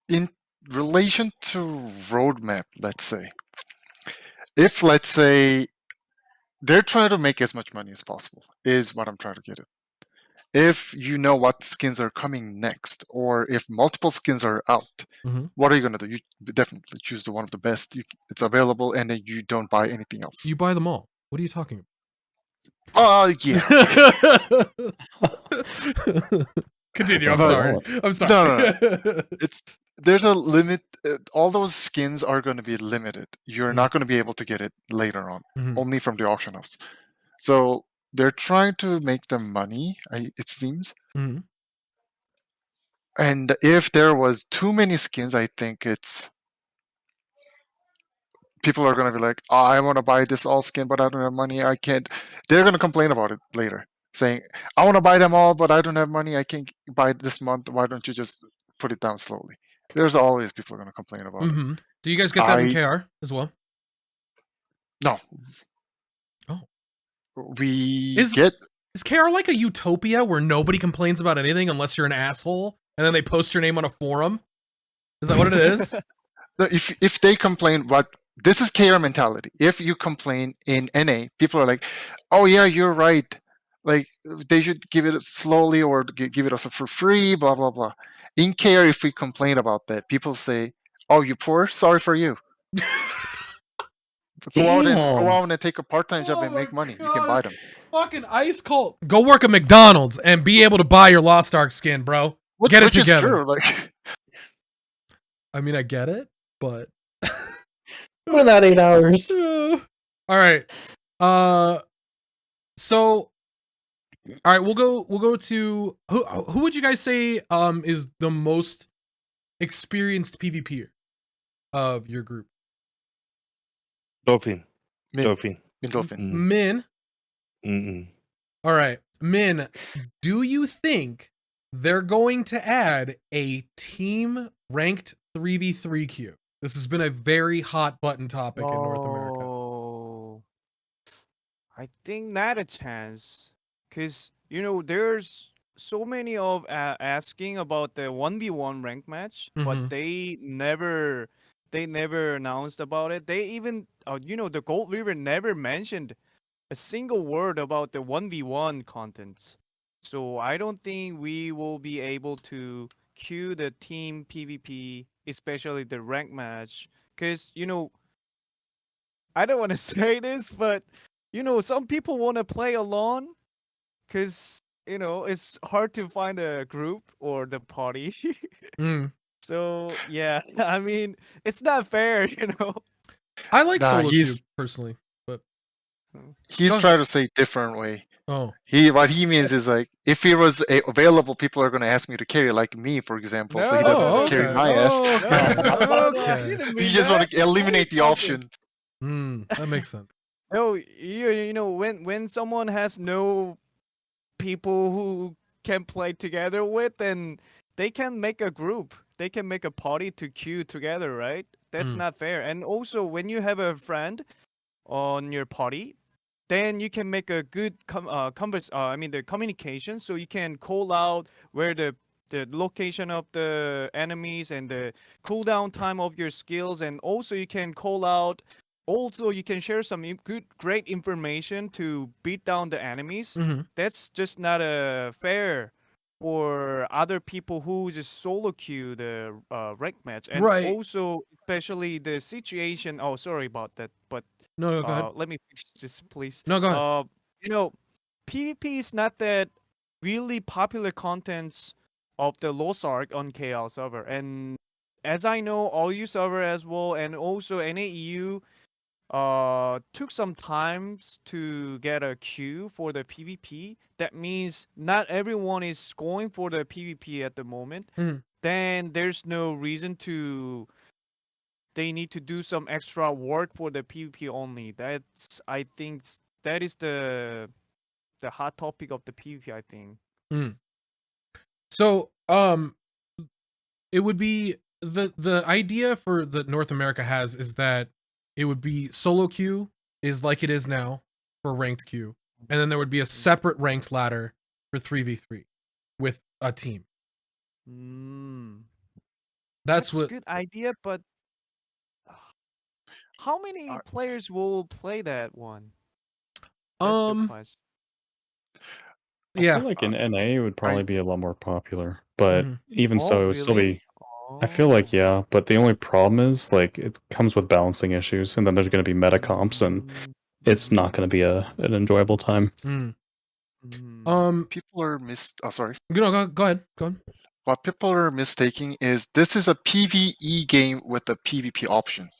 In relation to roadmap, let's say, if let's say they're trying to make as much money as possible, is what I'm trying to get at. If you know what skins are coming next, or if multiple skins are out, Mhm. what are you gonna do? You definitely choose the one of the best. It's available, and then you don't buy anything else. You buy them all. What are you talking Yeah. about? Continue. I'm But- sorry. I'm sorry. No. There's a limit. All those skins are going to be limited. You're not going to be able to get it later on, Mhm. only from the auction house. So they're trying to make them money, it seems. Mhm. And if there was too many skins, I think people are going to be like, oh, I want to buy this all skin, but I don't have money. I can't. They're going to complain about it later, saying, I want to buy them all, but I don't have money. I can't buy it this month. Why don't you just put it down slowly? There's always people are going to complain about it. Mhm. Do you guys get that in I- KR as well? No. Oh. We Is- get Is KR like a utopia where nobody complains about anything unless you're an asshole, and then they post your name on a forum? Is that what it is? if they complain, what this is KR mentality. If you complain in NA, people are like, "Oh yeah, you're right. Like they should give it slowly or give it us for free." Blah blah blah. In KR, if we complain about that, people say, "Oh, you poor? Sorry for you. Go out and take a part-time job Oh and make my money. You can buy God. them." Fucking ice cold. Go work at McDonald's and be able to buy your Lost Ark skin, bro. Get it Which together. is true. Like, I mean, I get it, but Without 8 hours. all right. So, all right, we'll go to who would you guys say is the most experienced PvPer of your group? Dolphin. Min. Dolphin. Mindolphin. Mm. Min. Mm-mm. All right, Min. Do you think they're going to add a team ranked 3v3 queue? This has been a very hot button topic in North America. Oh, I think not a chance, cause there's so many of asking about the 1v1 rank match, Mhm. but they never announced about it. They even the Gold River never mentioned a single word about the 1v1 contents. So I don't think we will be able to queue the team PvP, especially the rank match, cause I don't want to say this, but some people want to play alone because it's hard to find a group or the party. Mm. So yeah, I mean it's not fair. I like Nah, solo queue he's- personally, but He's Go- trying to say different way. oh, What he means is like, if it was available, people are going to ask me to carry, like me, for example. So he No, doesn't oh, want to okay. carry my ass. Okay. You just want to eliminate the option. That makes sense. No, when someone has no people who can play together with, then they can make a group. They can make a party to queue together, right? That's Mm. not fair. And also, when you have a friend on your party, then you can make a good the communication, so you can call out where the location of the enemies and the cooldown time of your skills, and also you can call out. Also, you can share some great information to beat down the enemies. Mm-hmm. That's just not fair for other people who just solo queue the rank match, and Right. also especially the situation. Oh, sorry about that, but No, go ahead. let me finish this, please. No, go ahead. You know, PvP is not that really popular contents of the Lost Ark on KL server, and as I know, all you server as well, and also NAEU took some times to get a queue for the PvP. That means not everyone is going for the PvP at the moment. Mhm. Then there's no reason they need to do some extra work for the PvP only. That's, I think that is the hot topic of the PvP, I think. So, it would be the idea for that North America has is that it would be solo queue is like it is now for ranked queue, and then there would be a separate ranked ladder for 3v3 with a team. That's a what. good idea, but how many players will play that one? That's the question. I Yeah. feel like in NA it would probably be a lot more popular, but even Oh, so, it would still really? be. I feel like yeah, but the only problem is like it comes with balancing issues, and then there's going to be meta comps, and it's not going to be an enjoyable time. People are sorry. Go ahead. Go on. What people are mistaking is this is a PvE game with a PvP option.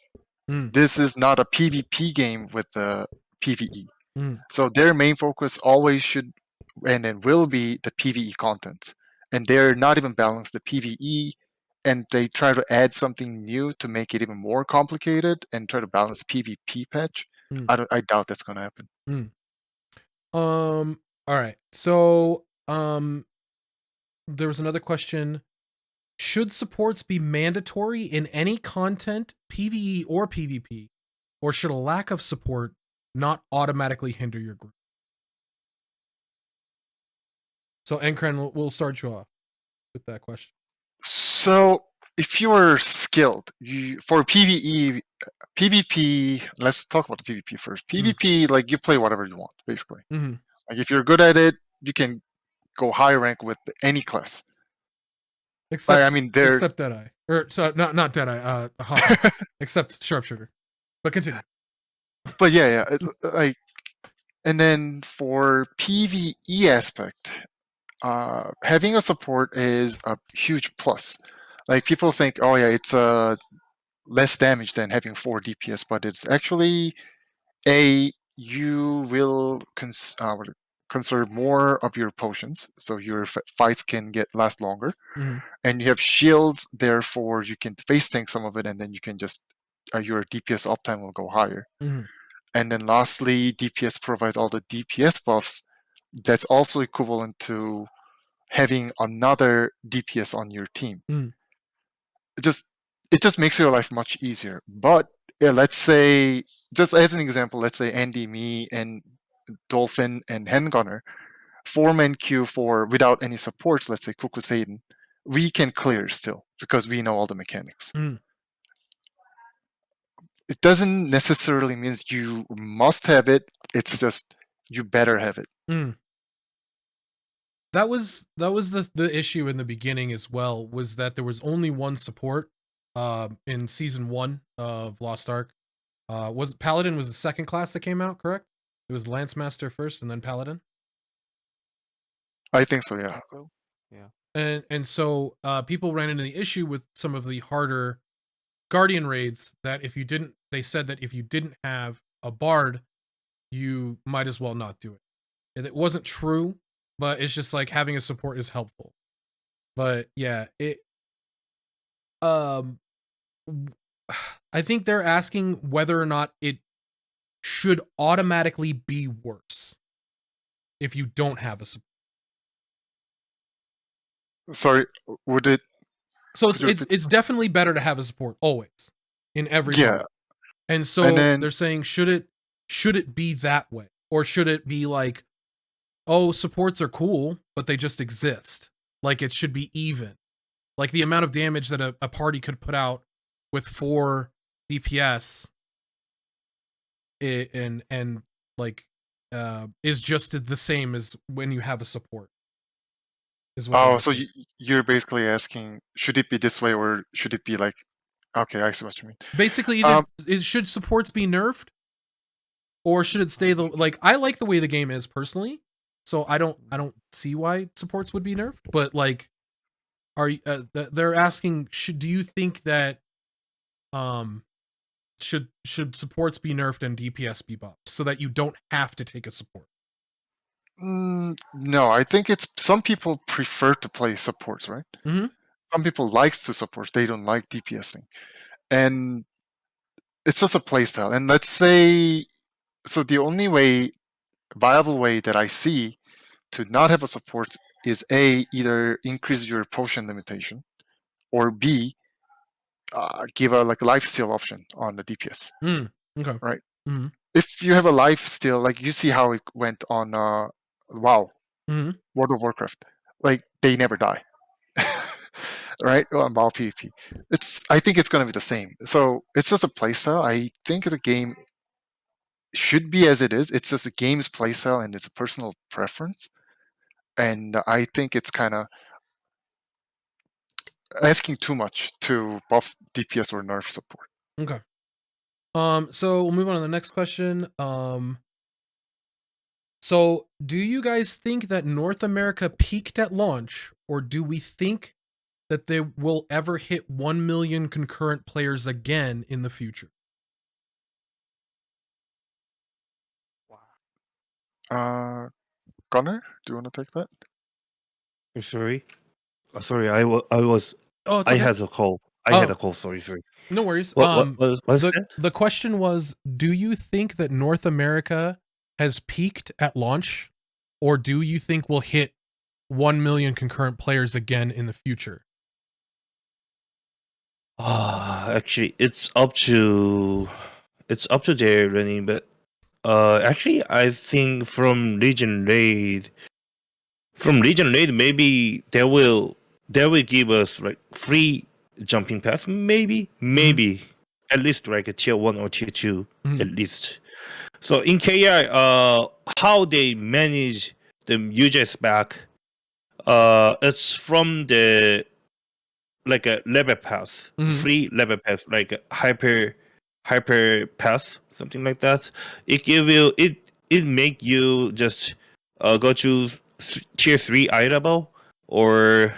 This is not a PvP game with a PvE. So their main focus always should and then will be the PvE content. And they're not even balanced the PvE, and they try to add something new to make it even more complicated and try to balance PvP patch. I doubt that's gonna happen. All right. So, there was another question. Should supports be mandatory in any content, PvE or PvP, or should a lack of support not automatically hinder your group? So, Enkran, we'll start you off with that question. So, if you are skilled, for PvE, PvP, let's talk about the PvP first. PvP, like you play whatever you want, basically. Like if you're good at it, you can go high rank with any class. Except, I mean, except Deadeye, or so not Deadeye, Hawk, except Sharpshooter. But continue. But yeah, like, and then for PvE aspect, having a support is a huge plus. Like people think, oh yeah, it's less damage than having 4 DPS, but it's actually you will conserve more of your potions, so your fights can last longer, and you have shields. Therefore, you can face tank some of it, and then you can just your DPS uptime will go higher. And then lastly, DPS provides all the DPS buffs. That's also equivalent to having another DPS on your team. It just makes your life much easier. But let's say, just as an example, let's say Andy, me, and Dolphin and Handgunner, 4-man queue without any supports, let's say Kuku Satan, we can clear still because we know all the mechanics. It doesn't necessarily mean you must have it. It's just you better have it. That was the issue in the beginning as well, was that there was only one support in season 1 of Lost Ark. Was Paladin was the second class that came out, correct? It was Lance Master first and then Paladin? I think so, yeah. Yeah. And so people ran into the issue with some of the harder Guardian raids that they said that if you didn't have a bard, you might as well not do it. And it wasn't true, but it's just like having a support is helpful. But yeah, I think they're asking whether or not it should automatically be worse if you don't have a support. Sorry, would it? So it's definitely better to have a support always in every mode. And so they're saying should it be that way? Or should it be like, oh, supports are cool, but they just exist? Like it should be even. Like the amount of damage that a party could put out with 4 DPS and like is just the same as when you have a support. Is what Oh, so you're basically asking, should it be this way or should it be like? Okay, I see what you mean. basically either should supports be nerfed or should it stay the like? I like the way the game is personally, so I don't see why supports would be nerfed. But like, are they're asking? Do you think that should supports be nerfed and DPS be buffed so that you don't have to take a support? No, I think it's some people prefer to play supports, right? Mhm. Some people likes to supports. They don't like DPSing, and it's just a playstyle. And let's say, so the only viable way that I see to not have a support is A, either increase your potion limitation, or B, give a like lifesteal option on the DPS. Okay. Right. Mhm. If you have a lifesteal, like you see how it went on WoW, Mhm. World of Warcraft, like they never die. Right? On WoW PvP. I think it's gonna be the same. So it's just a playstyle. I think the game should be as it is. It's just a game's playstyle and it's a personal preference. And I think it's kind of asking too much to buff DPS or nerf support. Okay. So we'll move on to the next question. So do you guys think that North America peaked at launch, or do we think that they will ever hit 1 million concurrent players again in the future? Gunner, do you want to take that? Sorry. Sorry, I was Oh, it's I okay. had a call. I had Oh. a call. Sorry. No worries. What's that? The question was, do you think that North America has peaked at launch, or do you think we'll hit 1 million concurrent players again in the future? Actually, it's up to their running, but actually, I think from Legion Raid, maybe they will give us like free jumping path, maybe at least like a tier 1 or tier 2 Mhm. at least. So in KI, how they manage the users back, it's from the like a level pass, Mhm. free level pass, like a hyper pass, something like that. It give you it make you just go to tier 3 eye level, or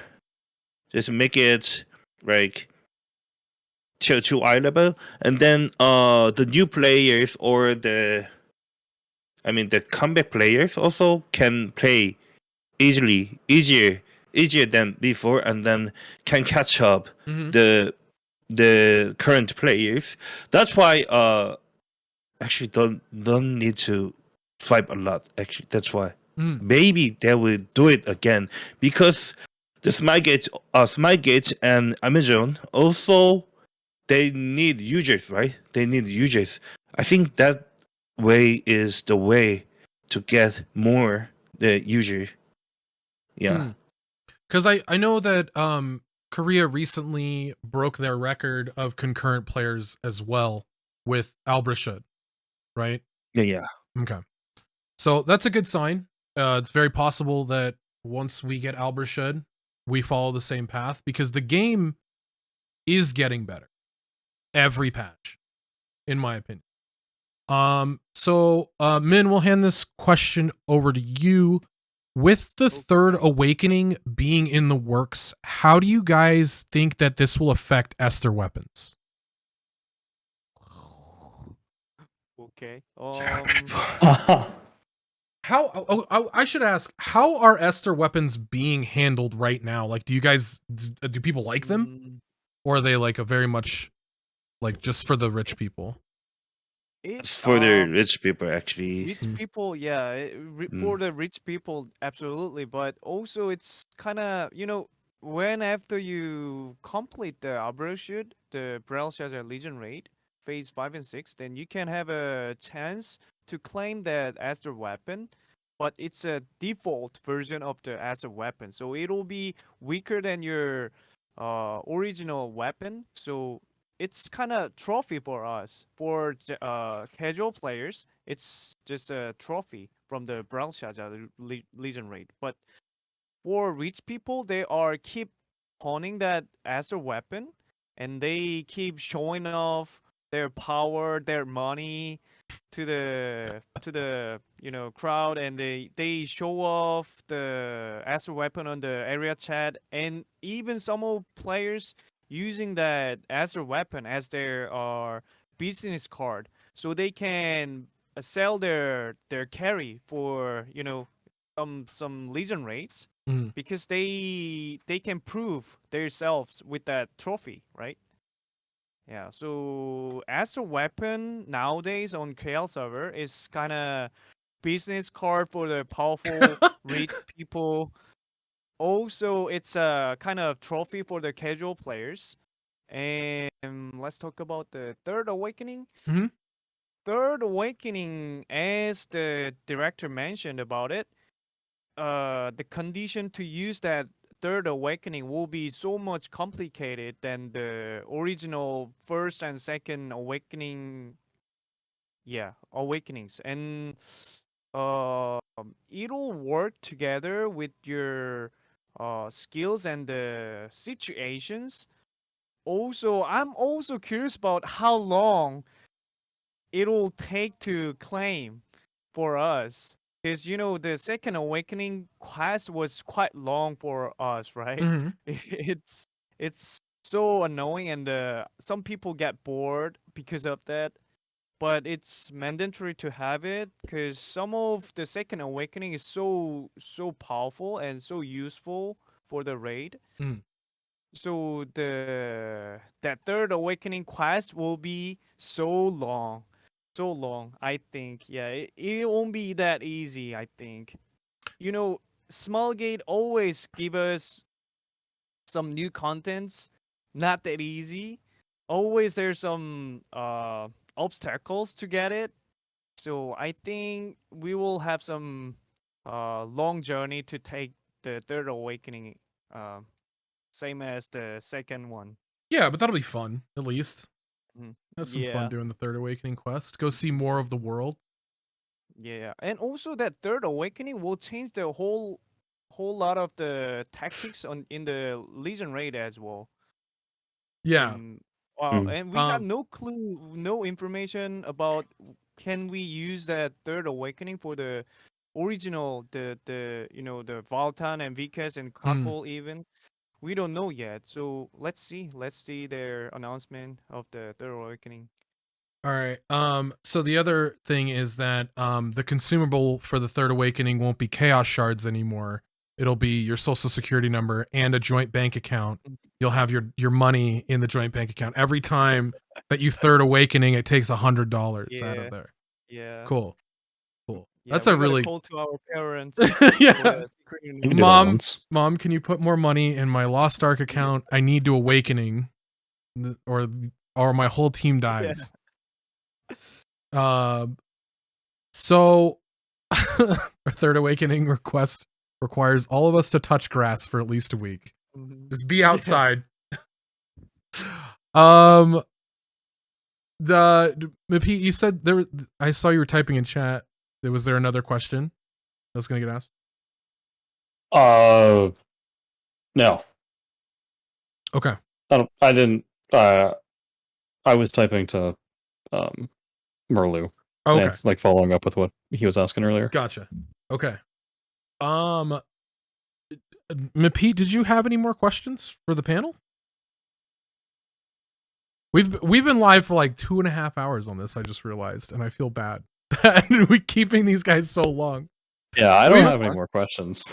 just make it like tier 2 eye level, and then the new players or the comeback players also can play easier than before, and then can catch up Mhm. the current players. That's why actually don't need to swipe a lot. Actually, that's why Mhm. maybe they will do it again, because the Smilegate and Amazon also, they need users, right? They need users. I think that way is the way to get more the user. Yeah. Because I know that Korea recently broke their record of concurrent players as well with Albrashud, right? Yeah. Okay. So that's a good sign. It's very possible that once we get Albrashud, we follow the same path, because the game is getting better every patch, in my opinion. So Min, we'll hand this question over to you. With the third awakening being in the works, how do you guys think that this will affect Esther weapons? Okay. How I should ask, how are Esther weapons being handled right now? Like, do you guys do people like them, or are they like a very much like just for the rich people? It's for the rich people, actually. Rich people, yeah. For the rich people, absolutely. But also, it's kind of, when after you complete the Abroshoot, the Braille Shatter Legion raid, phase 5 and 6, then you can have a chance to claim that as the weapon, but it's a default version of the as a weapon, so it'll be weaker than your original weapon. So it's kind of trophy for us. For casual players, it's just a trophy from the Brawl Shaja Legion raid. But for rich people, they are keep honing that as a weapon, and they keep showing off their power, their money to the crowd, and they show off the as a weapon on the area chat, and even some of players using that as a weapon as their business card, so they can sell their carry for some legion raids, Mm. because they can prove themselves with that trophy, right? Yeah, so as a weapon nowadays on KL server is kind of business card for the powerful rich people. Also, it's a kind of trophy for the casual players. And let's talk about the Third Awakening. Mhm. Third Awakening, as the director mentioned about it, the condition to use that Third Awakening will be so much complicated than the original first and second awakening. Yeah, awakenings, and it'll work together with your skills and the situations. Also, I'm also curious about how long it'll take to claim for us. Because the second awakening quest was quite long for us, right? Mhm. It's so annoying, and some people get bored because of that. But it's mandatory to have it, because some of the second awakening is so powerful and so useful for the raid. Mm. So that third awakening quest will be so long. I think, yeah, it won't be that easy. I think, Small Gate always give us some new contents, not that easy. Always there's some obstacles to get it. So I think we will have some long journey to take the third awakening, uh, same as the second one. Yeah, but that'll be fun, at least. Mhm. Have some fun Yeah, doing the Third Awakening quest. Go see more of the world. yeah, and also that third awakening will change the whole lot of the tactics in the Legion raid as well. Yeah. And Mm. and we got no clue, no information about can we use that third awakening for the original, the Valtan and Vikas and Kakul even. We don't know yet. So let's see their announcement of the third awakening. All right. So the other thing is that the consumable for the Third Awakening won't be chaos shards anymore. It'll be your social security number and a joint bank account. You'll have your money in the joint bank account. Every time that you Third Awakening, it takes $100 out Yeah, of there. yeah, Cool. yeah. That's We a got to really call to our parents yeah. for the secret You can union. do that Mom, once. mom, can you put more money in my Lost Ark account? I need to Awakening, or my whole team Yeah. dies. So our Third Awakening request requires all of us to touch grass for at least a week. Mhm. Just be outside. The MEPEET, you said there. I saw you were typing in chat. Was there another question that was going to get asked? No. Okay. I didn't. I was typing to Merlu. Okay. It's like following up with what he was asking earlier. Gotcha. Okay. MEPEET, did you have any more questions for the panel? We've been live for like 2.5 hours on this. I just realized, and I feel bad. We keeping these guys so long. Yeah, I don't We- have any more questions.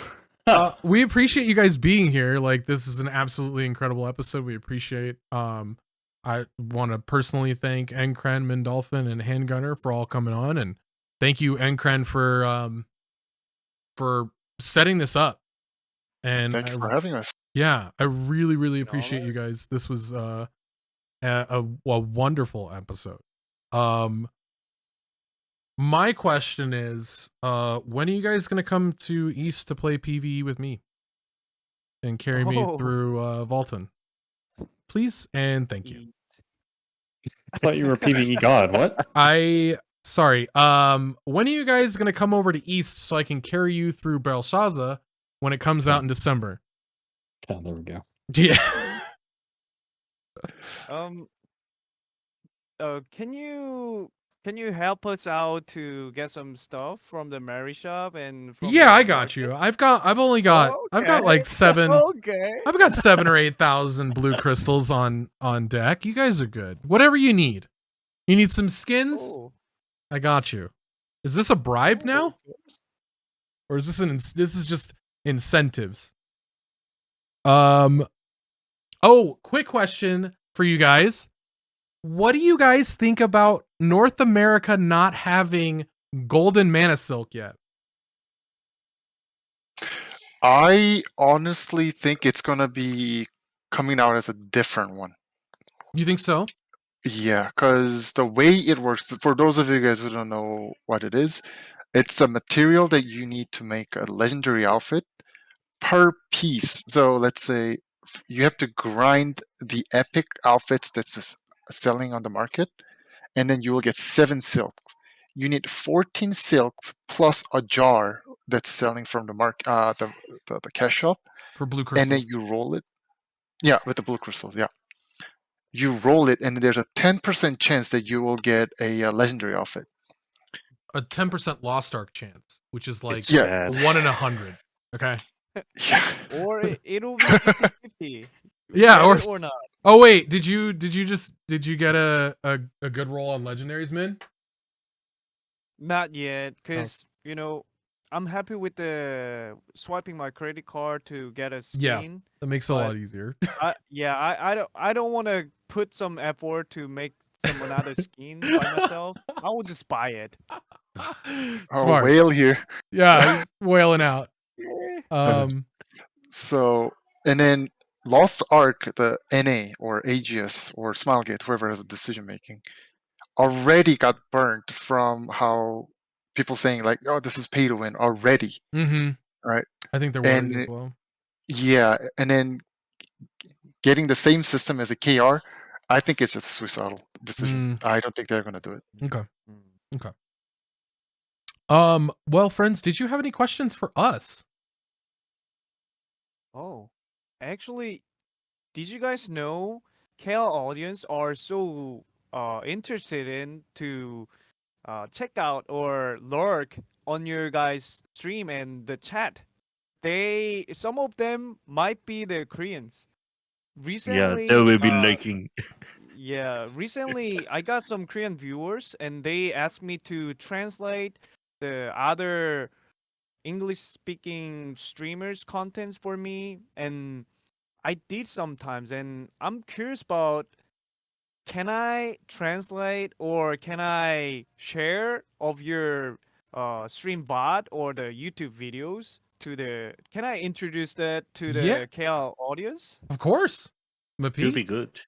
We appreciate you guys being here. Like, this is an absolutely incredible episode. We appreciate. I want to personally thank Enkran, Mindolphin, and Handgunner for all coming on, and thank you, Enkran, for setting this up. And Thank you for having us. yeah, I really All appreciate right. you guys. This was a wonderful episode. My question is, when are you guys gonna come to East to play PvE with me and carry me through Volton? Please and thank you. I thought you were a PvE god. What? Sorry. When are you guys gonna come over to East so I can carry you through Belshazzar when it comes out in December? Oh, there we go. Yeah. Can you help us out to get some stuff from the Mary shop and from Yeah, the I got market? you. I've got like seven. Okay. I've got 7,000 or 8,000 blue crystals on deck. You guys are good. Whatever you need. You need some skins? Oh. I got you. Is this a bribe now? Or is this is just incentives? Oh, quick question for you guys. What do you guys think about North America not having golden mana silk yet? I honestly think it's gonna be coming out as a different one. You think so? Yeah, because the way it works, for those of you guys who don't know what it is, it's a material that you need to make a legendary outfit per piece. So let's say you have to grind the epic outfits that's selling on the market, and then you will get 7 silks. You need 14 silks plus a jar that's selling from the the cash shop, For blue and then crystals. you roll it. Yeah, with the blue crystals. Yeah, you roll it, and there's a 10% chance that you will get a legendary outfit. A 10% lost arc chance, which is like It's Yeah. bad. 1 in 100. Okay. Yeah. Or it'll be 50-50. Yeah, or not. Oh wait, did you get a good roll on legendaries, Min? Not yet, because you know I'm happy with the swiping my credit card to get a Yeah. skin. That makes it a But lot easier. I don't want to put some effort to make some another skin by myself. I will just buy it. Oh, Smart. whale here. Yeah, he's wailing out. So, and then Lost Ark, the NA or AGS or Smilegate, whoever has a decision making, already got burnt from how people saying like, "Oh, this is pay to win" already. Mm-hmm. Right. I think they're worried And as well. yeah, and then getting the same system as a KR, I think it's just a suicidal decision. I don't think they're gonna do it. Okay. Okay. Well, friends, did you have any questions for us? Oh, actually, did you guys know KL audience are so interested in to check out or lurk on your guys' stream and the chat? Some of them might be the Koreans. Yeah, they will be Recently, liking. recently I got some Korean viewers and they asked me to translate the other English speaking streamers contents for me, and I did sometimes, and I'm curious about, can I translate or can I share of your stream bot or the YouTube videos to the, can I introduce that to the Yeah. KL audience? Of course. You'll be MEPEET. good.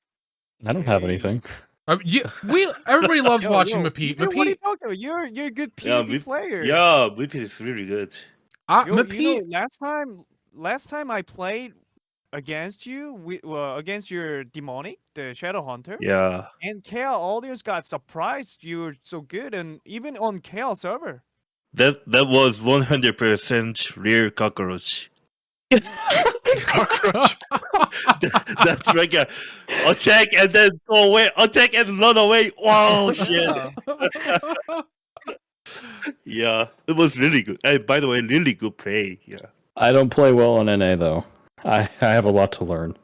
I don't have anything. Everybody loves Yo, watching yo, MEPEET. what are you MEPEET. talking about? You're a good Yeah, PvP player. yeah, Whippet is really good. You know, MEPEET. last time I played against you, against your demonic, the Shadow Hunter, Yeah, and KL audience got surprised you were so good, and even on KL server. that was 100% real cockroach. Cockroach. That's like a attack and then go away, attack and run away. Wow, shit. Yeah, it was really good. And by the way, really good play. Yeah. I don't play well on NA though. I have a lot to learn.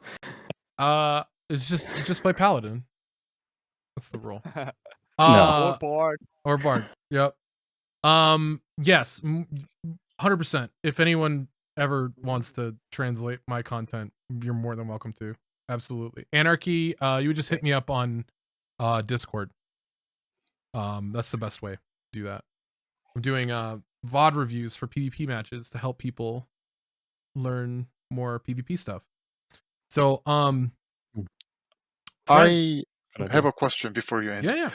It's just play Paladin. That's the rule. Or Bard. Or Bard. Yep. Yes, 100%. If anyone ever wants to translate my content, you're more than welcome to. Absolutely. Anarchy, you would just hit me up on Discord. That's the best way to do that. I'm doing VOD reviews for PvP matches to help people learn more PvP stuff. So, I Good I have idea. a question before you end. Yeah.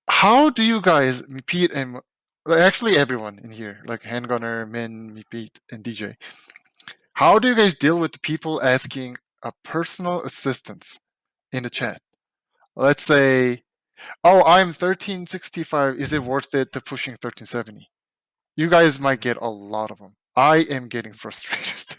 How do you guys, MEPEET and actually everyone in here, like Handgunner, Min, MEPEET, and DJ, how do you guys deal with the people asking a personal assistance in the chat? Let's say, oh, I'm 1365. Is it worth it to pushing 1370? You guys might get a lot of them. I am getting frustrated.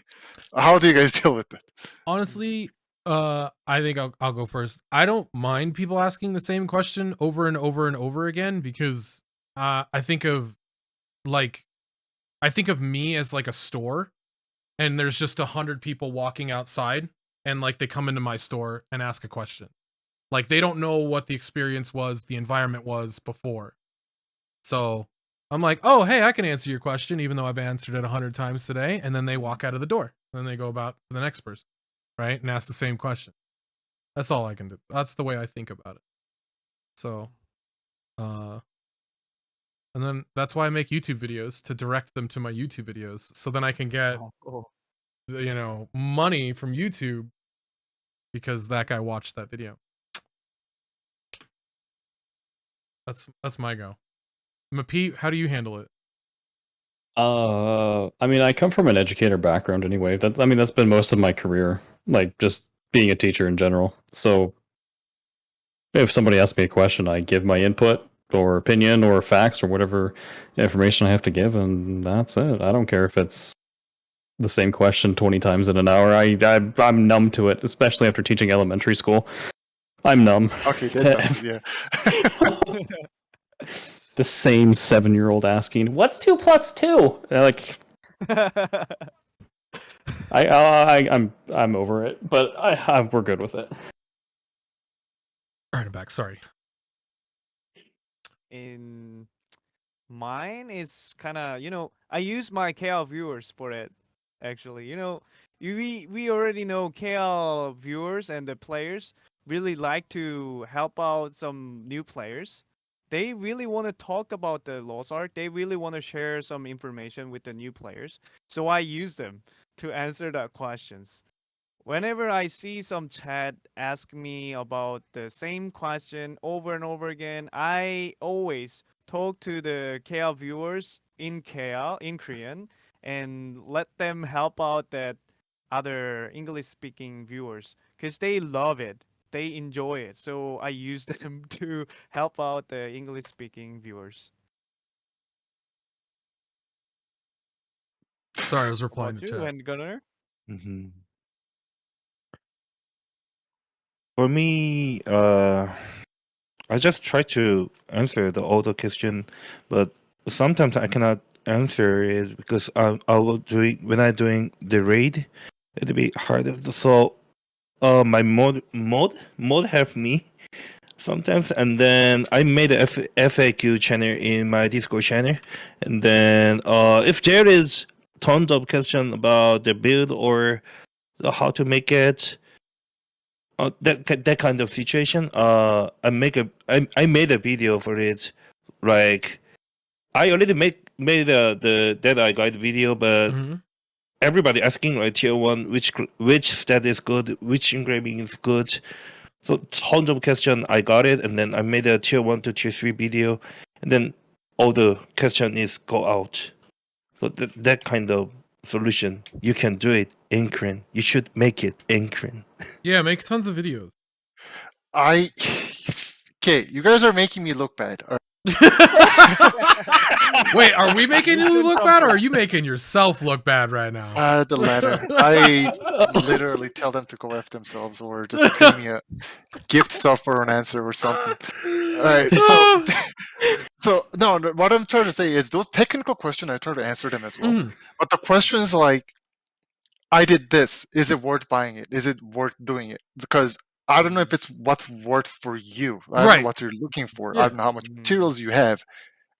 How do you guys deal with it? Honestly, I think I'll go first. I don't mind people asking the same question over and over and over again because I think of me as like a store, and there's just 100 people walking outside, and like they come into my store and ask a question. Like they don't know what the experience was, the environment was before. So I'm like, oh, hey, I can answer your question, even though I've answered it 100 times today. And then they walk out of the door. Then they go about to the next person, right? And ask the same question. That's all I can do. That's the way I think about it. So, and then that's why I make YouTube videos, to direct them to my YouTube videos. So then I can get, money from YouTube because that guy watched that video. That's my go. MEPEET, how do you handle it? I mean, I come from an educator background anyway. That's been most of my career, like just being a teacher in general. So if somebody asks me a question, I give my input or opinion or facts or whatever information I have to give, and that's it. I don't care if it's the same question 20 times in an hour. I'm numb to it, especially after teaching elementary school. I'm numb. Okay, that's yeah. The same 7-year-old asking, "What's 2 plus 2?" Like, I'm over it, but we're good with it. All right, I'm back. Sorry. In mine is kind of, I use my KL viewers for it. Actually, we already know KL viewers and the players really like to help out some new players. They really want to talk about the Lost Ark. They really want to share some information with the new players. So I use them to answer the questions. Whenever I see some chat ask me about the same question over and over again, I always talk to the KL viewers in KL, in Korean, and let them help out that other English speaking viewers because they love it. They enjoy it. So I use them to help out the English speaking viewers. Sorry, I was How replying about to you, chat. Handgunner? Hmm. For me, I just try to answer the auto question, but sometimes I cannot answer it because I will doing when I doing the raid, it'll be harder. So, my mod help me sometimes, and then I made a FAQ channel in my Discord channel, and then if there is tons of question about the build or how to make it, that kind of situation, I made a video for it. Like I already made the Deadeye guide video, but Mm-hmm. everybody asking like tier 1 which stat is good, which engraving is good. So tons of question. I got it, and then I made a tier 1 to tier 3 video, and then all the question is go out. So that kind of solution, you can do it, Enkran. You should make it, Enkran. Yeah, make tons of videos. Okay, you guys are making me look bad. All Wait, are we making you look bad, or are you making yourself look bad right now? right. The latter. I literally tell them to go F themselves or just pay me a gift sub for an answer or something. All right, so no, what I'm trying to say is those technical questions, I try to answer them as well. Mhm. But the questions like, I did this. Is it worth buying it? Is it worth doing it? Because I don't know if it's what's worth for you. I don't know Right. what you're looking for. Yeah. I don't know how much materials you have.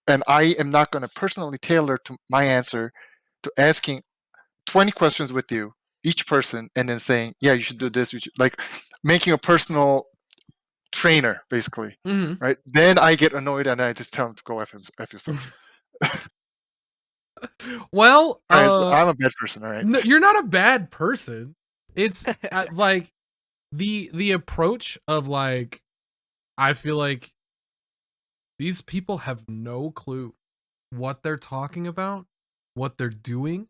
And I am not going to personally tailor to my answer to asking 20 questions with you, each person, and then saying, yeah, you should do this. You should, like making a personal trainer, basically. Mhm. Right? Then I get annoyed and I just tell them to go F yourself. Well, All right, so I'm a bad person, all right? no, you're not a bad person. It's like the approach of like, I feel like these people have no clue what they're talking about, what they're doing,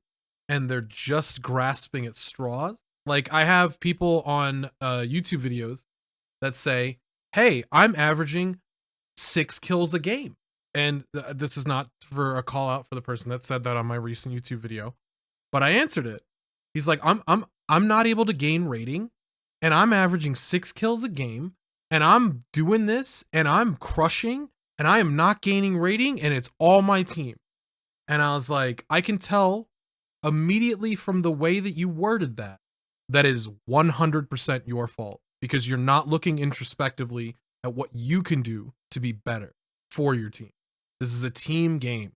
and they're just grasping at straws. Like, I have people on YouTube videos that say, hey, I'm averaging 6 kills a game. And this is not for a call out for the person that said that on my recent YouTube video, but I answered it. He's like, I'm not able to gain rating, and I'm averaging 6 kills a game, and I'm doing this, and I'm crushing, and I am not gaining rating, and it's all my team. And I was like, I can tell immediately from the way that you worded that, that is 100% your fault, because you're not looking introspectively at what you can do to be better for your team. This is a team game.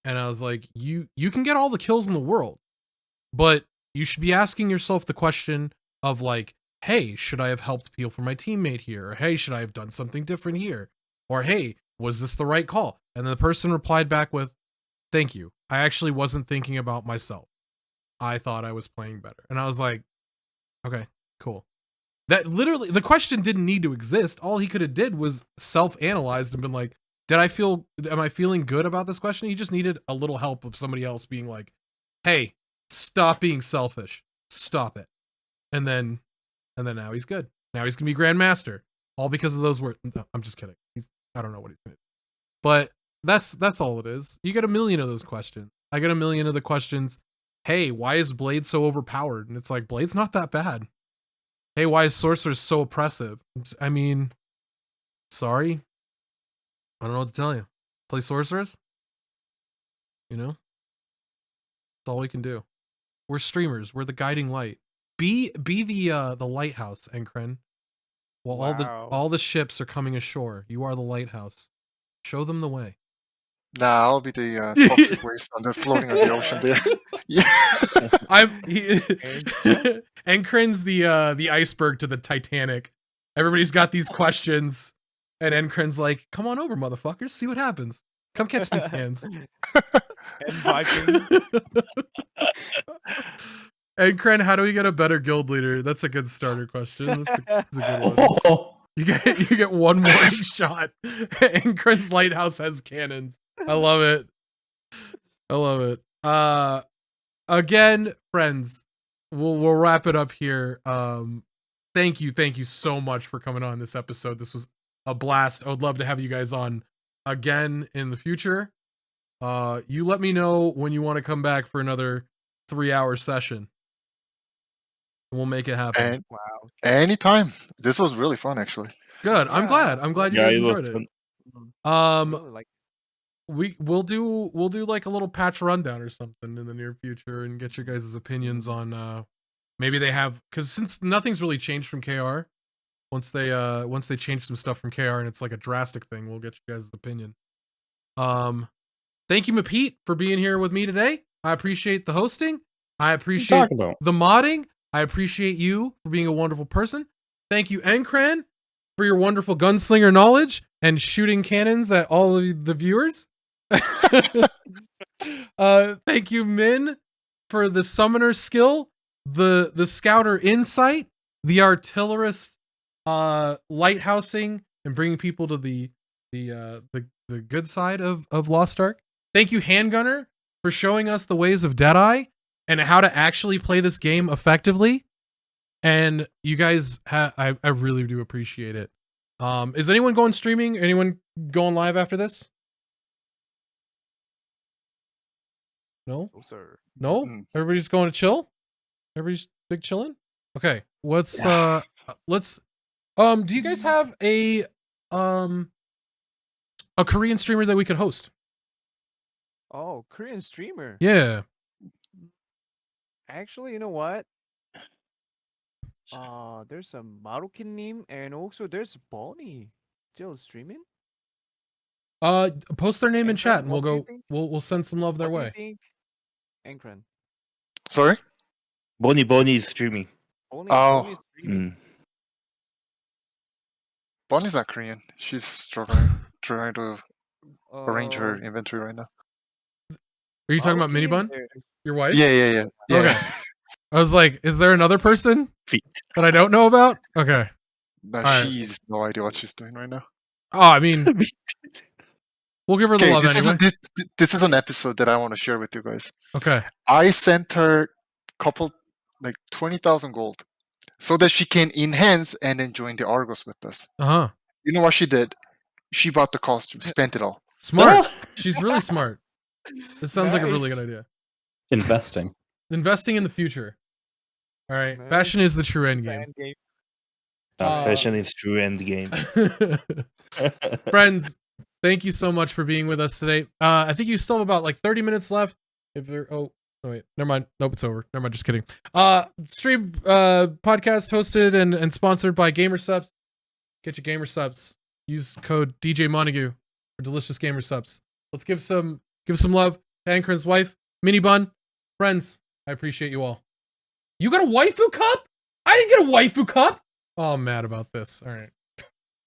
And I was like, you can get all the kills in the world, but you should be asking yourself the question of like, hey, should I have helped peel for my teammate here? Or hey, should I have done something different here? Or hey, was this the right call? And then the person replied back with, thank you. I actually wasn't thinking about myself. I thought I was playing better. And I was like, okay, cool. That literally, the question didn't need to exist. All he could have did was self-analyzed and been like, am I feeling good about this question? He just needed a little help of somebody else being like, hey, stop being selfish. Stop it. And then now he's good. Now he's gonna be Grandmaster. All because of those words. No, I'm just kidding. I don't know what he's gonna do. But that's all it is. You get a million of those questions. I get a million of the questions. Hey, why is Blade so overpowered? And it's like, Blade's not that bad. Hey, why is Sorcerer so oppressive? I mean, sorry. I don't know what to tell you. Play Sorcerers? You know? That's all we can do. We're streamers. We're the guiding light. Be the lighthouse, Enkran. While all the ships are coming ashore, you are the lighthouse. Show them the way. Nah, I'll be the toxic waste on the floating on the ocean there. Yeah. Enkran's the iceberg to the Titanic. Everybody's got these questions, and Enkran's like, "Come on over, motherfuckers. See what happens. Come catch these hands." Enkran, how do we get a better guild leader? That's a good starter question. That's a good one. You get one more shot. Enkran's lighthouse has cannons. I love it. I love it. Again, friends, we'll wrap it up here. Thank you so much for coming on this episode. This was a blast. I would love to have you guys on again in the future. You let me know when you want to come back for another 3-hour session. We'll make it happen. And, wow. Anytime. This was really fun, actually. Good. I'm glad you guys enjoyed it. We'll do like a little patch rundown or something in the near future and get your guys' opinions on maybe they have, because since nothing's really changed from KR, once they change some stuff from KR and it's like a drastic thing, we'll get you guys' opinion. Thank you, MEPEET, for being here with me today. I appreciate the hosting. I appreciate the modding. I appreciate you for being a wonderful person. Thank you, Enkran, for your wonderful gunslinger knowledge and shooting cannons at all of the viewers. Thank you, Min, for the summoner skill, the scouter insight, the artillerist lighthousing, and bringing people to the good side of Lost Ark. Thank you, Handgunner, for showing us the ways of Deadeye and how to actually play this game effectively. And you guys, I really do appreciate it. Is anyone going streaming? Anyone going live after this? No? No, sir. No? Everybody's going to chill? Everybody's big chilling? Okay. Let's do you guys have a Korean streamer that we could host? Oh, Korean streamer. Yeah. Actually, you know what? There's a Marukin-님 and also there's Bonnie still streaming. Post their name in Enkran, chat and what do you think? we'll send some love their What way. do you think? Enkran. Sorry? Bonnie is streaming. Bonnie is streaming. Bonnie's not Korean. She's struggling, trying to arrange her inventory right now. Are you talking about Marukin Minibun? there. Your wife? Yeah. Okay. I was like, is there another person that I don't know about? Okay. No, Alright. she's no idea what she's doing right now. Oh, I mean, we'll give her the Okay, love this anyway. this is an episode that I want to share with you guys. Okay. I sent her couple like 20,000 gold so that she can enhance and then join the Argos with us. Uh-huh. You know what she did? She bought the costume, spent it all. Smart. She's really smart. This sounds like a really Nice. good idea. Investing. Investing in the future. All right. Nice. Fashion is the true end game. Fan game. Fashion is true end game. Friends, thank you so much for being with us today. I think you still have about like 30 minutes left. If there, oh wait, never mind. Nope, it's over. Never mind. Just kidding. Stream podcast hosted and sponsored by Gamer Subs. Get your Gamer Subs. Use code DJMontague for delicious Gamer Subs. Let's give some love to Enkran's wife, Mini Bun. Friends, I appreciate you all. You got a waifu cup? I didn't get a waifu cup. Oh, I'm mad about this. All right.